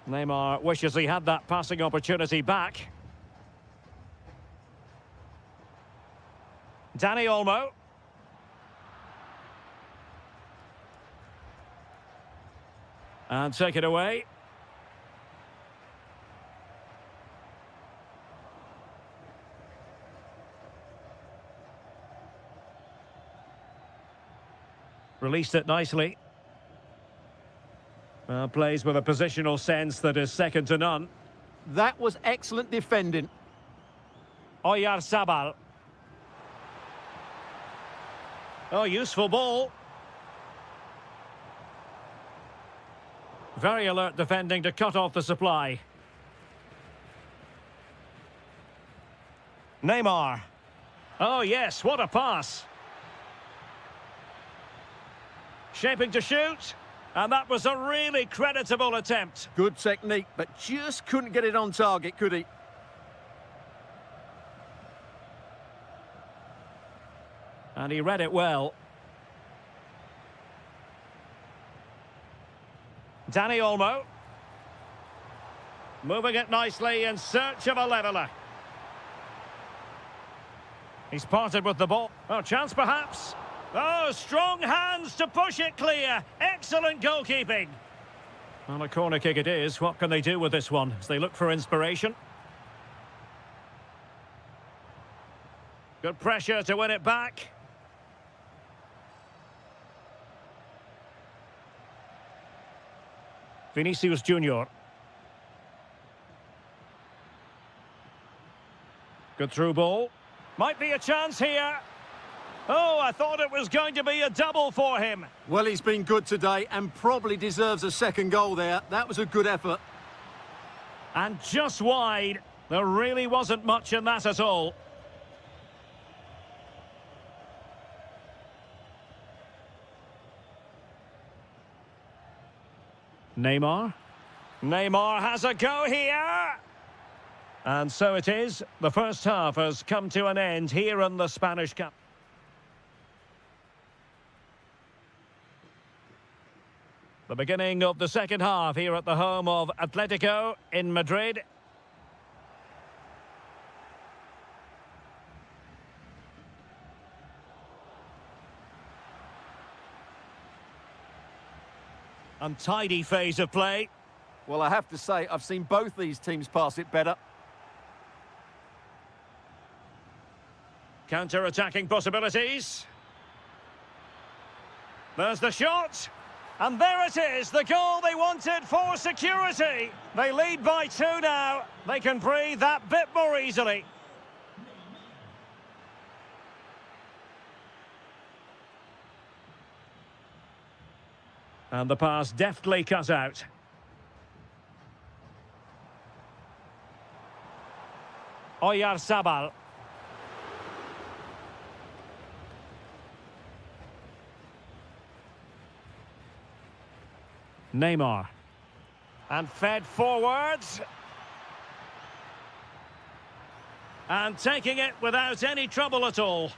Neymar wishes he had that passing opportunity back. Dani Olmo. And take it away. Released it nicely. Plays with a positional sense that is second to none. That was excellent defending. Oyarzabal. Oh, useful ball. Very alert defending to cut off the supply. Neymar. Oh, yes, what a pass. Shaping to shoot. And that was a really creditable attempt. Good technique, but just couldn't get it on target, could he? And he read it well. Dani Olmo. Moving it nicely in search of a leveller. He's parted with the ball. Oh, chance perhaps. Oh, strong hands to push it clear. Excellent goalkeeping. Well, a corner kick it is. What can they do with this one as they look for inspiration? Good pressure to win it back. Vinicius Junior. Good through ball. Might be a chance here. Oh, I thought it was going to be a double for him. Well, he's been good today and probably deserves a second goal there. That was a good effort. And just wide. There really wasn't much in that at all. Neymar. Neymar has a go here. And so it is. The first half has come to an end here in the Spanish Cup. The beginning of the second half here at the home of Atletico in Madrid. Untidy phase of play. Well, I have to say, I've seen both these teams pass it better. Counter-attacking possibilities. There's the shot. And there it is, the goal they wanted for security. They lead by 2 now. They can breathe that bit more easily. And the pass deftly cut out. Oyarzabal. Neymar. And fed forwards. And taking it without any trouble at all.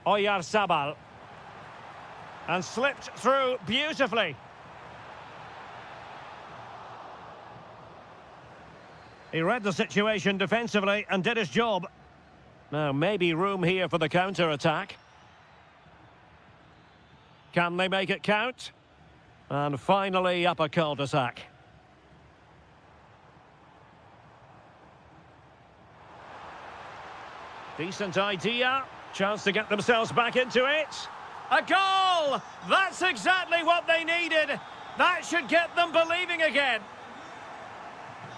Oyarzabal. And slipped through beautifully. He read the situation defensively and did his job. Now, maybe room here for the counter-attack. Can they make it count? And finally, up a cul-de-sac. Decent idea. Chance to get themselves back into it. A goal! That's exactly what they needed. That should get them believing again.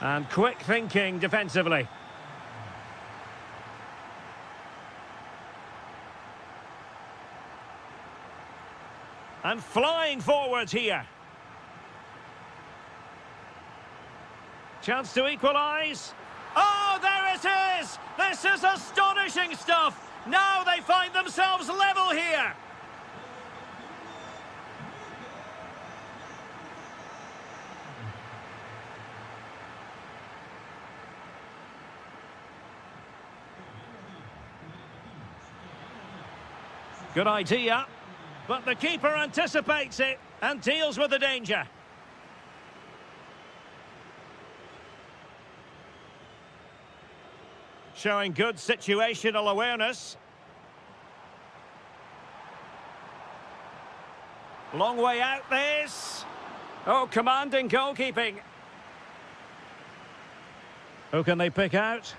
And quick thinking defensively. And flying forwards here. Chance to equalise. Oh, there it is! This is astonishing stuff! Now they find themselves level here. Good idea. But the keeper anticipates it and deals with the danger. Showing good situational awareness. Long way out this. Oh, commanding goalkeeping. Who can they pick out?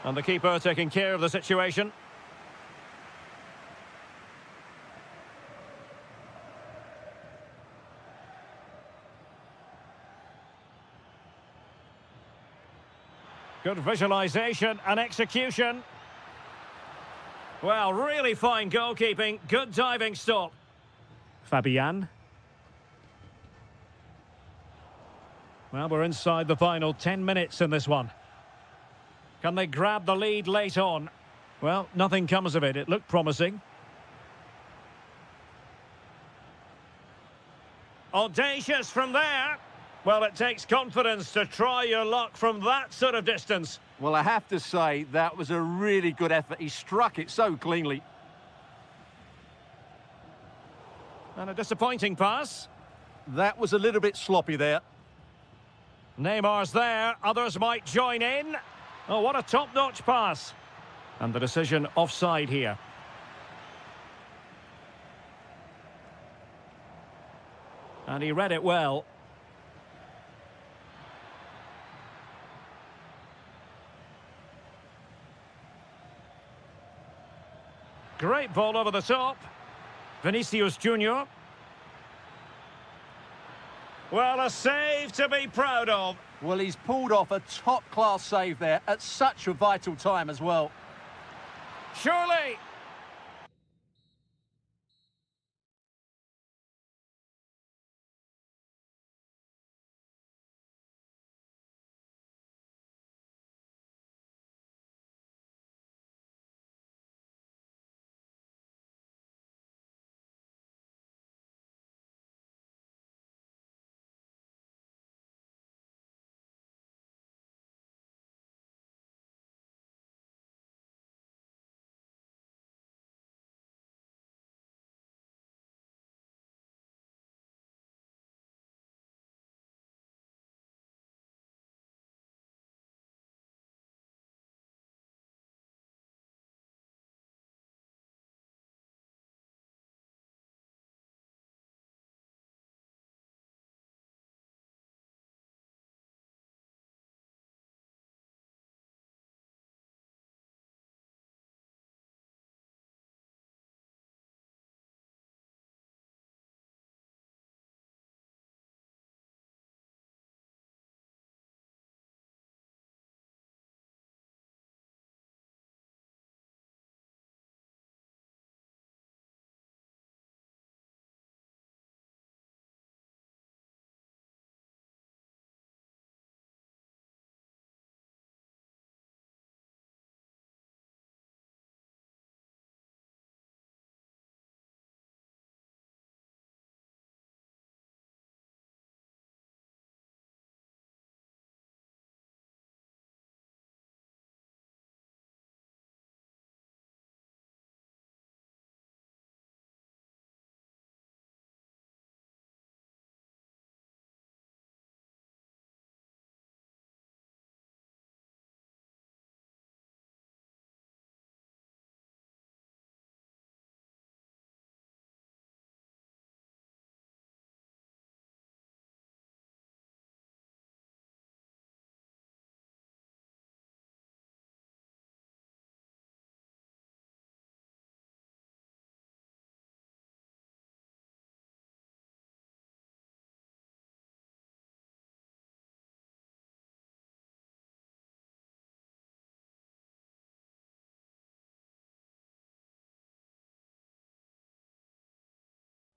And the keeper taking care of the situation. Good visualisation and execution. Well, really fine goalkeeping. Good diving stop. Fabian. Well, we're inside the final 10 minutes in this one. Can they grab the lead late on? Well, nothing comes of it. It looked promising. Audacious from there. Well, it takes confidence to try your luck from that sort of distance. Well, I have to say, that was a really good effort. He struck it so cleanly. And a disappointing pass. That was a little bit sloppy there. Neymar's there. Others might join in. Oh, what a top-notch pass. And the decision offside here. And he read it well. Great ball over the top. Vinicius Junior. Well, a save to be proud of. Well, he's pulled off a top-class save there at such a vital time as well. Surely.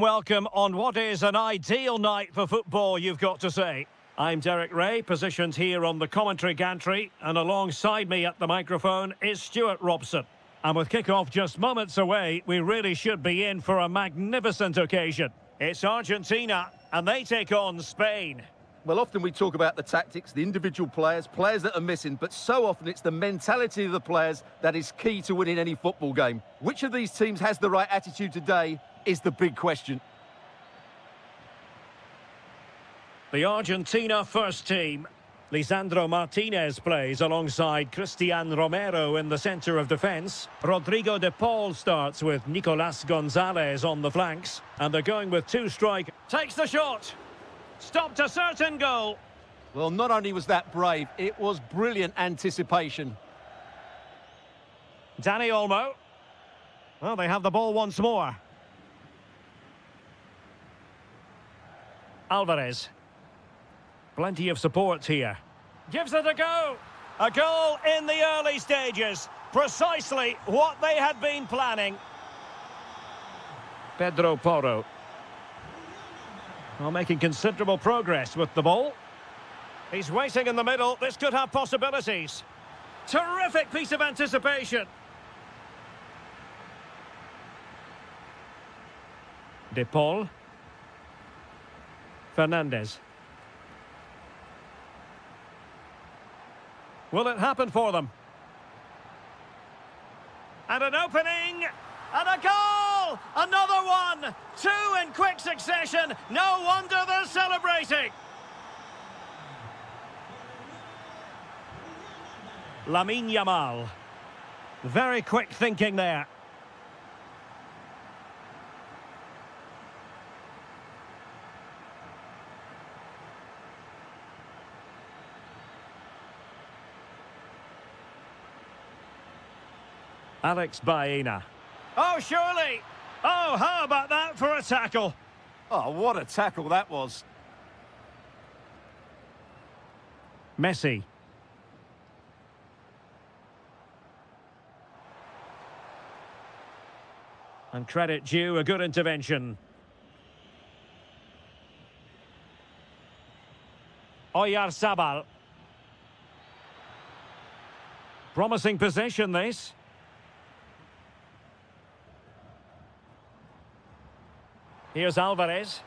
Welcome on what is an ideal night for football, you've got to say. I'm Derek Ray, positioned here on the commentary gantry, and alongside me at the microphone is Stuart Robson. And with kick-off just moments away, we really should be in for a magnificent occasion. It's Argentina, and they take on Spain. Well, often we talk about the tactics, the individual players that are missing, but so often it's the mentality of the players that is key to winning any football game. Which of these teams has the right attitude today is the big question. The Argentina first team. Lisandro Martinez plays alongside Cristian Romero in the centre of defence. Rodrigo de Paul starts with Nicolas Gonzalez on the flanks. And they're going with two strikers. Takes the shot. Stopped a certain goal. Well, not only was that brave, it was brilliant anticipation. Dani Olmo. Well, they have the ball once more. Alvarez. Plenty of support here. Gives it a go. A goal in the early stages. Precisely what they had been planning. Pedro Porro. Well, making considerable progress with the ball. He's waiting in the middle. This could have possibilities. Terrific piece of anticipation. De Paul. Fernandez. Will it happen for them? And an opening! And a goal! Another one! Two in quick succession. No wonder they're celebrating. Lamine Yamal. Very quick thinking there. Alex Baena. Oh, surely! Oh, how about that for a tackle? Oh, what a tackle that was. Messi. And credit due, a good intervention. Oyarzabal. Promising possession, this. Here's Alvarez.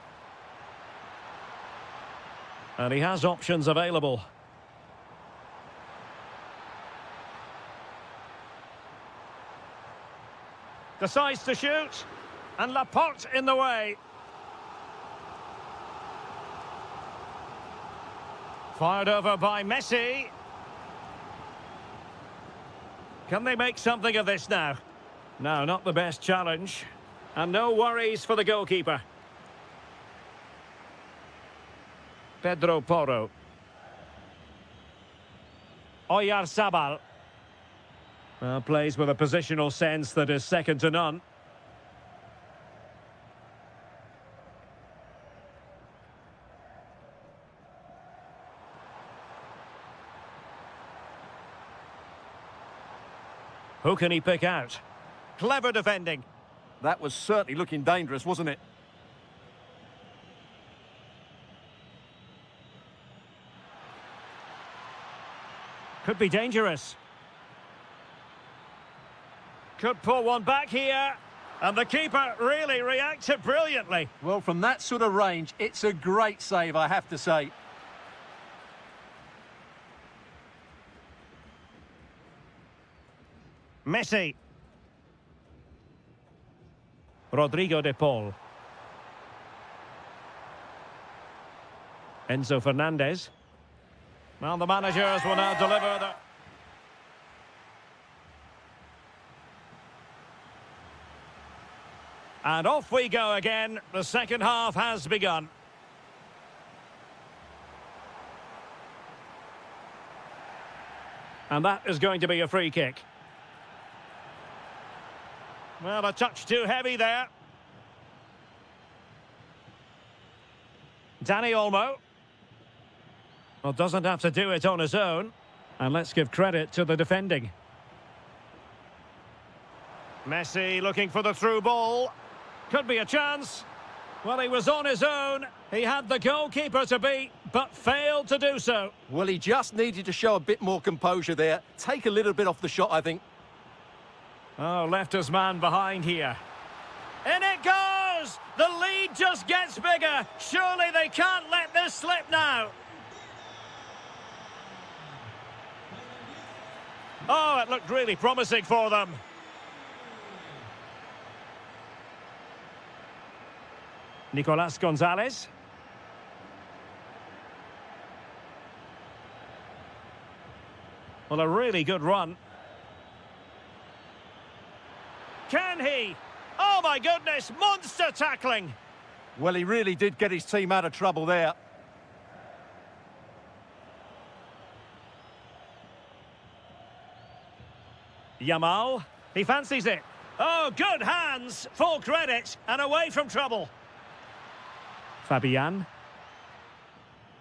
And he has options available. Decides to shoot. And Laporte in the way. Fired over by Messi. Can they make something of this now? No, not the best challenge. And no worries for the goalkeeper. Pedro Porro. Oyarzabal. Well, plays with a positional sense that is second to none. Who can he pick out? Clever defending. That was certainly looking dangerous, wasn't it? Could be dangerous. Could pull one back here. And the keeper really reacted brilliantly. Well, from that sort of range, it's a great save, I have to say. Messi. Rodrigo de Paul. Enzo Fernandez. Well, the managers will now deliver the... And off we go again. The second half has begun. And that is going to be a free kick. Well, a touch too heavy there. Dani Olmo. Well, doesn't have to do it on his own. And let's give credit to the defending. Messi looking for the through ball. Could be a chance. Well, he was on his own. He had the goalkeeper to beat, but failed to do so. Well, he just needed to show a bit more composure there. Take a little bit off the shot, I think. Oh, left his man behind here. In it goes! The lead just gets bigger. Surely they can't let this slip now. Oh, it looked really promising for them. Nicolas Gonzalez. Well, a really good run. Can he? Oh, my goodness, monster tackling. Well, he really did get his team out of trouble there. Yamal, he fancies it. Oh, good hands, full credit, and away from trouble. Fabian.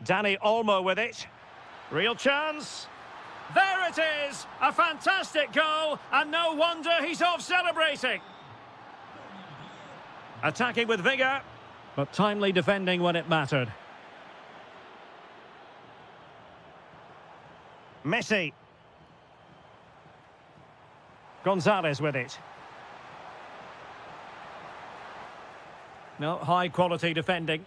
Dani Olmo with it. Real chance. There it is! A fantastic goal, and no wonder he's off celebrating. Attacking with vigour, but timely defending when it mattered. Messi. Gonzalez with it. No, high-quality defending.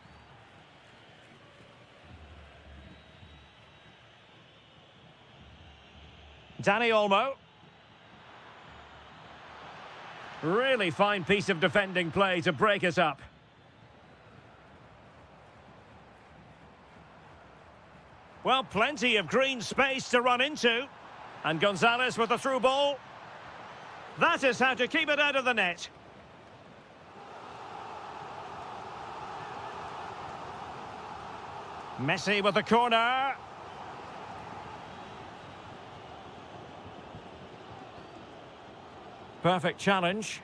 Dani Olmo. Really fine piece of defending play to break us up. Well, plenty of green space to run into. And Gonzalez with the through ball. That is how to keep it out of the net. Messi with the corner. Perfect challenge.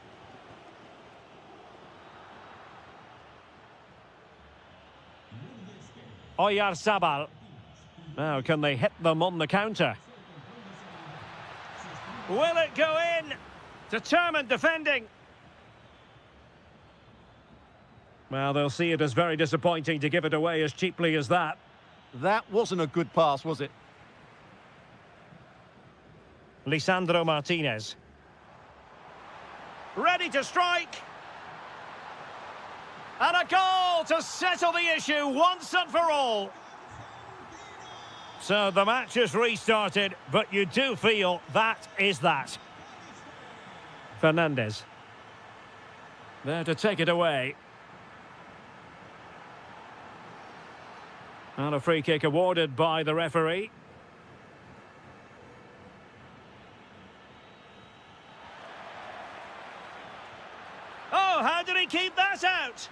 Oyarzabal. Now, can they hit them on the counter? Will it go in? Determined defending. Well, they'll see it as very disappointing to give it away as cheaply as that. That wasn't a good pass, was it? Lisandro Martinez. Ready to strike. And a goal to settle the issue once and for all. So the match has restarted, but you do feel that is that. Fernandez. There to take it away. And a free kick awarded by the referee. Oh, how did he keep that out?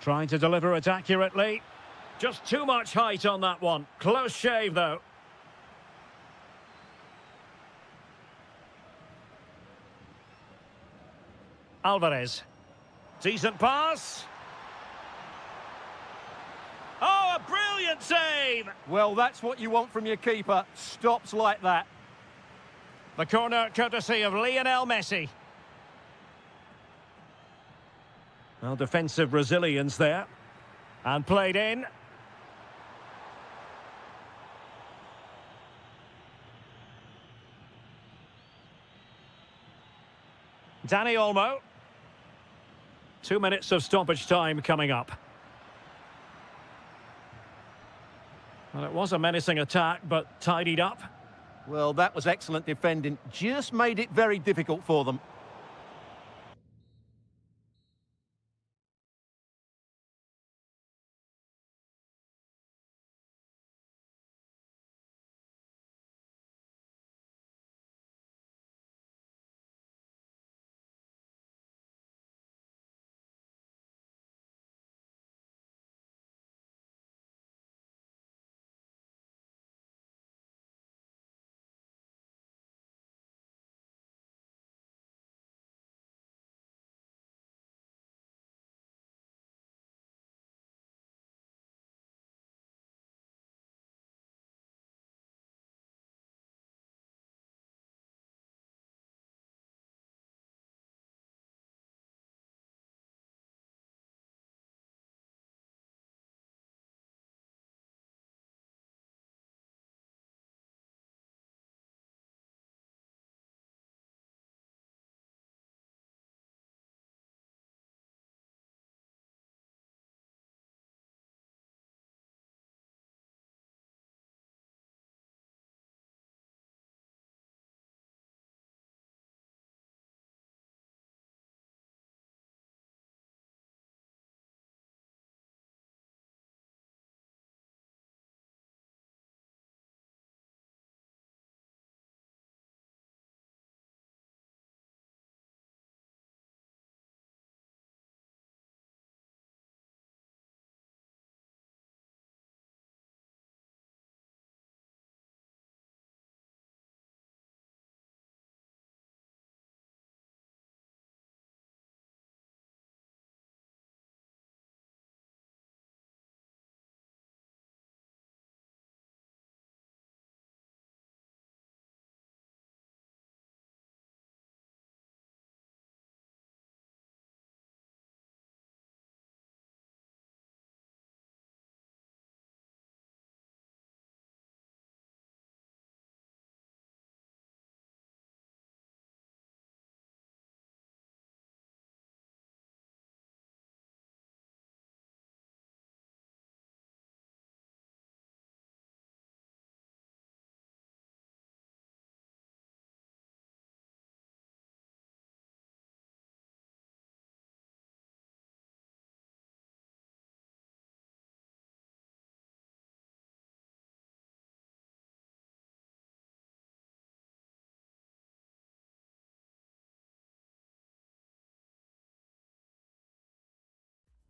Trying to deliver it accurately. Just too much height on that one. Close shave, though. Alvarez. Decent pass. Oh, a brilliant save! Well, that's what you want from your keeper. Stops like that. The corner courtesy of Lionel Messi. Well, defensive resilience there. And played in. Dani Olmo. 2 minutes of stoppage time coming up. Well, it was a menacing attack, but tidied up. Well, that was excellent defending. Just made it very difficult for them.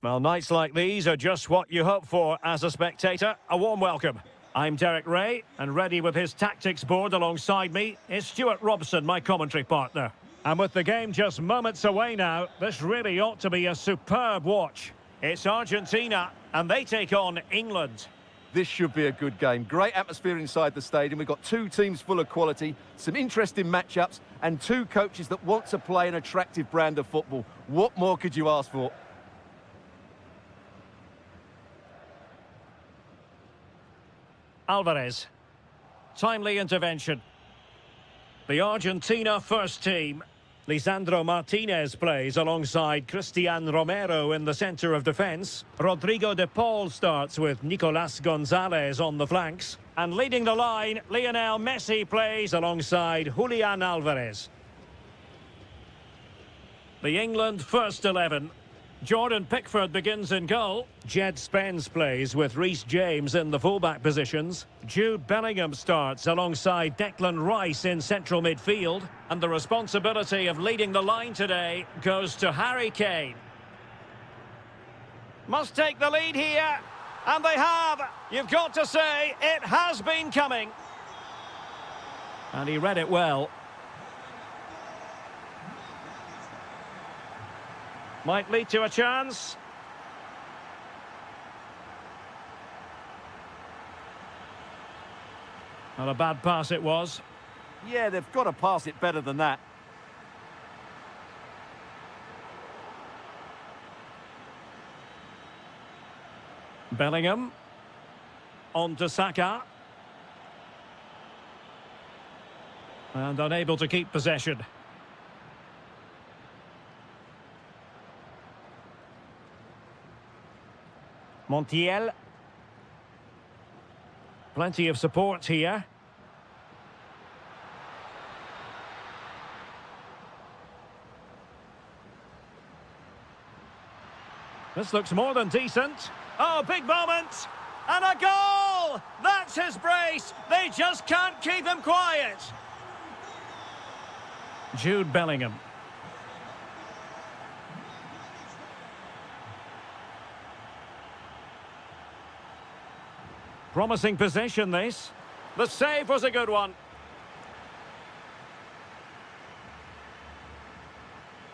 Well, nights like these are just what you hope for as a spectator. A warm welcome. I'm Derek Ray, and ready with his tactics board alongside me is Stuart Robson, my commentary partner. And with the game just moments away now, this really ought to be a superb watch. It's Argentina, and they take on England. This should be a good game. Great atmosphere inside the stadium. We've got two teams full of quality, some interesting matchups, and two coaches that want to play an attractive brand of football. What more could you ask for? Alvarez. Timely intervention. The Argentina first team. Lisandro Martinez plays alongside Cristian Romero in the centre of defence. Rodrigo de Paul starts with Nicolas Gonzalez on the flanks. And leading the line, Lionel Messi plays alongside Julian Alvarez. The England first 11. Jordan Pickford begins in goal. Jed Spence plays with Reece James in the fullback positions. Jude Bellingham starts alongside Declan Rice in central midfield. And the responsibility of leading the line today goes to Harry Kane. Must take the lead here. And they have. You've got to say, it has been coming. And he read it well. Might lead to a chance. Not a bad pass it was. Yeah, they've got to pass it better than that. Bellingham. On to Saka. And unable to keep possession. Montiel. Plenty of support here. This looks more than decent. Oh, big moment! And a goal! That's his brace! They just can't keep him quiet! Jude Bellingham. Promising possession, this. The save was a good one.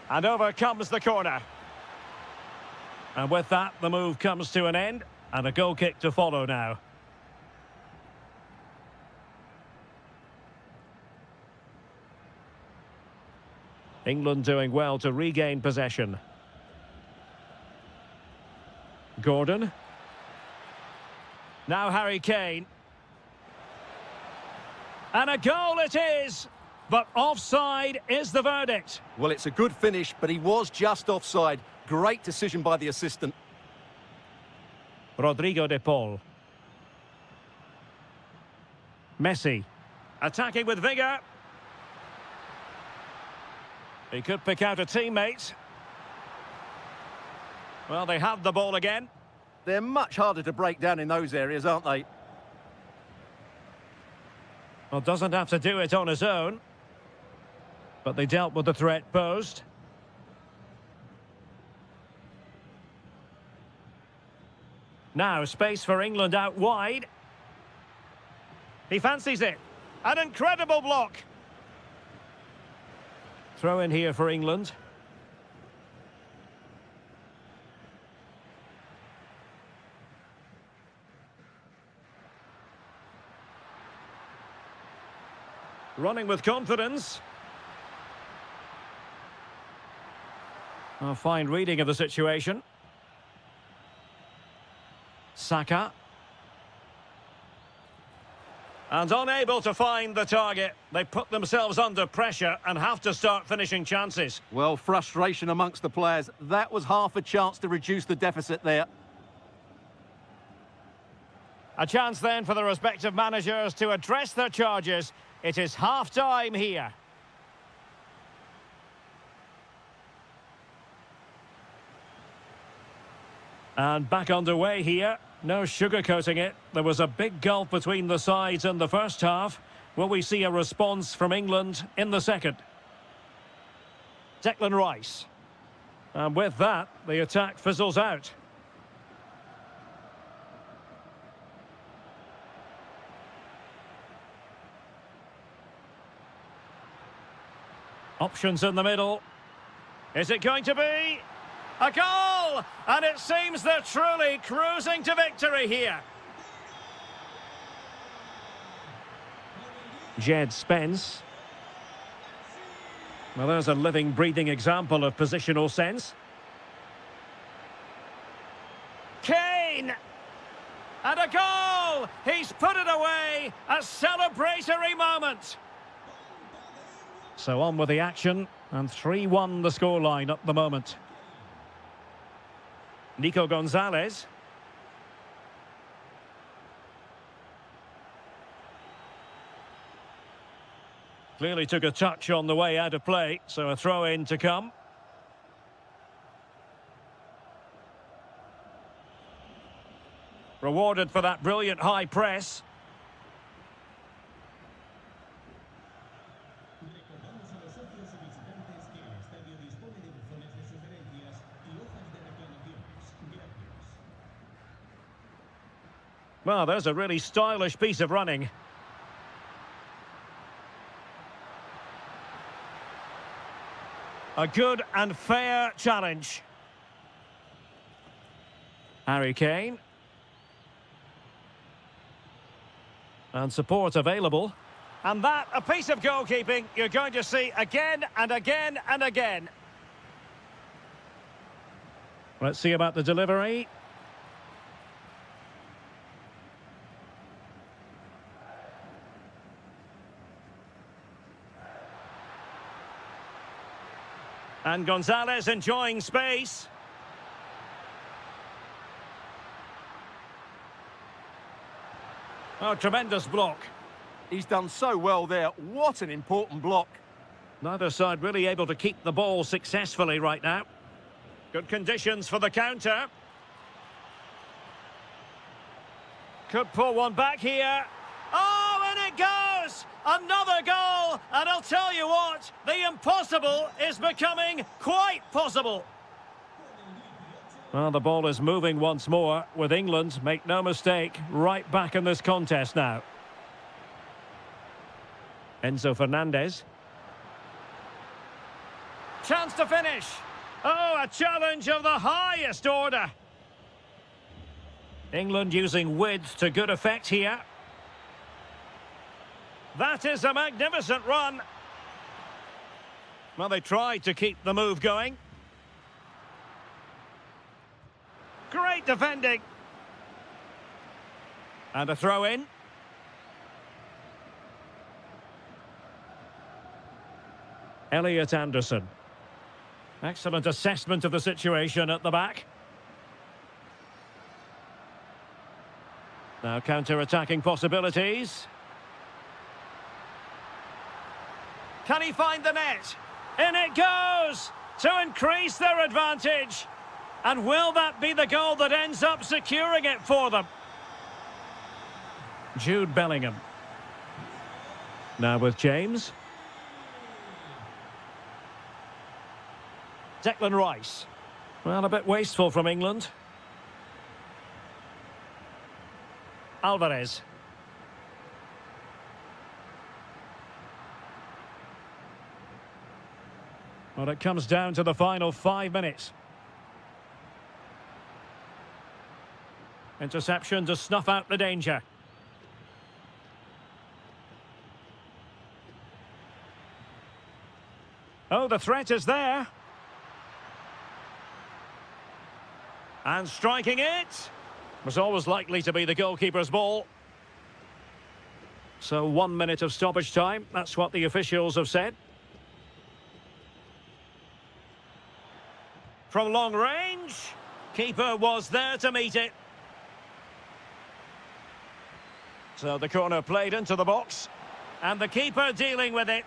And over comes the corner. And with that, the move comes to an end. And a goal kick to follow now. England doing well to regain possession. Gordon. Now Harry Kane. And a goal it is! But offside is the verdict. Well, it's a good finish, but he was just offside. Great decision by the assistant. Rodrigo de Paul. Messi. Attacking with vigour. He could pick out a teammate. Well, they have the ball again. They're much harder to break down in those areas, aren't they? Well, doesn't have to do it on his own. But they dealt with the threat posed. Now, space for England out wide. He fancies it. An incredible block. Throw in here for England. Running with confidence. A fine reading of the situation. Saka. And unable to find the target. They put themselves under pressure and have to start finishing chances. Well, frustration amongst the players. That was half a chance to reduce the deficit there. A chance then for the respective managers to address their charges. It is half-time here. And back underway here. No sugarcoating it. There was a big gulf between the sides in the first half. Will we see a response from England in the second? Declan Rice. And with that, the attack fizzles out. Options in the middle. Is it going to be a goal? And it seems they're truly cruising to victory here. Jed Spence. Well, there's a living, breathing example of positional sense. Kane! And a goal! He's put it away! A celebratory moment! So on with the action, and 3-1 the scoreline at the moment. Nico Gonzalez. Clearly took a touch on the way out of play, so a throw-in to come. Rewarded for that brilliant high press. Well, there's a really stylish piece of running. A good and fair challenge. Harry Kane. And support available. And that, a piece of goalkeeping you're going to see again and again and again. Let's see about the delivery. And Gonzalez enjoying space. Oh, tremendous block. He's done so well there. What an important block. Neither side really able to keep the ball successfully right now. Good conditions for the counter. Could pull one back here. Oh, and it goes! Another goal! And I'll tell you what, the impossible is becoming quite possible. Well, the ball is moving once more with England, make no mistake, right back in this contest now. Enzo Fernandez. Chance to finish. Oh, a challenge of the highest order. England using width to good effect here. That is a magnificent run. Well, they tried to keep the move going. Great defending. And a throw-in. Elliot Anderson. Excellent assessment of the situation at the back. Now counter-attacking possibilities. Can he find the net? In it goes! To increase their advantage. And will that be the goal that ends up securing it for them? Jude Bellingham. Now with James. Declan Rice. Well, a bit wasteful from England. Alvarez. Well, it comes down to the final 5 minutes. Interception to snuff out the danger. Oh, the threat is there. And striking it. Was always likely to be the goalkeeper's ball. So 1 minute of stoppage time. That's what the officials have said. From long range, keeper was there to meet it. So the corner played into the box, and the keeper dealing with it.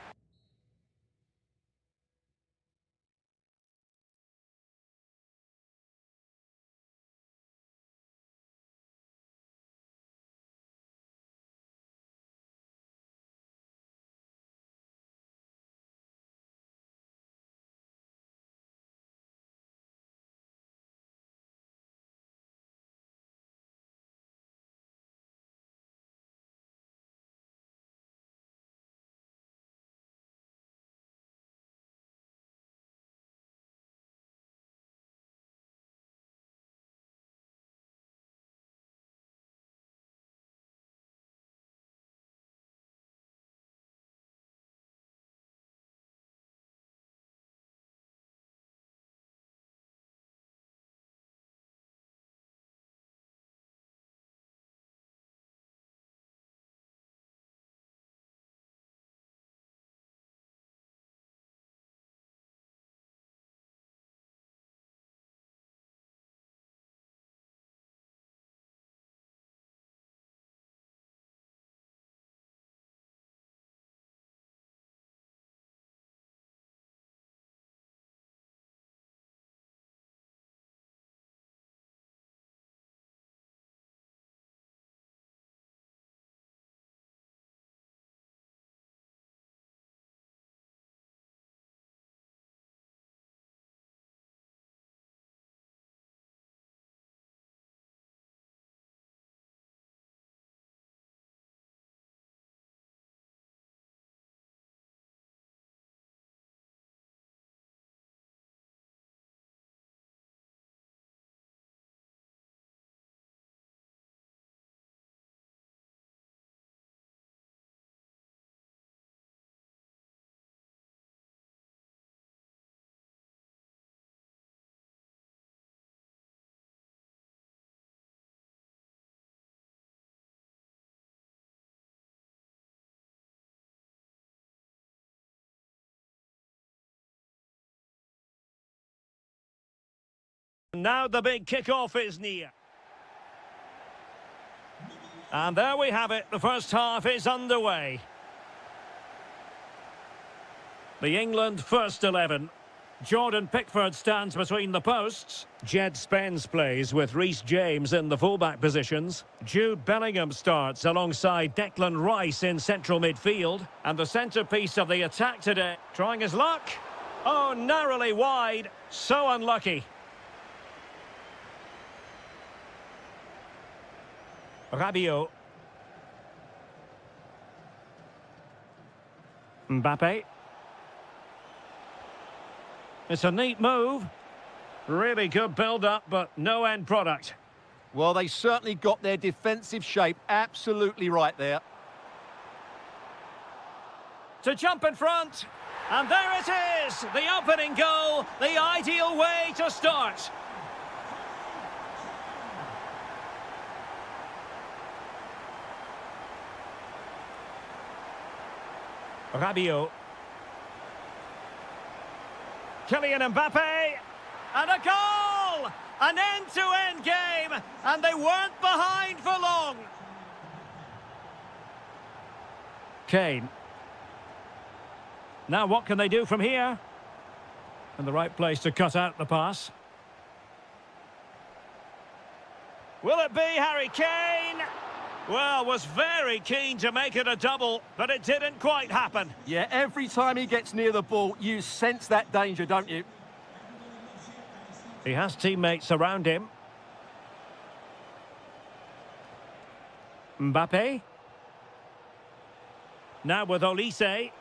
now the big kick-off is near. And there we have it. The first half is underway. The England first 11. Jordan Pickford stands between the posts. Jed Spence plays with Reece James in the fullback positions. Jude Bellingham starts alongside Declan Rice in central midfield. And the centrepiece of the attack today, trying his luck. Oh, narrowly wide. So unlucky. Rabiot. Mbappe. It's a neat move. Really good build-up, but no end product. Well, they certainly got their defensive shape absolutely right there. To jump in front. And there it is, the opening goal, the ideal way to start. Rabiot. Kylian Mbappe. And a goal! An end-to-end game, and they weren't behind for long. Kane. Now what can they do from here? And the right place to cut out the pass. Will it be Harry Kane? Well, was very keen to make it a double, but it didn't quite happen. Yeah, every time he gets near the ball, you sense that danger, don't you? He has teammates around him. Mbappe. Now with Olise.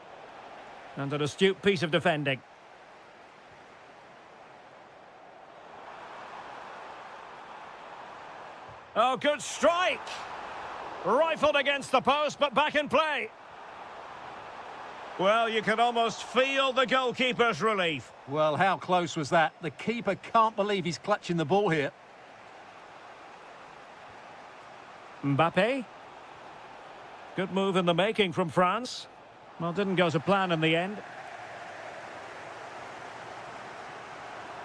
And an astute piece of defending. Oh, good strike! Rifled against the post, but back in play. Well, you can almost feel the goalkeeper's relief. Well, how close was that? The keeper can't believe he's clutching the ball here. Mbappe. Good move in the making from France. Well, didn't go to plan in the end.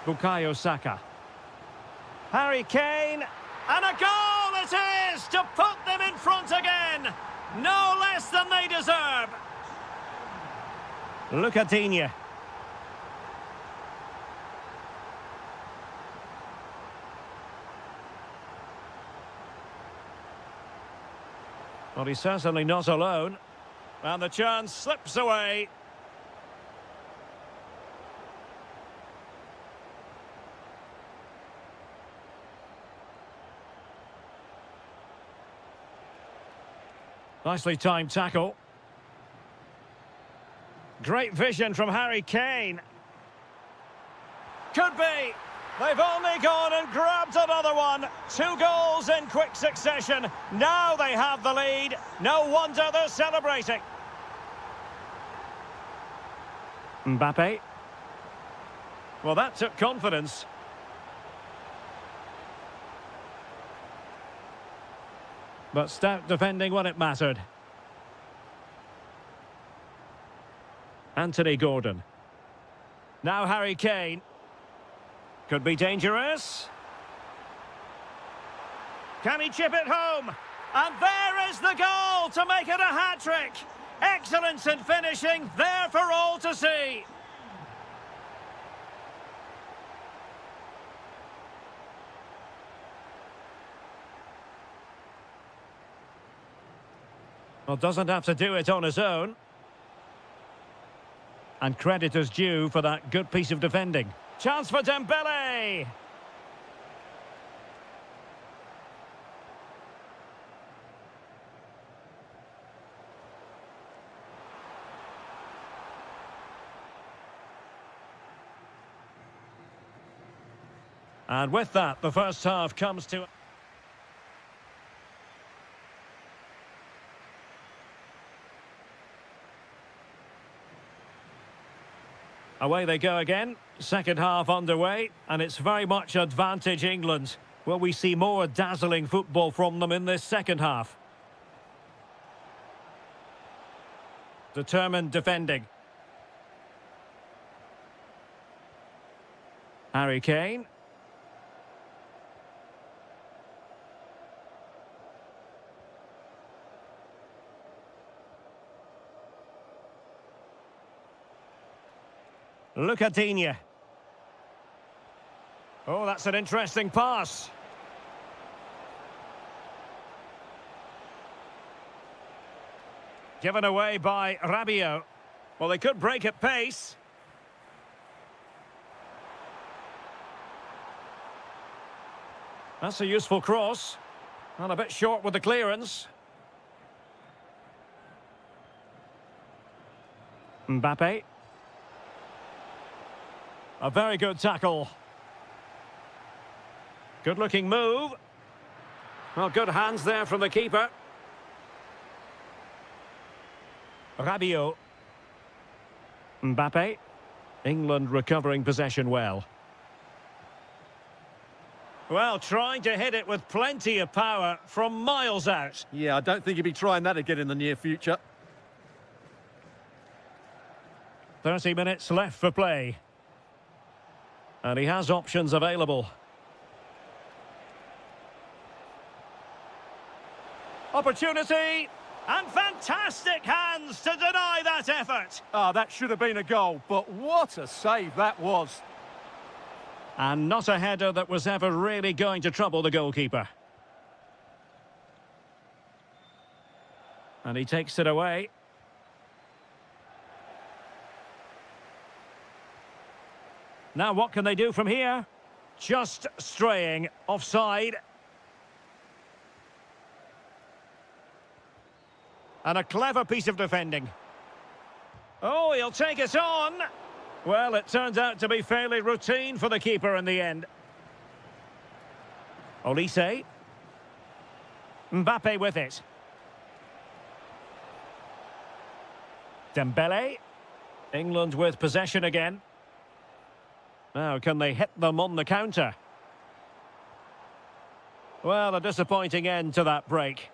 Bukayo Saka. Harry Kane. And a goal it is to put them in front again. No less than they deserve. Lucadinha. Well, he's certainly not alone. And the chance slips away. Nicely timed tackle. Great vision from Harry Kane. Could be. They've only gone and grabbed another one. 2 goals in quick succession. Now they have the lead. No wonder they're celebrating. Mbappe. Well, that took confidence. But stout defending when it mattered. Anthony Gordon. Now Harry Kane. Could be dangerous. Can he chip it home? And there is the goal to make it a hat-trick. Excellence in finishing, there for all to see. Well, doesn't have to do it on his own. And credit is due for that good piece of defending. Chance for Dembele. And with that, the first half comes to... Away they go again. Second half underway, and it's very much advantage England. Will we see more dazzling football from them in this second half? Determined defending. Harry Kane. Look at Digne. Oh, that's an interesting pass. Given away by Rabiot. Well, they could break at pace. That's a useful cross. And a bit short with the clearance. Mbappe. A very good tackle. Good-looking move. Well, good hands there from the keeper. Rabiot. Mbappe. England recovering possession well. Well, trying to hit it with plenty of power from miles out. Yeah, I don't think he'll be trying that again in the near future. 30 minutes left for play. And he has options available. Opportunity. And fantastic hands to deny that effort. Ah, that should have been a goal, but what a save that was. And not a header that was ever really going to trouble the goalkeeper. And he takes it away. Now what can they do from here? Just straying offside. And a clever piece of defending. Oh, he'll take it on. Well, it turns out to be fairly routine for the keeper in the end. Olise. Mbappe with it. Dembele. England with possession again. Now, can they hit them on the counter? Well, a disappointing end to that break.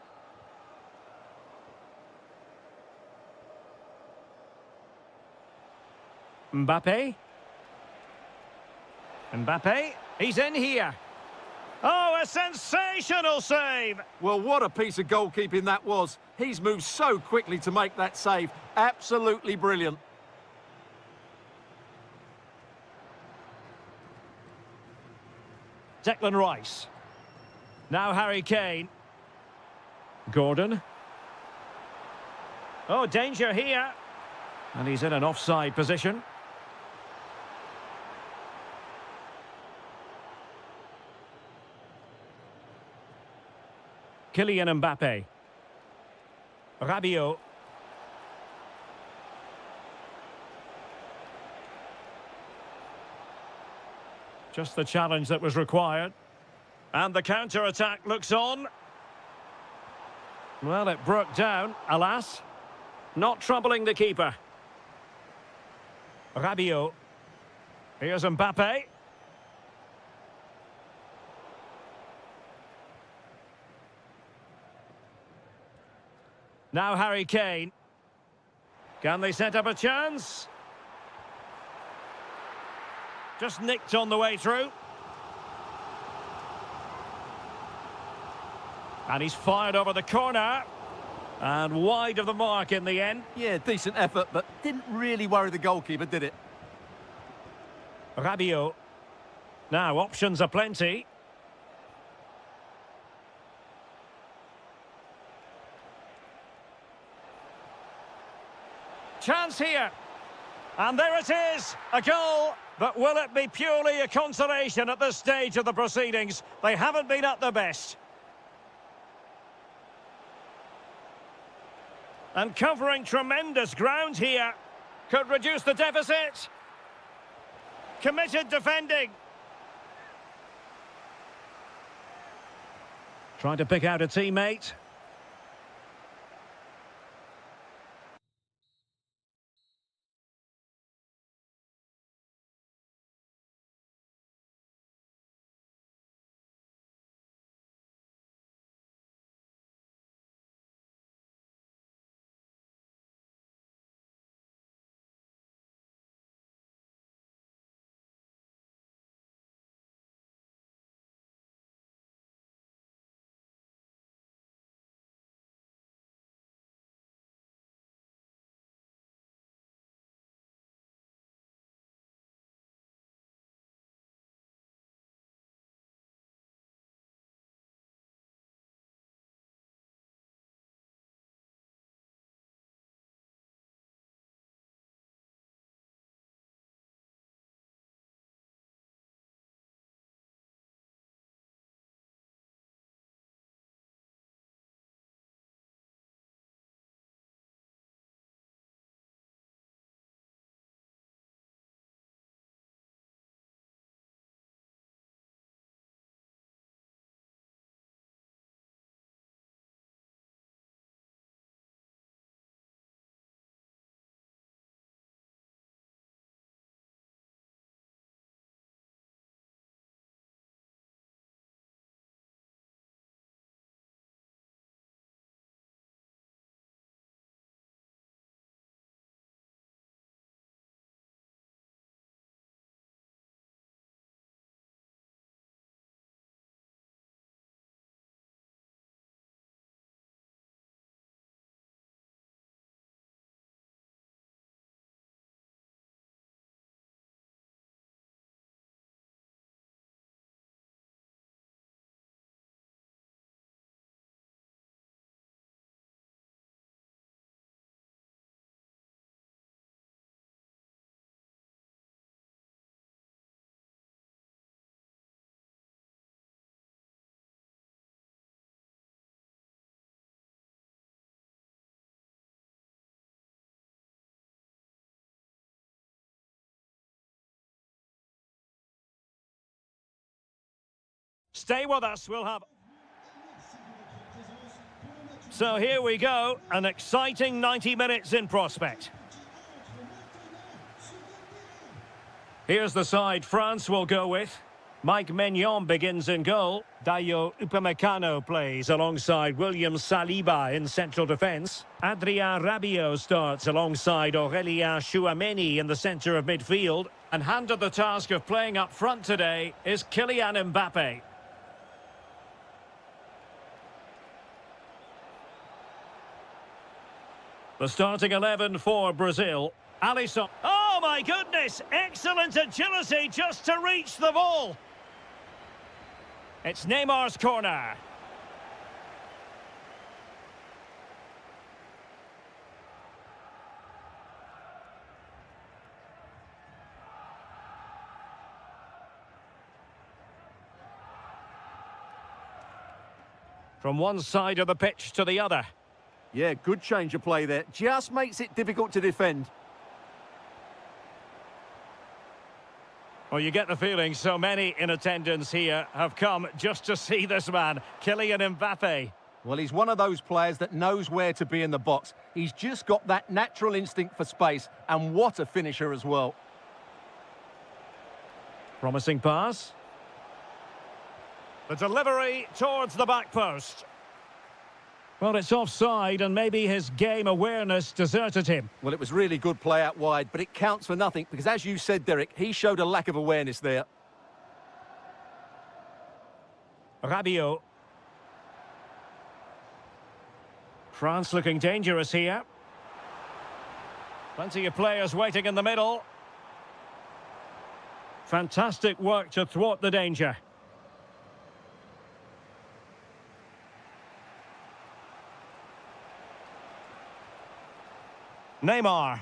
Mbappe. Mbappe. He's in here. Oh, a sensational save. Well, what a piece of goalkeeping that was. He's moved so quickly to make that save. Absolutely brilliant. Declan Rice. Now Harry Kane. Gordon. Oh, danger here. And he's in an offside position. Kylian Mbappe. Rabiot. Just the challenge that was required. And the counter-attack looks on. Well, it broke down, alas. Not troubling the keeper. Rabiot. Here's Mbappe. Now Harry Kane. Can they set up a chance? Just nicked on the way through. And he's fired over the corner. And wide of the mark in the end. Yeah, decent effort, but didn't really worry the goalkeeper, did it? Rabiot. Now, options are plenty. Chance here. And there it is, a goal. But will it be purely a consolation at this stage of the proceedings? They haven't been at their best. And covering tremendous ground here. Could reduce the deficit. Committed defending. Trying to pick out a teammate. Stay with us, we'll have... So here we go, an exciting 90 minutes in prospect. Here's the side France will go with. Mike Maignan begins in goal. Dayo Upamecano plays alongside William Saliba in central defence. Adrien Rabiot starts alongside Aurélien Tchouameni in the centre of midfield. And handed the task of playing up front today is Kylian Mbappe. The starting 11 for Brazil. Alisson. Oh my goodness! Excellent agility just to reach the ball. It's Neymar's corner. From one side of the pitch to the other. Yeah, good change of play there. Just makes it difficult to defend. Well, you get the feeling so many in attendance here have come just to see this man, Kylian Mbappe. Well, he's one of those players that knows where to be in the box. He's just got that natural instinct for space, and what a finisher as well. Promising pass. The delivery towards the back post. Well, it's offside, and maybe his game awareness deserted him. Well, it was really good play out wide, but it counts for nothing because, as you said, Derek, he showed a lack of awareness there. Rabiot. France looking dangerous here. Plenty of players waiting in the middle. Fantastic work to thwart the danger. Neymar.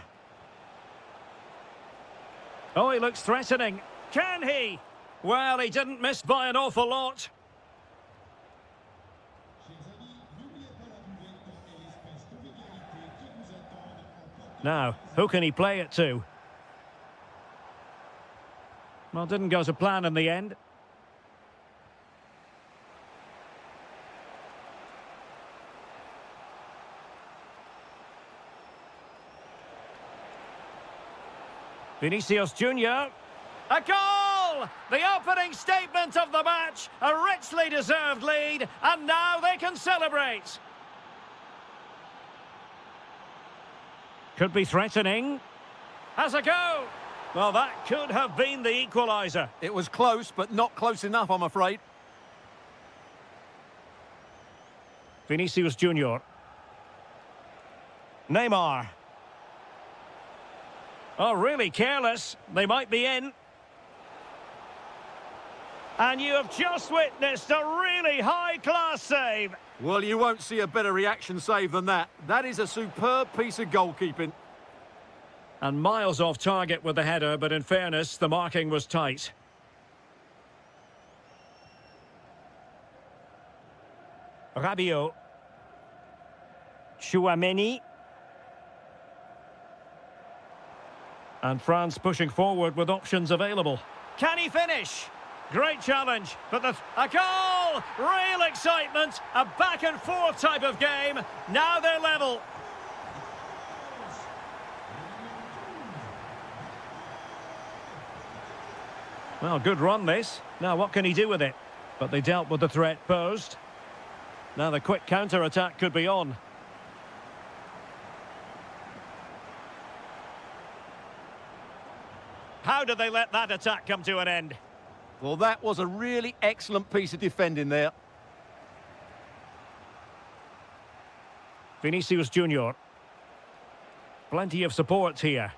Oh, he looks threatening. Can he? Well, he didn't miss by an awful lot. Now, who can he play it to? Well, didn't go to plan in the end. Vinicius Junior. A goal! The opening statement of the match. A richly deserved lead. And now they can celebrate. Could be threatening. Has a go. Well, that could have been the equaliser. It was close, but not close enough, I'm afraid. Vinicius Junior. Neymar. Oh, really careless. They might be in. And you have just witnessed a really high-class save. Well, you won't see a better reaction save than that. That is a superb piece of goalkeeping. And miles off target with the header, but in fairness, the marking was tight. Rabiot. Tchouameni. And France pushing forward with options available. Can he finish? Great challenge, but a goal! Real excitement, a back-and-forth type of game. Now they're level. Well, good run this. Now what can he do with it? But they dealt with the threat posed. Now the quick counter-attack could be on. How did they let that attack come to an end? Well, that was a really excellent piece of defending there. Vinicius Junior. Plenty of support here.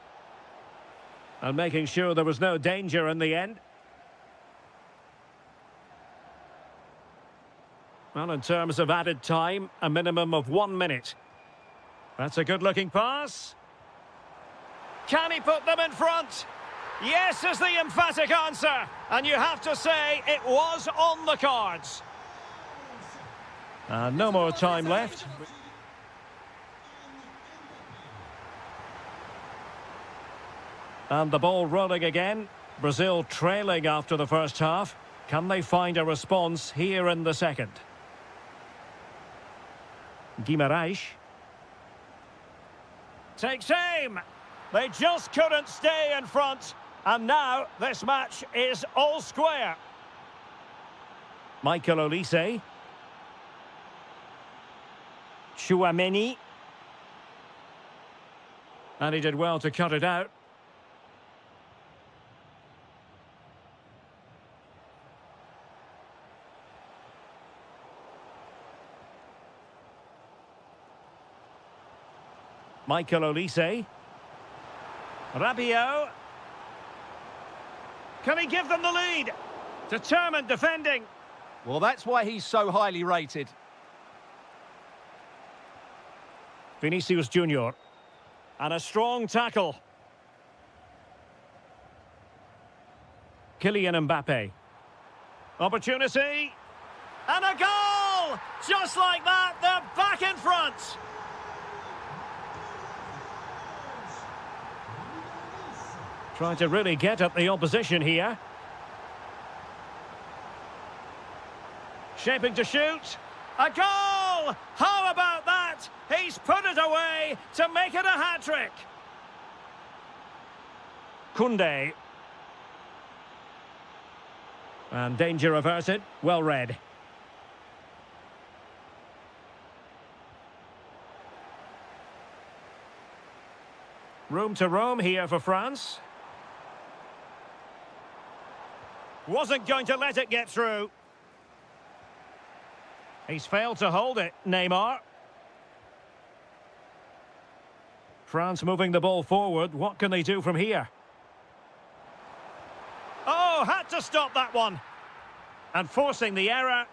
And making sure there was no danger in the end. Well, in terms of added time, a minimum of 1 minute. That's a good-looking pass. Can he put them in front? Yes is the emphatic answer. And you have to say it was on the cards. No more time left. And the ball rolling again. Brazil trailing after the first half. Can they find a response here in the second? Guimaraes. Takes aim. They just couldn't stay in front. And now this match is all square. Michael Olise. Chouameni. And he did well to cut it out. Michael Olise. Rabiot. Can he give them the lead? Determined defending. Well, that's why he's so highly rated. Vinicius Junior. And a strong tackle. Kylian Mbappe. Opportunity. And a goal! Just like that, they're back in front. Trying to really get at the opposition here. Shaping to shoot. A goal! How about that? He's put it away to make it a hat-trick. Koundé. And danger averted. Well read. Room to roam here for France. Wasn't going to let it get through. He's failed to hold it, Neymar. France moving the ball forward. What can they do from here? Oh, had to stop that one. And forcing the error.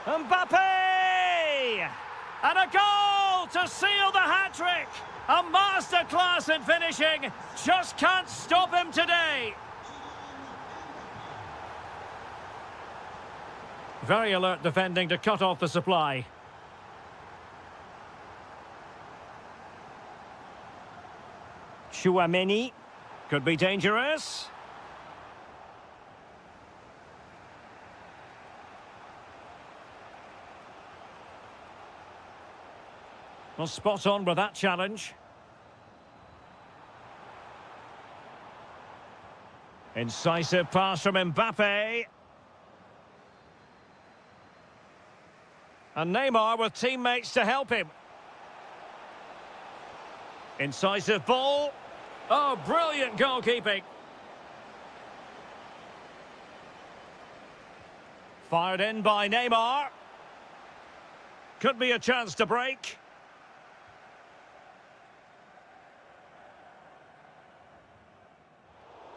Mbappe! And a goal to seal the hat-trick. A masterclass in finishing. Just can't stop him today. Very alert defending to cut off the supply. Chouameni could be dangerous. Well, spot on with that challenge. Incisive pass from Mbappe. And Neymar with teammates to help him. Incisive ball. Oh, brilliant goalkeeping. Fired in by Neymar. Could be a chance to break.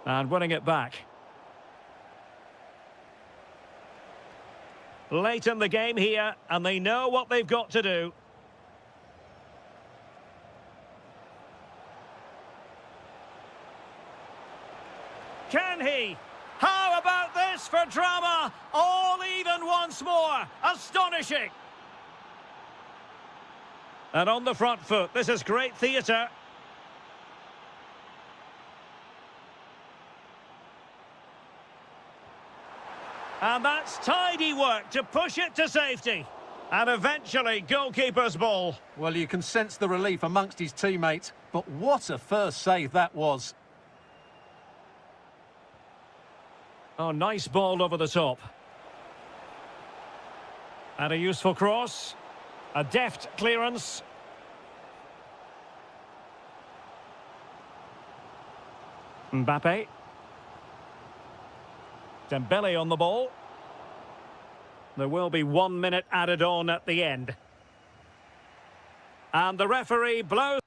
And winning it back. Late in the game here, and they know what they've got to do. Can he? How about this for drama? All even once more. Astonishing. And on the front foot, this is great theatre. And that's tidy work to push it to safety. And eventually, goalkeeper's ball. Well, you can sense the relief amongst his teammates, but what a first save that was. Oh, nice ball over the top. And a useful cross. A deft clearance. Mbappe. Dembele on the ball. There will be 1 minute added on at the end. And the referee blows.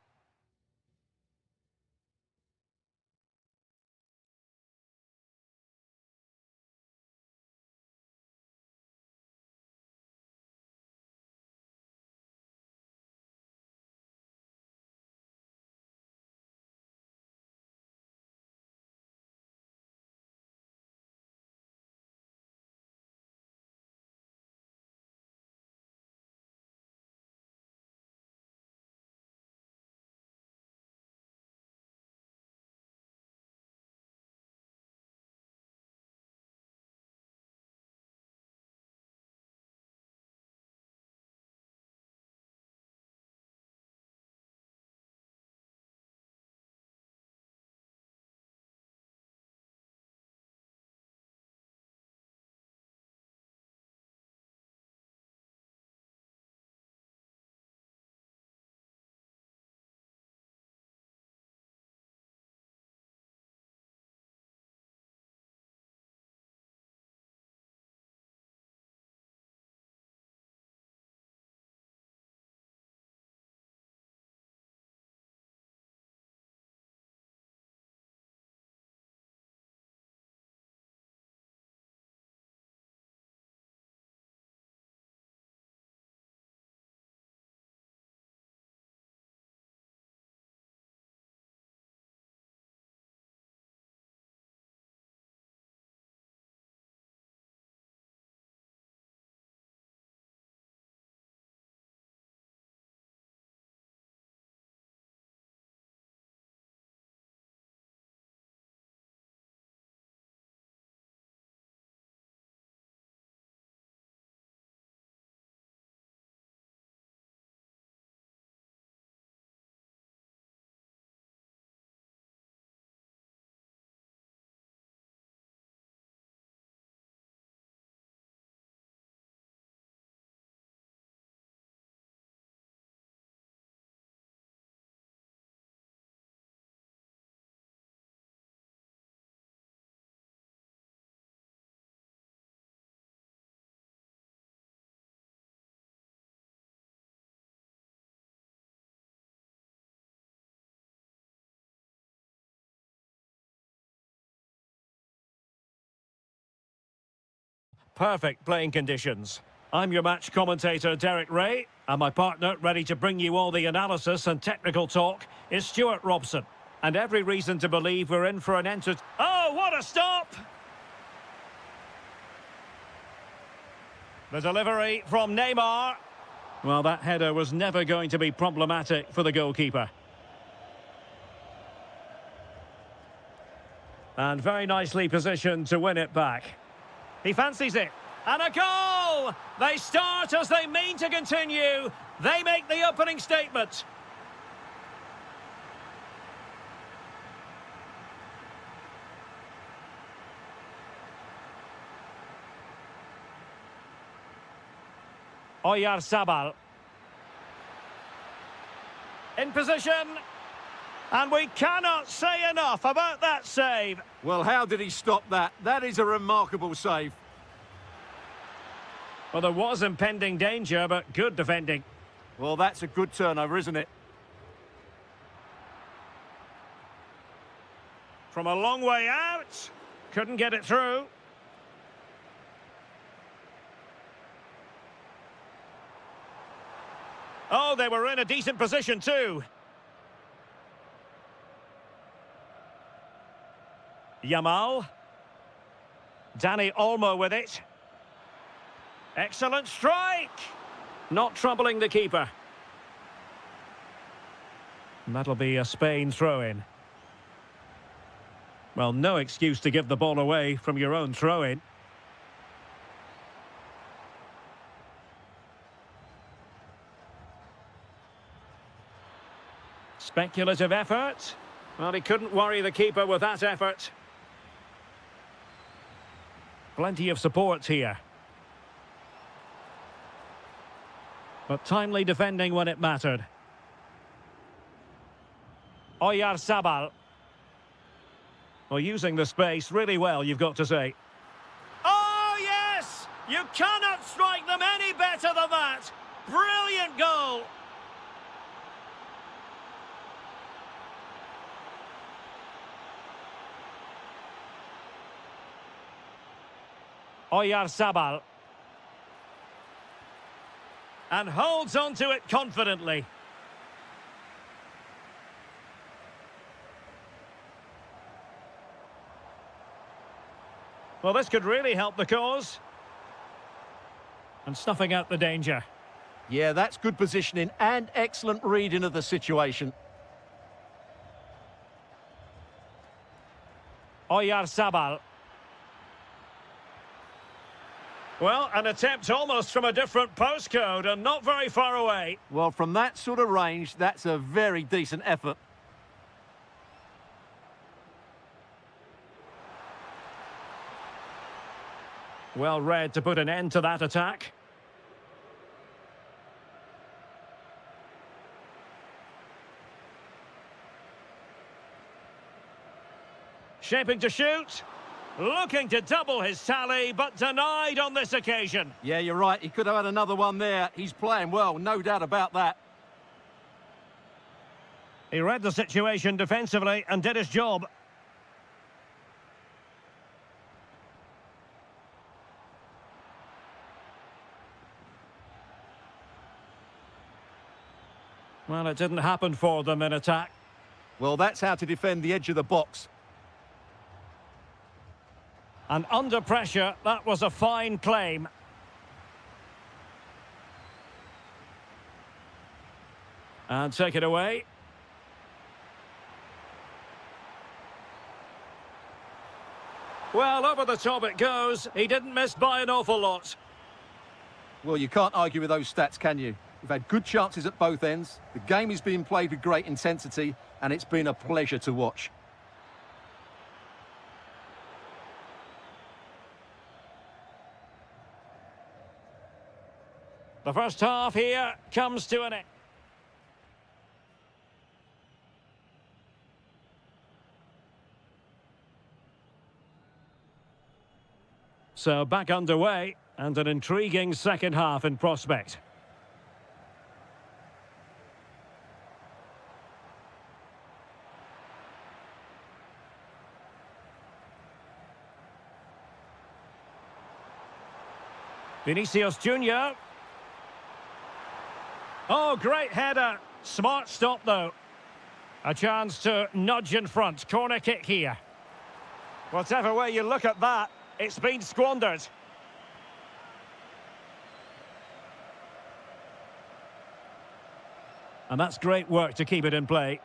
perfect playing conditions. I'm your match commentator, Derek Ray, and my partner, ready to bring you all the analysis and technical talk, is Stuart Robson. And every reason to believe we're in for an Oh, what a stop! The delivery from Neymar. Well, that header was never going to be problematic for the goalkeeper. And very nicely positioned to win it back. He fancies it. And a goal! They start as they mean to continue. They make the opening statement. Oyarzabal. In position. And we cannot say enough about that save. Well, how did he stop that? That is a remarkable save. Well, there was impending danger, but good defending. Well, that's a good turnover, isn't it? From a long way out. Couldn't get it through. Oh, they were in a decent position too. Yamal. Dani Olmo with it. Excellent strike! Not troubling the keeper. And that'll be a Spain throw-in. Well, no excuse to give the ball away from your own throw-in. Speculative effort. Well, he couldn't worry the keeper with that effort. Plenty of support here. But timely defending when it mattered. Oyarzabal. Well, using the space really well, you've got to say. Oh, yes! You cannot strike them any better than that! Brilliant goal! Oyarzabal. And holds on to it confidently. Well, this could really help the cause. And snuffing out the danger. Yeah, that's good positioning and excellent reading of the situation. Oyarzabal. Well, an attempt almost from a different postcode and not very far away. Well, from that sort of range, that's a very decent effort. Well read to put an end to that attack. Shaping to shoot. Looking to double his tally, but denied on this occasion. Yeah, you're right. He could have had another one there. He's playing well, no doubt about that. He read the situation defensively and did his job. Well, it didn't happen for them in attack. Well, that's how to defend the edge of the box. And under pressure, that was a fine claim. And take it away. Well, over the top it goes. He didn't miss by an awful lot. Well, you can't argue with those stats, can you? We've had good chances at both ends. The game is being played with great intensity, and it's been a pleasure to watch. The first half here comes to an end. So back underway, and an intriguing second half in prospect. Vinicius Junior. Oh, great header. Smart stop, though. A chance to nudge in front. Corner kick here. Whatever way you look at that, it's been squandered. And that's great work to keep it in play.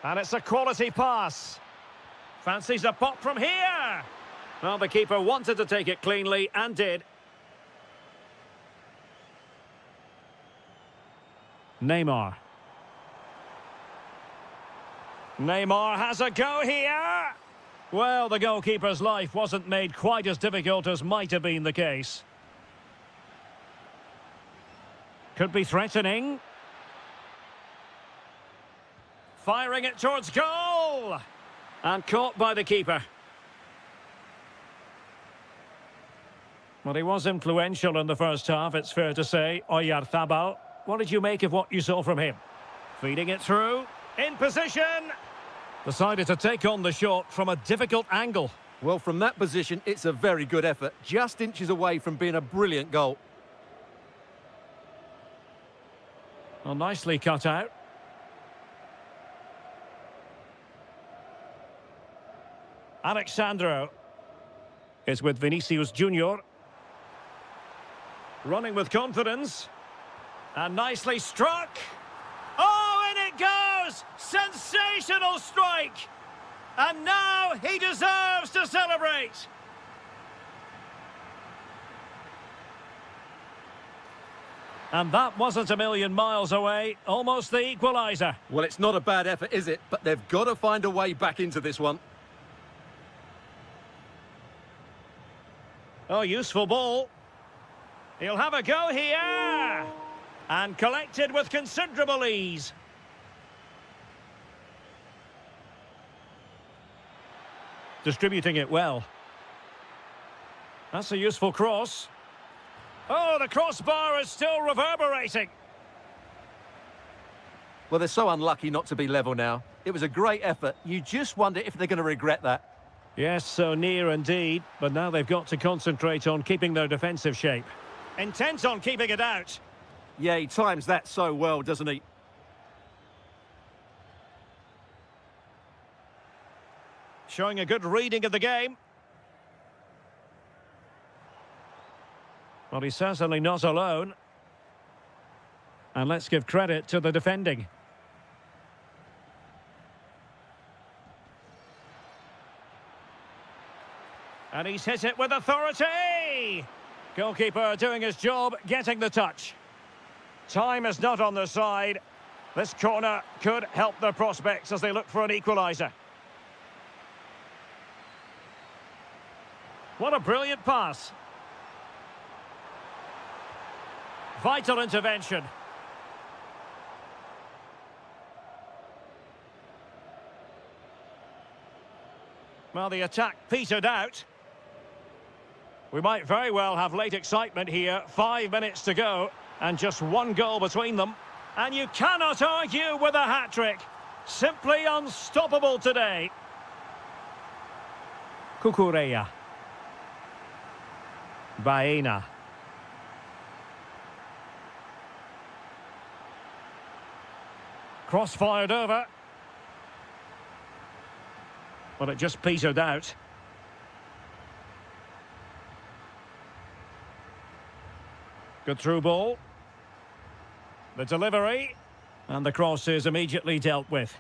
And it's a quality pass. Fancies a pop from here. Well, the keeper wanted to take it cleanly and did. Neymar. Neymar has a go here. Well, the goalkeeper's life wasn't made quite as difficult as might have been the case. Could be threatening. Firing it towards goal. And caught by the keeper. Well, he was influential in the first half, it's fair to say. Oyarzabal. What did you make of what you saw from him? Feeding it through. In position. Decided to take on the shot from a difficult angle. Well, from that position, it's a very good effort. Just inches away from being a brilliant goal. Well, nicely cut out. Alexandro is with Vinicius Junior. Running with confidence. And nicely struck. Oh, in it goes! Sensational strike! And now he deserves to celebrate. And that wasn't a million miles away. Almost the equaliser. Well, it's not a bad effort, is it? But they've got to find a way back into this one. Oh, useful ball. He'll have a go here. And collected with considerable ease. Distributing it well. That's a useful cross. Oh, the crossbar is still reverberating. Well, they're so unlucky not to be level now. It was a great effort. You just wonder if they're going to regret that. Yes, so near indeed. But now they've got to concentrate on keeping their defensive shape. Intent on keeping it out. Yeah, he times that so well, doesn't he? Showing a good reading of the game. Well, he's certainly not alone. And let's give credit to the defending. And he's hit it with authority! Goalkeeper doing his job, getting the touch. Time is not on their side. This corner could help their prospects as they look for an equaliser. What a brilliant pass. Vital intervention. Well, the attack petered out. We might very well have late excitement here. 5 minutes to go and just one goal between them. And you cannot argue with a hat-trick. Simply unstoppable today. Cucurella. Baena. Cross fired over. Well, it just petered out. Good through ball. The delivery. And the cross is immediately dealt with.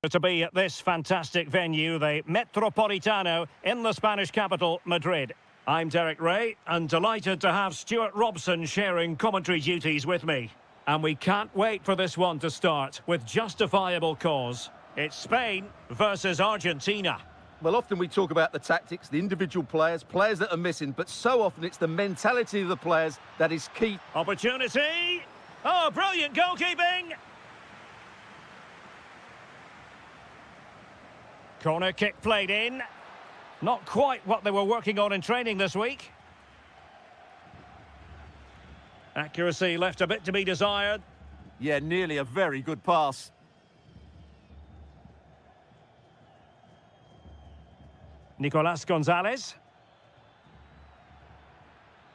To be at this fantastic venue, the Metropolitano in the Spanish capital, Madrid. I'm Derek Ray, and delighted to have Stuart Robson sharing commentary duties with me. And we can't wait for this one to start, with justifiable cause. It's Spain versus Argentina. Well, often we talk about the tactics, the individual players that are missing, but so often it's the mentality of the players that is key. Opportunity! Oh, brilliant goalkeeping! Corner kick played in. Not quite what they were working on in training this week. Accuracy left a bit to be desired. Yeah, nearly a very good pass. Nicolas Gonzalez.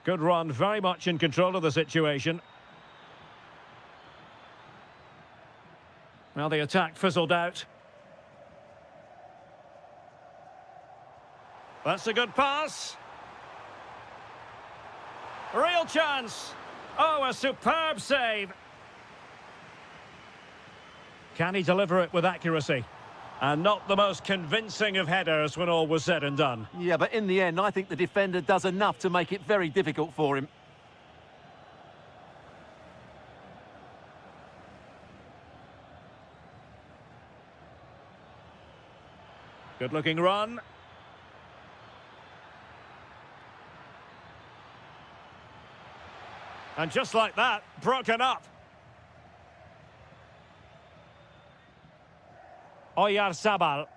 Good run, very much in control of the situation. Well, the attack fizzled out. That's a good pass. Real chance. Oh, a superb save. Can he deliver it with accuracy? And not the most convincing of headers when all was said and done. Yeah, but in the end, I think the defender does enough to make it very difficult for him. Good-looking run. And just like that, broken up. Oyarzabal.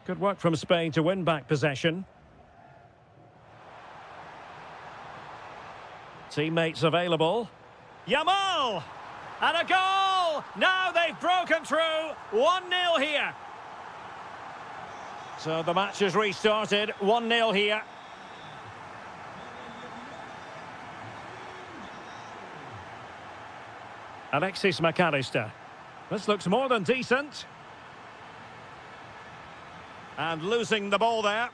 Good work from Spain to win back possession. Teammates available. Yamal! And a goal! Now they've broken through. 1-0 here. So the match has restarted. 1-0 here. Alexis McAllister. This looks more than decent. And losing the ball there.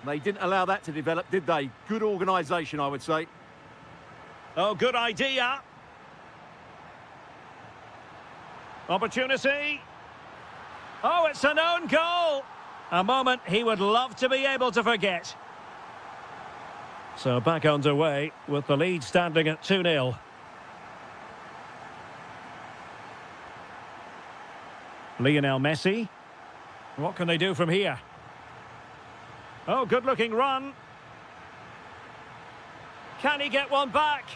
They didn't allow that to develop, did they? Good organisation, I would say. Oh, good idea. Opportunity. Oh, it's an own goal. A moment he would love to be able to forget. So back underway with the lead standing at 2-0. Lionel Messi. What can they do from here? Oh, good-looking run. Can he get one back?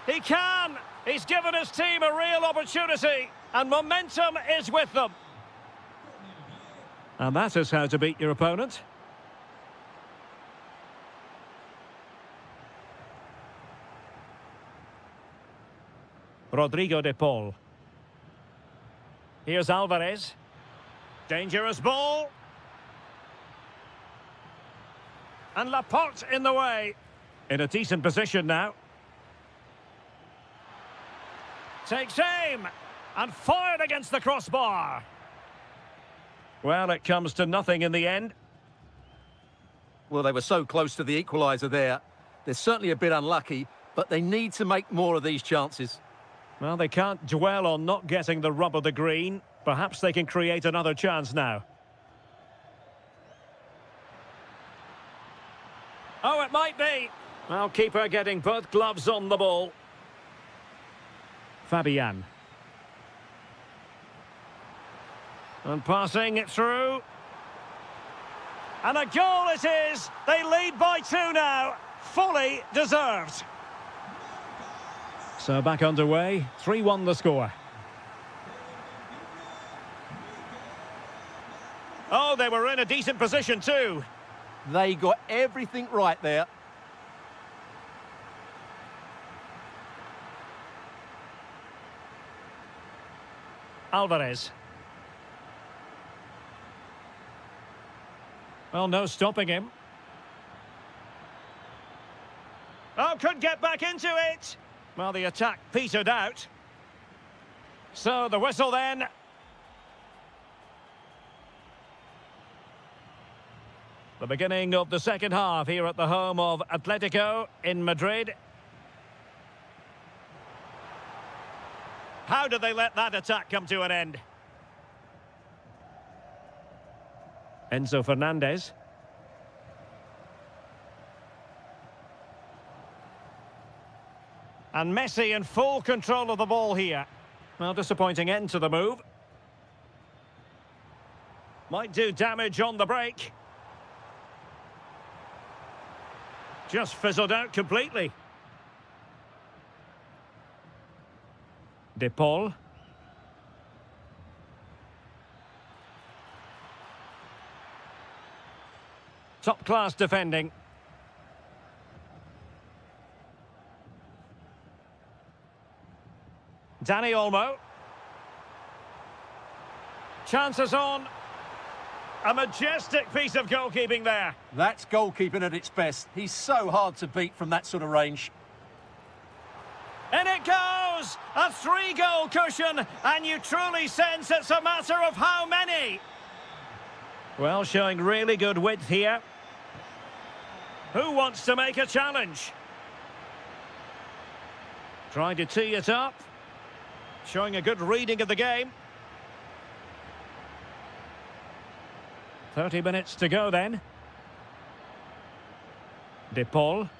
He can! He's given his team a real opportunity, and momentum is with them. And that is how to beat your opponent. Rodrigo de Paul. Here's Alvarez. Dangerous ball. And Laporte in the way. In a decent position now. Takes aim. And fired against the crossbar. Well, it comes to nothing in the end. Well, they were so close to the equaliser there. They're certainly a bit unlucky, but they need to make more of these chances. Well, they can't dwell on not getting the rub of the green. Perhaps they can create another chance now. Oh, it might be. Well, keeper getting both gloves on the ball. Fabian. And passing it through. And a goal it is. They lead by 2 now. Fully deserved. So back underway. 3-1 the score. Oh, they were in a decent position too. They got everything right there. Alvarez. Well, no stopping him. Oh, could get back into it. Well, the attack petered out. So the whistle then. The beginning of the second half here at the home of Atletico in Madrid. How did they let that attack come to an end? Enzo Fernandez. And Messi in full control of the ball here. Well, disappointing end to the move. Might do damage on the break. Just fizzled out completely. De Paul. Top-class defending. Dani Olmo. Chances on. A majestic piece of goalkeeping there. That's goalkeeping at its best. He's so hard to beat from that sort of range. In it goes! A 3-goal cushion, and you truly sense it's a matter of how many. Well, showing really good width here. Who wants to make a challenge? Trying to tee it up. Showing a good reading of the game. 30 minutes to go then. De Paul.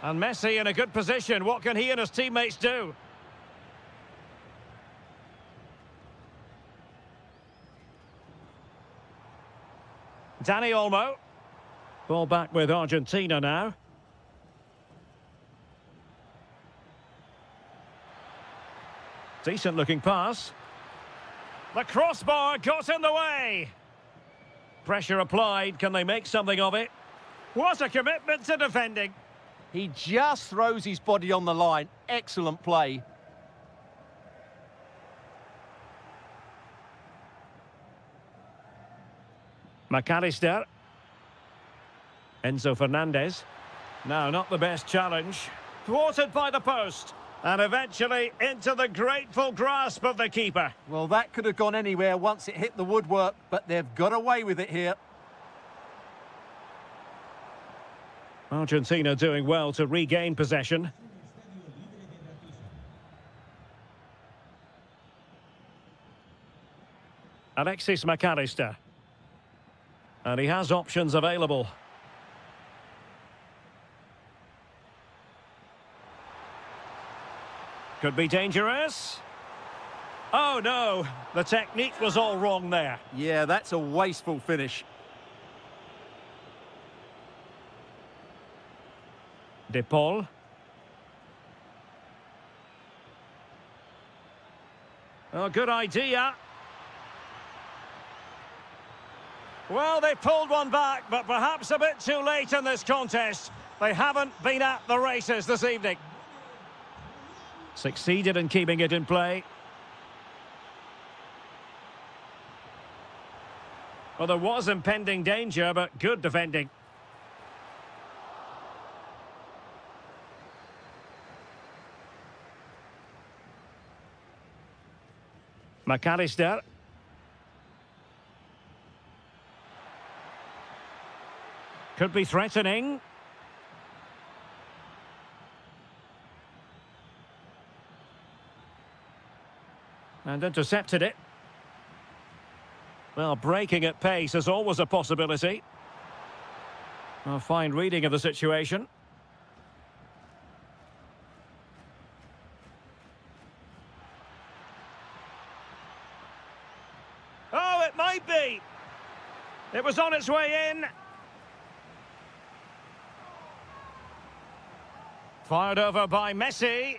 And Messi in a good position. What can he and his teammates do? Dani Olmo. Ball back with Argentina now. Decent looking pass. The crossbar got in the way. Pressure applied. Can they make something of it? What a commitment to defending. He just throws his body on the line. Excellent play. McAllister. Enzo Fernandez. No, not the best challenge. Thwarted by the post. And eventually into the grateful grasp of the keeper. Well, that could have gone anywhere once it hit the woodwork, but they've got away with it here. Argentina doing well to regain possession. Alexis McAllister. And he has options available. Could be dangerous. Oh, no. The technique was all wrong there. Yeah, that's a wasteful finish. De Paul. Oh, good idea. Well, they pulled one back, but perhaps a bit too late in this contest. They haven't been at the races this evening. Succeeded in keeping it in play. Well, there was impending danger, but good defending. McAllister. Could be threatening. And intercepted it. Well, breaking at pace is always a possibility. A fine reading of the situation. Oh, it might be. It was on its way in. Fired over by Messi.